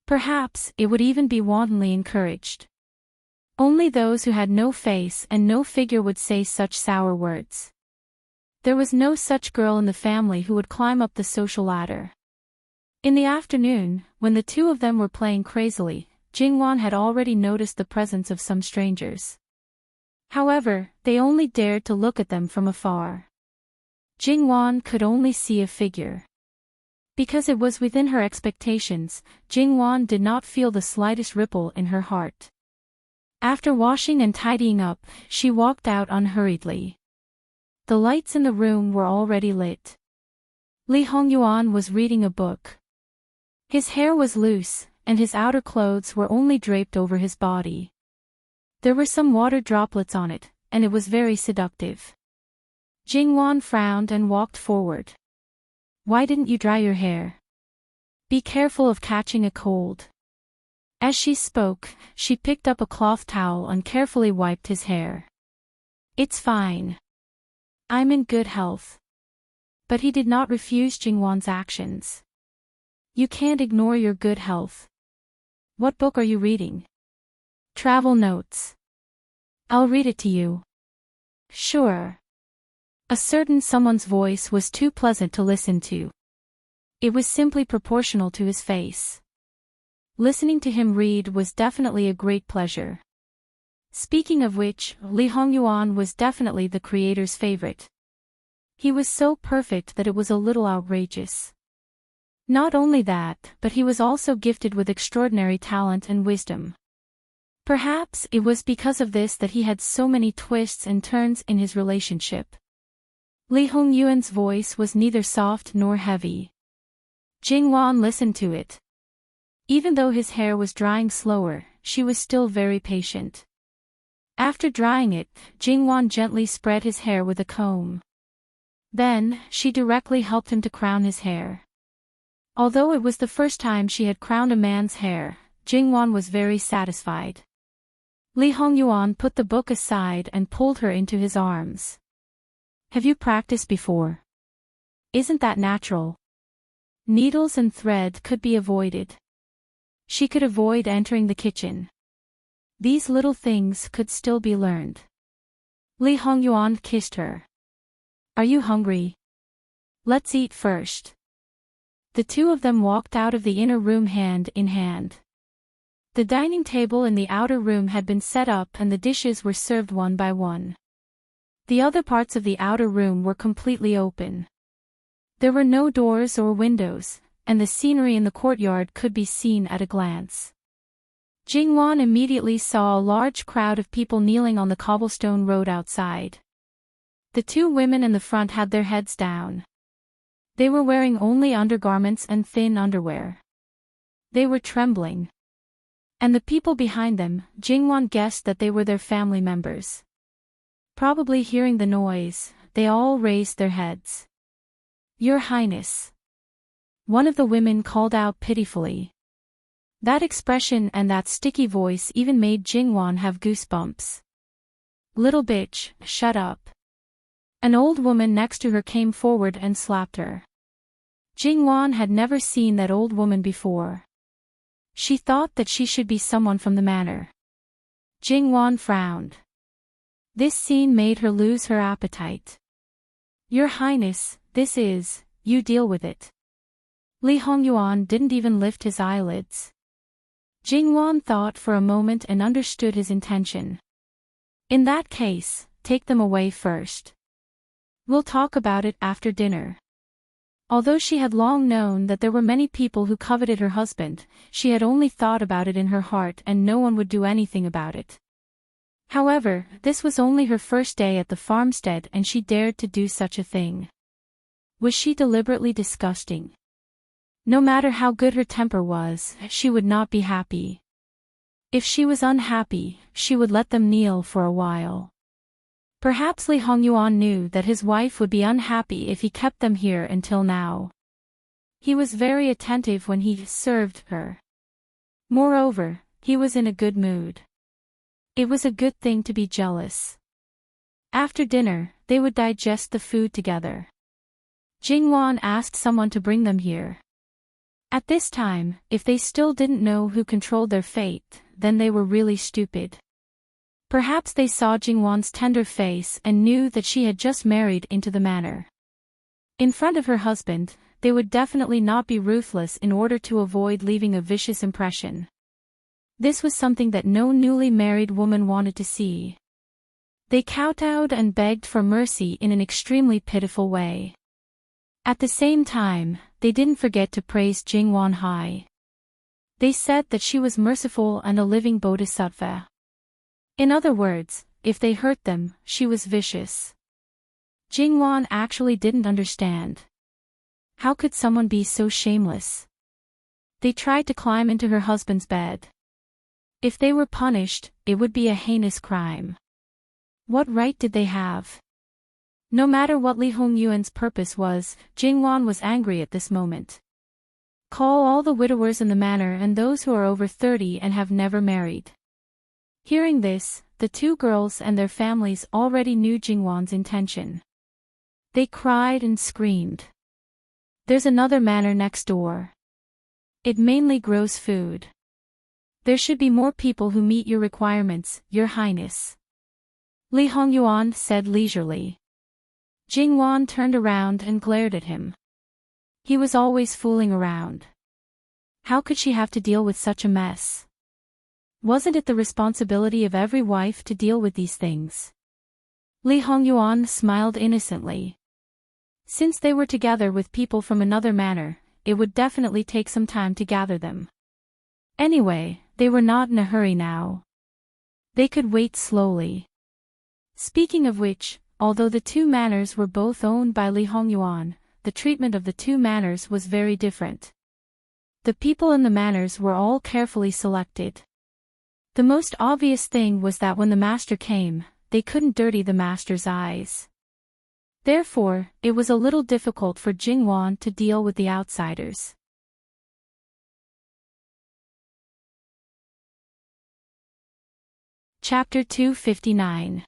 Perhaps, it would even be wantonly encouraged. Only those who had no face and no figure would say such sour words. There was no such girl in the family who would climb up the social ladder. In the afternoon, when the two of them were playing crazily, Jingwan had already noticed the presence of some strangers. However, they only dared to look at them from afar. Jingwan could only see a figure. Because it was within her expectations, Jingwan did not feel the slightest ripple in her heart. After washing and tidying up, she walked out unhurriedly. The lights in the room were already lit. Li Hongyuan was reading a book. His hair was loose, and his outer clothes were only draped over his body. There were some water droplets on it, and it was very seductive. Jingwan frowned and walked forward. Why didn't you dry your hair? Be careful of catching a cold. As she spoke, she picked up a cloth towel and carefully wiped his hair. It's fine. I'm in good health. But he did not refuse Jingwan's actions. You can't ignore your good health. What book are you reading? Travel notes. I'll read it to you. Sure. A certain someone's voice was too pleasant to listen to. It was simply proportional to his face. Listening to him read was definitely a great pleasure. Speaking of which, Li Hongyuan was definitely the creator's favorite. He was so perfect that it was a little outrageous. Not only that, but he was also gifted with extraordinary talent and wisdom. Perhaps it was because of this that he had so many twists and turns in his relationship. Li Hongyuan's voice was neither soft nor heavy. Jingwan listened to it. Even though his hair was drying slower, she was still very patient. After drying it, Jingwan gently spread his hair with a comb. Then, she directly helped him to crown his hair. Although it was the first time she had crowned a man's hair, Jingwan was very satisfied. Li Hongyuan put the book aside and pulled her into his arms. Have you practiced before? Isn't that natural? Needles and thread could be avoided. She could avoid entering the kitchen. These little things could still be learned. Li Hongyuan kissed her. Are you hungry? Let's eat first. The two of them walked out of the inner room hand in hand. The dining table in the outer room had been set up and the dishes were served one by one. The other parts of the outer room were completely open. There were no doors or windows, and the scenery in the courtyard could be seen at a glance. Jingwan immediately saw a large crowd of people kneeling on the cobblestone road outside. The two women in the front had their heads down. They were wearing only undergarments and thin underwear. They were trembling. And the people behind them, Jingwan guessed that they were their family members. Probably hearing the noise, they all raised their heads. Your Highness. One of the women called out pitifully. That expression and that sticky voice even made Jingwan have goosebumps. Little bitch, shut up. An old woman next to her came forward and slapped her. Jingwan had never seen that old woman before. She thought that she should be someone from the manor. Jingwan frowned. This scene made her lose her appetite. Your Highness, this is, you deal with it. Li Hongyuan didn't even lift his eyelids. Jingwan thought for a moment and understood his intention. In that case, take them away first. We'll talk about it after dinner. Although she had long known that there were many people who coveted her husband, she had only thought about it in her heart and no one would do anything about it. However, this was only her first day at the farmstead and she dared to do such a thing. Was she deliberately disgusting? No matter how good her temper was, she would not be happy. If she was unhappy, she would let them kneel for a while. Perhaps Li Hongyuan knew that his wife would be unhappy if he kept them here until now. He was very attentive when he served her. Moreover, he was in a good mood. It was a good thing to be jealous. After dinner, they would digest the food together. Jingwan asked someone to bring them here. At this time, if they still didn't know who controlled their fate, then they were really stupid. Perhaps they saw Jingwan's tender face and knew that she had just married into the manor. In front of her husband, they would definitely not be ruthless in order to avoid leaving a vicious impression. This was something that no newly married woman wanted to see. They kowtowed and begged for mercy in an extremely pitiful way. At the same time, they didn't forget to praise Jingwan high. They said that she was merciful and a living bodhisattva. In other words, if they hurt them, she was vicious. Jingwan actually didn't understand. How could someone be so shameless? They tried to climb into her husband's bed. If they were punished, it would be a heinous crime. What right did they have? No matter what Li Hongyuan's purpose was, Jingwan was angry at this moment. Call all the widowers in the manor and those who are over 30 and have never married. Hearing this, the two girls and their families already knew Jingwan's intention. They cried and screamed. There's another manor next door. It mainly grows food. There should be more people who meet your requirements, Your Highness. Li Hongyuan said leisurely. Jingwan turned around and glared at him. He was always fooling around. How could she have to deal with such a mess? Wasn't it the responsibility of every wife to deal with these things? Li Hongyuan smiled innocently. Since they were together with people from another manor, it would definitely take some time to gather them. Anyway, they were not in a hurry now. They could wait slowly. Speaking of which, although the two manors were both owned by Li Hongyuan, the treatment of the two manors was very different. The people in the manors were all carefully selected. The most obvious thing was that when the master came, they couldn't dirty the master's eyes. Therefore, it was a little difficult for Jingwan to deal with the outsiders. Chapter 259.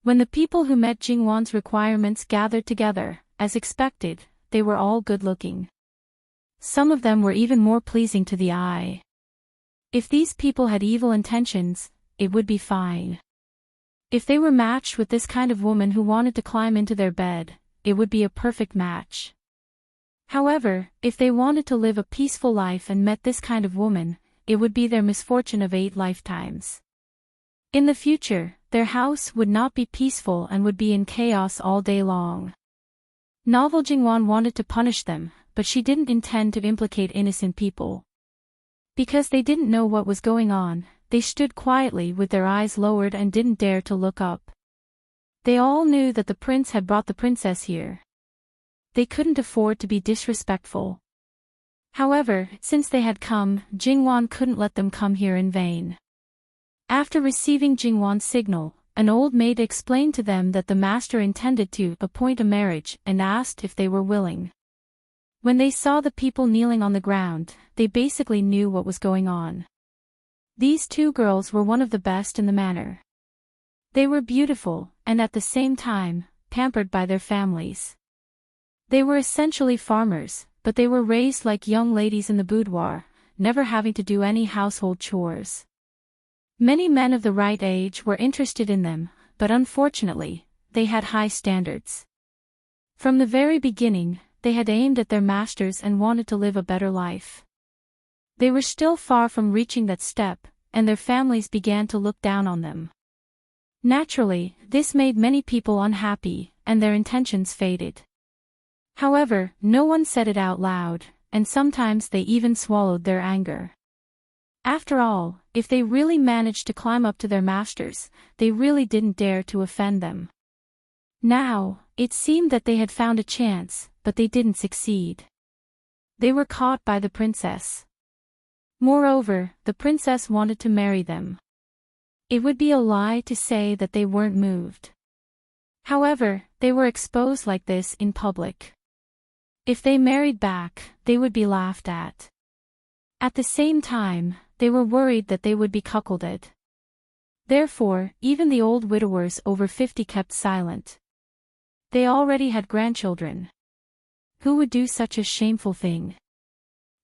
When the people who met Jingwan's requirements gathered together, as expected, they were all good-looking. Some of them were even more pleasing to the eye. If these people had evil intentions, it would be fine. If they were matched with this kind of woman who wanted to climb into their bed, it would be a perfect match. However, if they wanted to live a peaceful life and met this kind of woman, it would be their misfortune of 8 lifetimes. In the future, their house would not be peaceful and would be in chaos all day long. Novel Jingwan wanted to punish them, but she didn't intend to implicate innocent people. Because they didn't know what was going on, they stood quietly with their eyes lowered and didn't dare to look up. They all knew that the prince had brought the princess here. They couldn't afford to be disrespectful. However, since they had come, Jingwan couldn't let them come here in vain. After receiving Jingwan's signal, an old maid explained to them that the master intended to appoint a marriage and asked if they were willing. When they saw the people kneeling on the ground, they basically knew what was going on. These two girls were one of the best in the manor. They were beautiful, and at the same time, pampered by their families. They were essentially farmers, but they were raised like young ladies in the boudoir, never having to do any household chores. Many men of the right age were interested in them, but unfortunately, they had high standards. From the very beginning, they had aimed at their masters and wanted to live a better life. They were still far from reaching that step, and their families began to look down on them. Naturally, this made many people unhappy, and their intentions faded. However, no one said it out loud, and sometimes they even swallowed their anger. After all, if they really managed to climb up to their masters, they really didn't dare to offend them. Now, it seemed that they had found a chance, but they didn't succeed. They were caught by the princess. Moreover, the princess wanted to marry them. It would be a lie to say that they weren't moved. However, they were exposed like this in public. If they married back, they would be laughed at. At the same time, they were worried that they would be cuckolded. Therefore, even the old widowers over 50 kept silent. They already had grandchildren. Who would do such a shameful thing?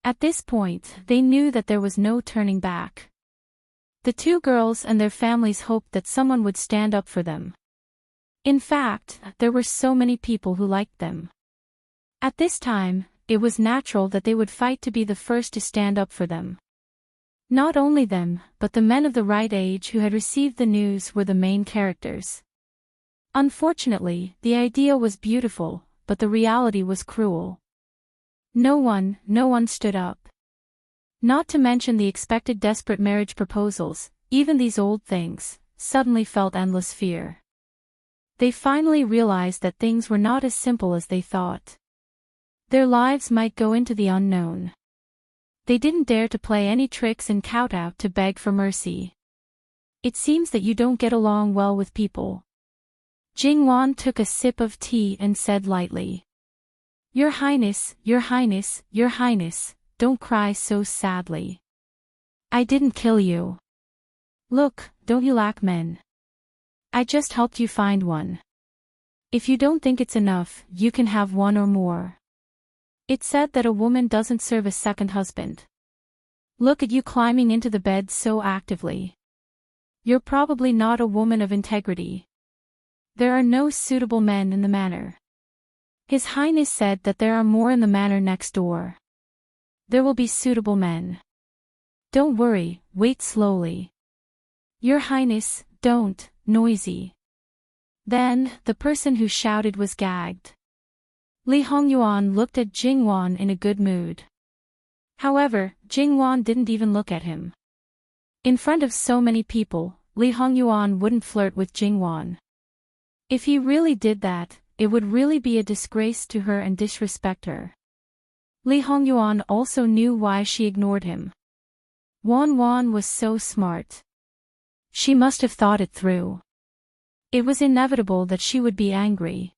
At this point, they knew that there was no turning back. The two girls and their families hoped that someone would stand up for them. In fact, there were so many people who liked them. At this time, it was natural that they would fight to be the first to stand up for them. Not only them, but the men of the right age who had received the news were the main characters. Unfortunately, the idea was beautiful, but the reality was cruel. No one stood up. Not to mention the expected desperate marriage proposals, even these old things, suddenly felt endless fear. They finally realized that things were not as simple as they thought. Their lives might go into the unknown. They didn't dare to play any tricks and kowtow to beg for mercy. It seems that you don't get along well with people. Jingwan took a sip of tea and said lightly. Your Highness, Your Highness, Your Highness, don't cry so sadly. I didn't kill you. Look, don't you lack men? I just helped you find one. If you don't think it's enough, you can have one or more. It's said that a woman doesn't serve a second husband. Look at you climbing into the bed so actively. You're probably not a woman of integrity. There are no suitable men in the manor. His Highness said that there are more in the manor next door. There will be suitable men. Don't worry, wait slowly. Your Highness, don't, noisy. Then, the person who shouted was gagged. Li Hongyuan looked at Jingwan in a good mood. However, Jingwan didn't even look at him. In front of so many people, Li Hongyuan wouldn't flirt with Jingwan. If he really did that, it would really be a disgrace to her and disrespect her. Li Hongyuan also knew why she ignored him. Wan was so smart. She must have thought it through. It was inevitable that she would be angry.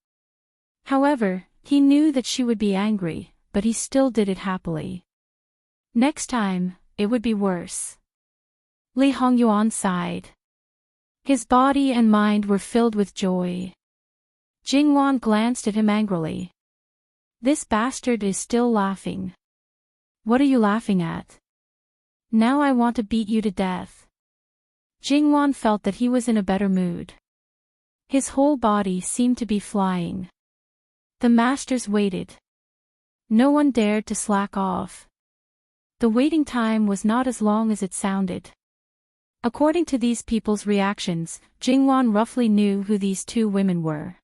However, he knew that she would be angry, but he still did it happily. Next time, it would be worse. Li Hongyuan sighed. His body and mind were filled with joy. Jingwan glanced at him angrily. This bastard is still laughing. What are you laughing at? Now I want to beat you to death. Jingwan felt that he was in a better mood. His whole body seemed to be flying. The masters waited. No one dared to slack off. The waiting time was not as long as it sounded. According to these people's reactions, Jingwan roughly knew who these two women were.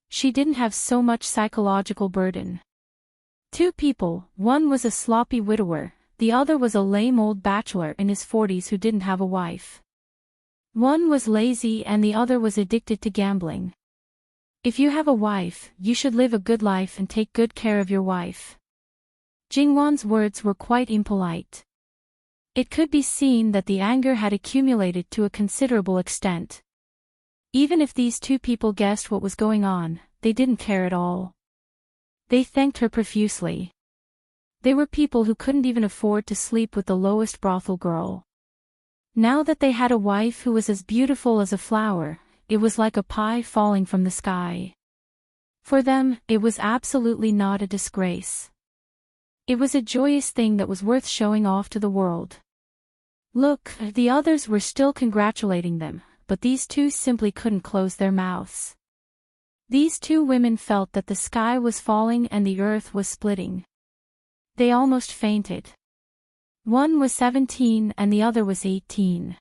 She didn't have so much psychological burden. Two people, one was a sloppy widower, the other was a lame old bachelor in his 40s who didn't have a wife. One was lazy and the other was addicted to gambling. If you have a wife, you should live a good life and take good care of your wife. Jingwan's words were quite impolite. It could be seen that the anger had accumulated to a considerable extent. Even if these two people guessed what was going on, they didn't care at all. They thanked her profusely. They were people who couldn't even afford to sleep with the lowest brothel girl. Now that they had a wife who was as beautiful as a flower, it was like a pie falling from the sky. For them, it was absolutely not a disgrace. It was a joyous thing that was worth showing off to the world. Look, the others were still congratulating them, but these two simply couldn't close their mouths. These two women felt that the sky was falling and the earth was splitting. They almost fainted. One was 17 and the other was 18.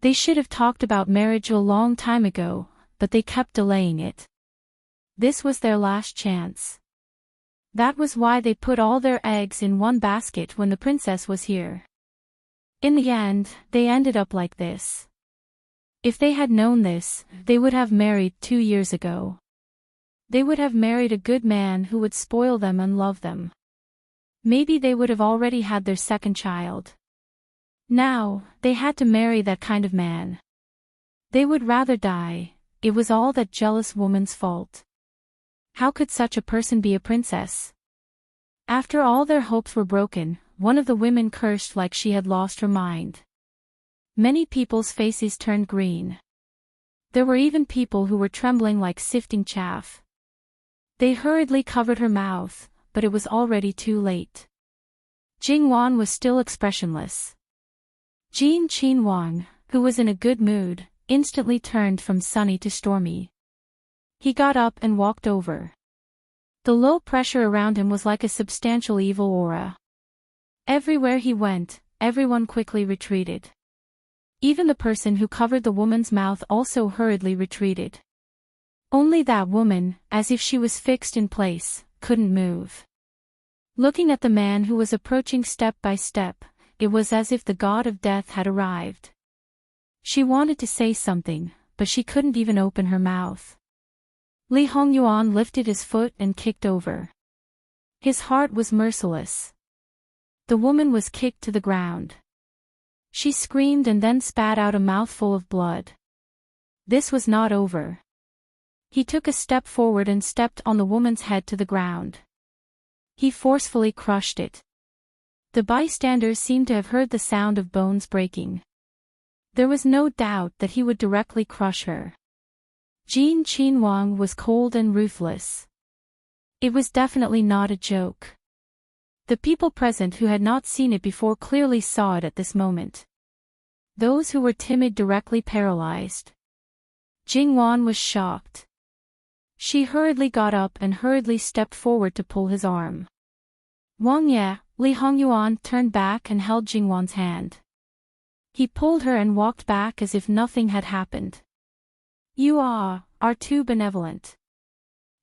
They should have talked about marriage a long time ago, but they kept delaying it. This was their last chance. That was why they put all their eggs in one basket when the princess was here. In the end, they ended up like this. If they had known this, they would have married 2 years ago. They would have married a good man who would spoil them and love them. Maybe they would have already had their second child. Now, they had to marry that kind of man. They would rather die. It was all that jealous woman's fault. How could such a person be a princess? After all their hopes were broken, one of the women cursed like she had lost her mind. Many people's faces turned green. There were even people who were trembling like sifting chaff. They hurriedly covered her mouth, but it was already too late. Jingwan was still expressionless. Qin Wang, who was in a good mood, instantly turned from sunny to stormy. He got up and walked over. The low pressure around him was like a substantial evil aura. Everywhere he went, everyone quickly retreated. Even the person who covered the woman's mouth also hurriedly retreated. Only that woman, as if she was fixed in place, couldn't move. Looking at the man who was approaching step by step, it was as if the god of death had arrived. She wanted to say something, but she couldn't even open her mouth. Li Hongyuan lifted his foot and kicked over. His heart was merciless. The woman was kicked to the ground. She screamed and then spat out a mouthful of blood. This was not over. He took a step forward and stepped on the woman's head to the ground. He forcefully crushed it. The bystanders seemed to have heard the sound of bones breaking. There was no doubt that he would directly crush her. Qin Wang was cold and ruthless. It was definitely not a joke. The people present who had not seen it before clearly saw it at this moment. Those who were timid directly paralyzed. Jingwan was shocked. She hurriedly got up and hurriedly stepped forward to pull his arm. Wang Ye, Li Hongyuan turned back and held Jingwan's hand. He pulled her and walked back as if nothing had happened. You are too benevolent.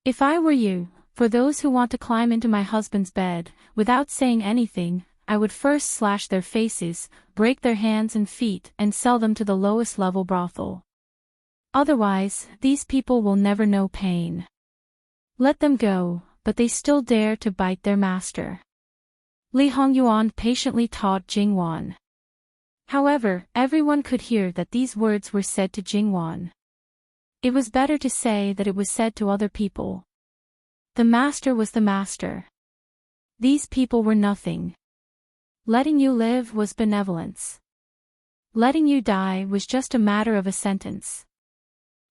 If I were you, for those who want to climb into my husband's bed, without saying anything, I would first slash their faces, break their hands and feet and sell them to the lowest level brothel. Otherwise, these people will never know pain. Let them go, but they still dare to bite their master. Li Hongyuan patiently taught Jingwan. However, everyone could hear that these words were said to Jingwan. It was better to say that it was said to other people. The master was the master. These people were nothing. Letting you live was benevolence. Letting you die was just a matter of a sentence.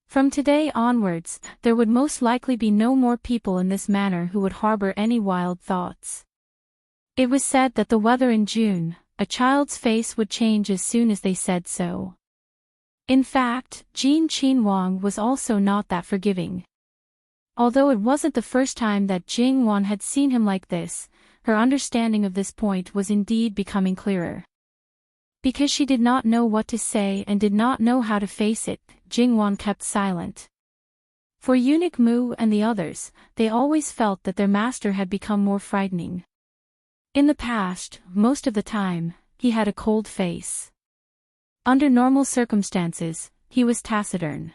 From today onwards, there would most likely be no more people in this manor who would harbor any wild thoughts. It was said that the weather in June, a child's face would change as soon as they said so. In fact, Qin Wang was also not that forgiving. Although it wasn't the first time that Jingwan had seen him like this, her understanding of this point was indeed becoming clearer. Because she did not know what to say and did not know how to face it, Jingwan kept silent. For Eunuch Mu and the others, they always felt that their master had become more frightening. In the past, most of the time, he had a cold face. Under normal circumstances, he was taciturn.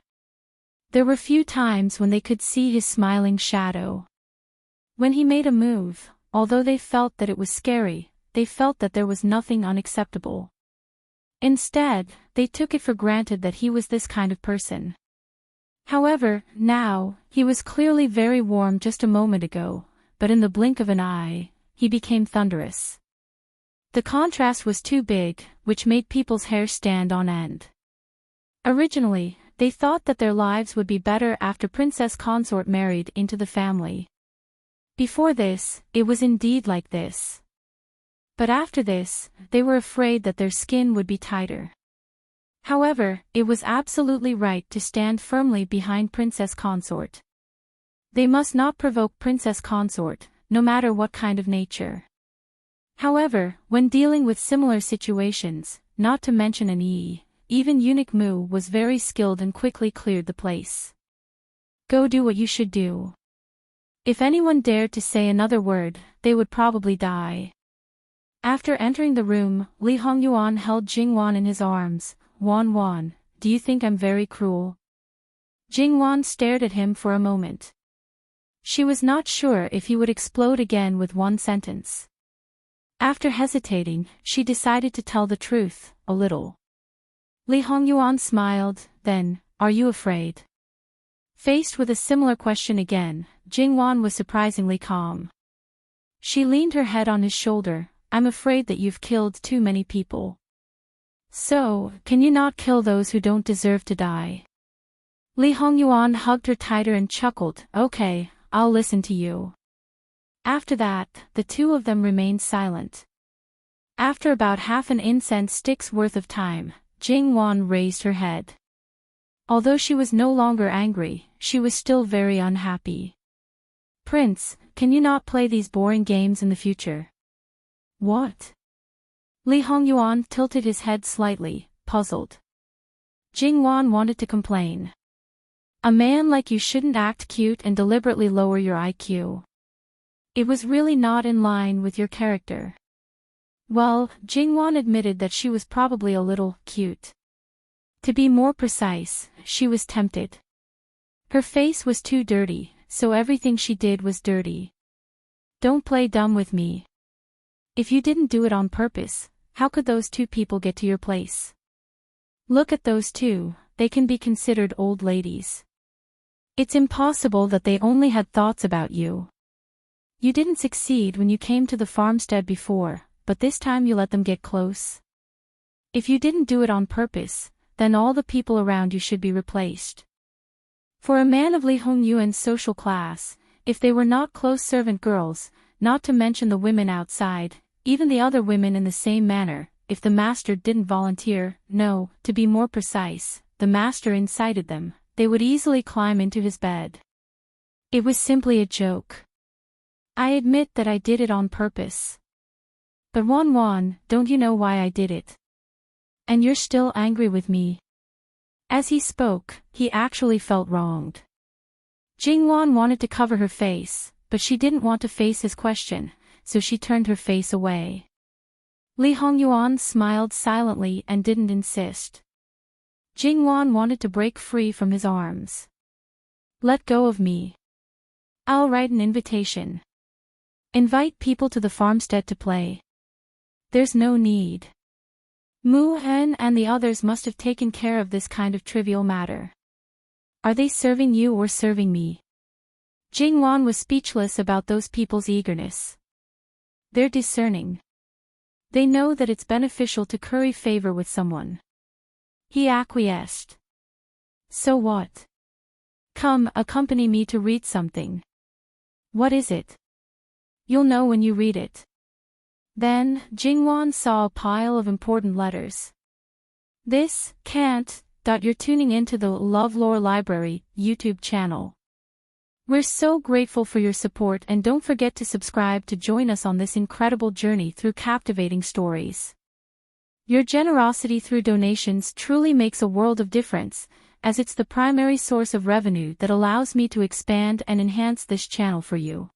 There were few times when they could see his smiling shadow. When he made a move, although they felt that it was scary, they felt that there was nothing unacceptable. Instead, they took it for granted that he was this kind of person. However, now, he was clearly very warm just a moment ago, but in the blink of an eye, he became thunderous. The contrast was too big, which made people's hair stand on end. Originally, they thought that their lives would be better after Princess Consort married into the family. Before this, it was indeed like this. But after this, they were afraid that their skin would be tighter. However, it was absolutely right to stand firmly behind Princess Consort. They must not provoke Princess Consort, no matter what kind of nature. However, when dealing with similar situations, not to mention even Eunuch Mu was very skilled and quickly cleared the place. Go do what you should do. If anyone dared to say another word, they would probably die. After entering the room, Li Hongyuan held Jingwan in his arms. Wan, do you think I'm very cruel? Jingwan stared at him for a moment. She was not sure if he would explode again with one sentence. After hesitating, she decided to tell the truth, a little. Li Hongyuan smiled, then, are you afraid? Faced with a similar question again, Jingwan was surprisingly calm. She leaned her head on his shoulder. I'm afraid that you've killed too many people. So, can you not kill those who don't deserve to die? Li Hongyuan hugged her tighter and chuckled, okay, I'll listen to you. After that, the two of them remained silent. After about half an incense stick's worth of time, Jingwan raised her head. Although she was no longer angry, she was still very unhappy. Prince, can you not play these boring games in the future? What? Li Hongyuan tilted his head slightly, puzzled. Jingwan wanted to complain. A man like you shouldn't act cute and deliberately lower your IQ. It was really not in line with your character. Well, Jingwan admitted that she was probably a little cute. To be more precise, she was tempted. Her face was too dirty, so everything she did was dirty. Don't play dumb with me. If you didn't do it on purpose, how could those two people get to your place? Look at those two, they can be considered old ladies. It's impossible that they only had thoughts about you. You didn't succeed when you came to the farmstead before, but this time you let them get close. If you didn't do it on purpose, then all the people around you should be replaced. For a man of Li Hongyuan's social class, if they were not close servant girls, not to mention the women outside, even the other women in the same manner, if the master didn't volunteer, no, to be more precise, the master incited them, they would easily climb into his bed. It was simply a joke. I admit that I did it on purpose. But Wan, don't you know why I did it? And you're still angry with me? As he spoke, he actually felt wronged. Jingwan wanted to cover her face, but she didn't want to face his question, so she turned her face away. Li Hongyuan smiled silently and didn't insist. Jingwan wanted to break free from his arms. Let go of me. I'll write an invitation. Invite people to the farmstead to play. There's no need. Mu Hen and the others must have taken care of this kind of trivial matter. Are they serving you or serving me? Jingwan was speechless about those people's eagerness. They're discerning. They know that it's beneficial to curry favor with someone. He acquiesced. So what? Come, accompany me to read something. What is it? You'll know when you read it. Then, Jingwan saw a pile of important letters. This, can't, you're tuning into the LoveLore Library YouTube channel. We're so grateful for your support and don't forget to subscribe to join us on this incredible journey through captivating stories. Your generosity through donations truly makes a world of difference, as it's the primary source of revenue that allows me to expand and enhance this channel for you.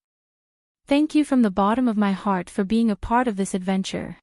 Thank you from the bottom of my heart for being a part of this adventure.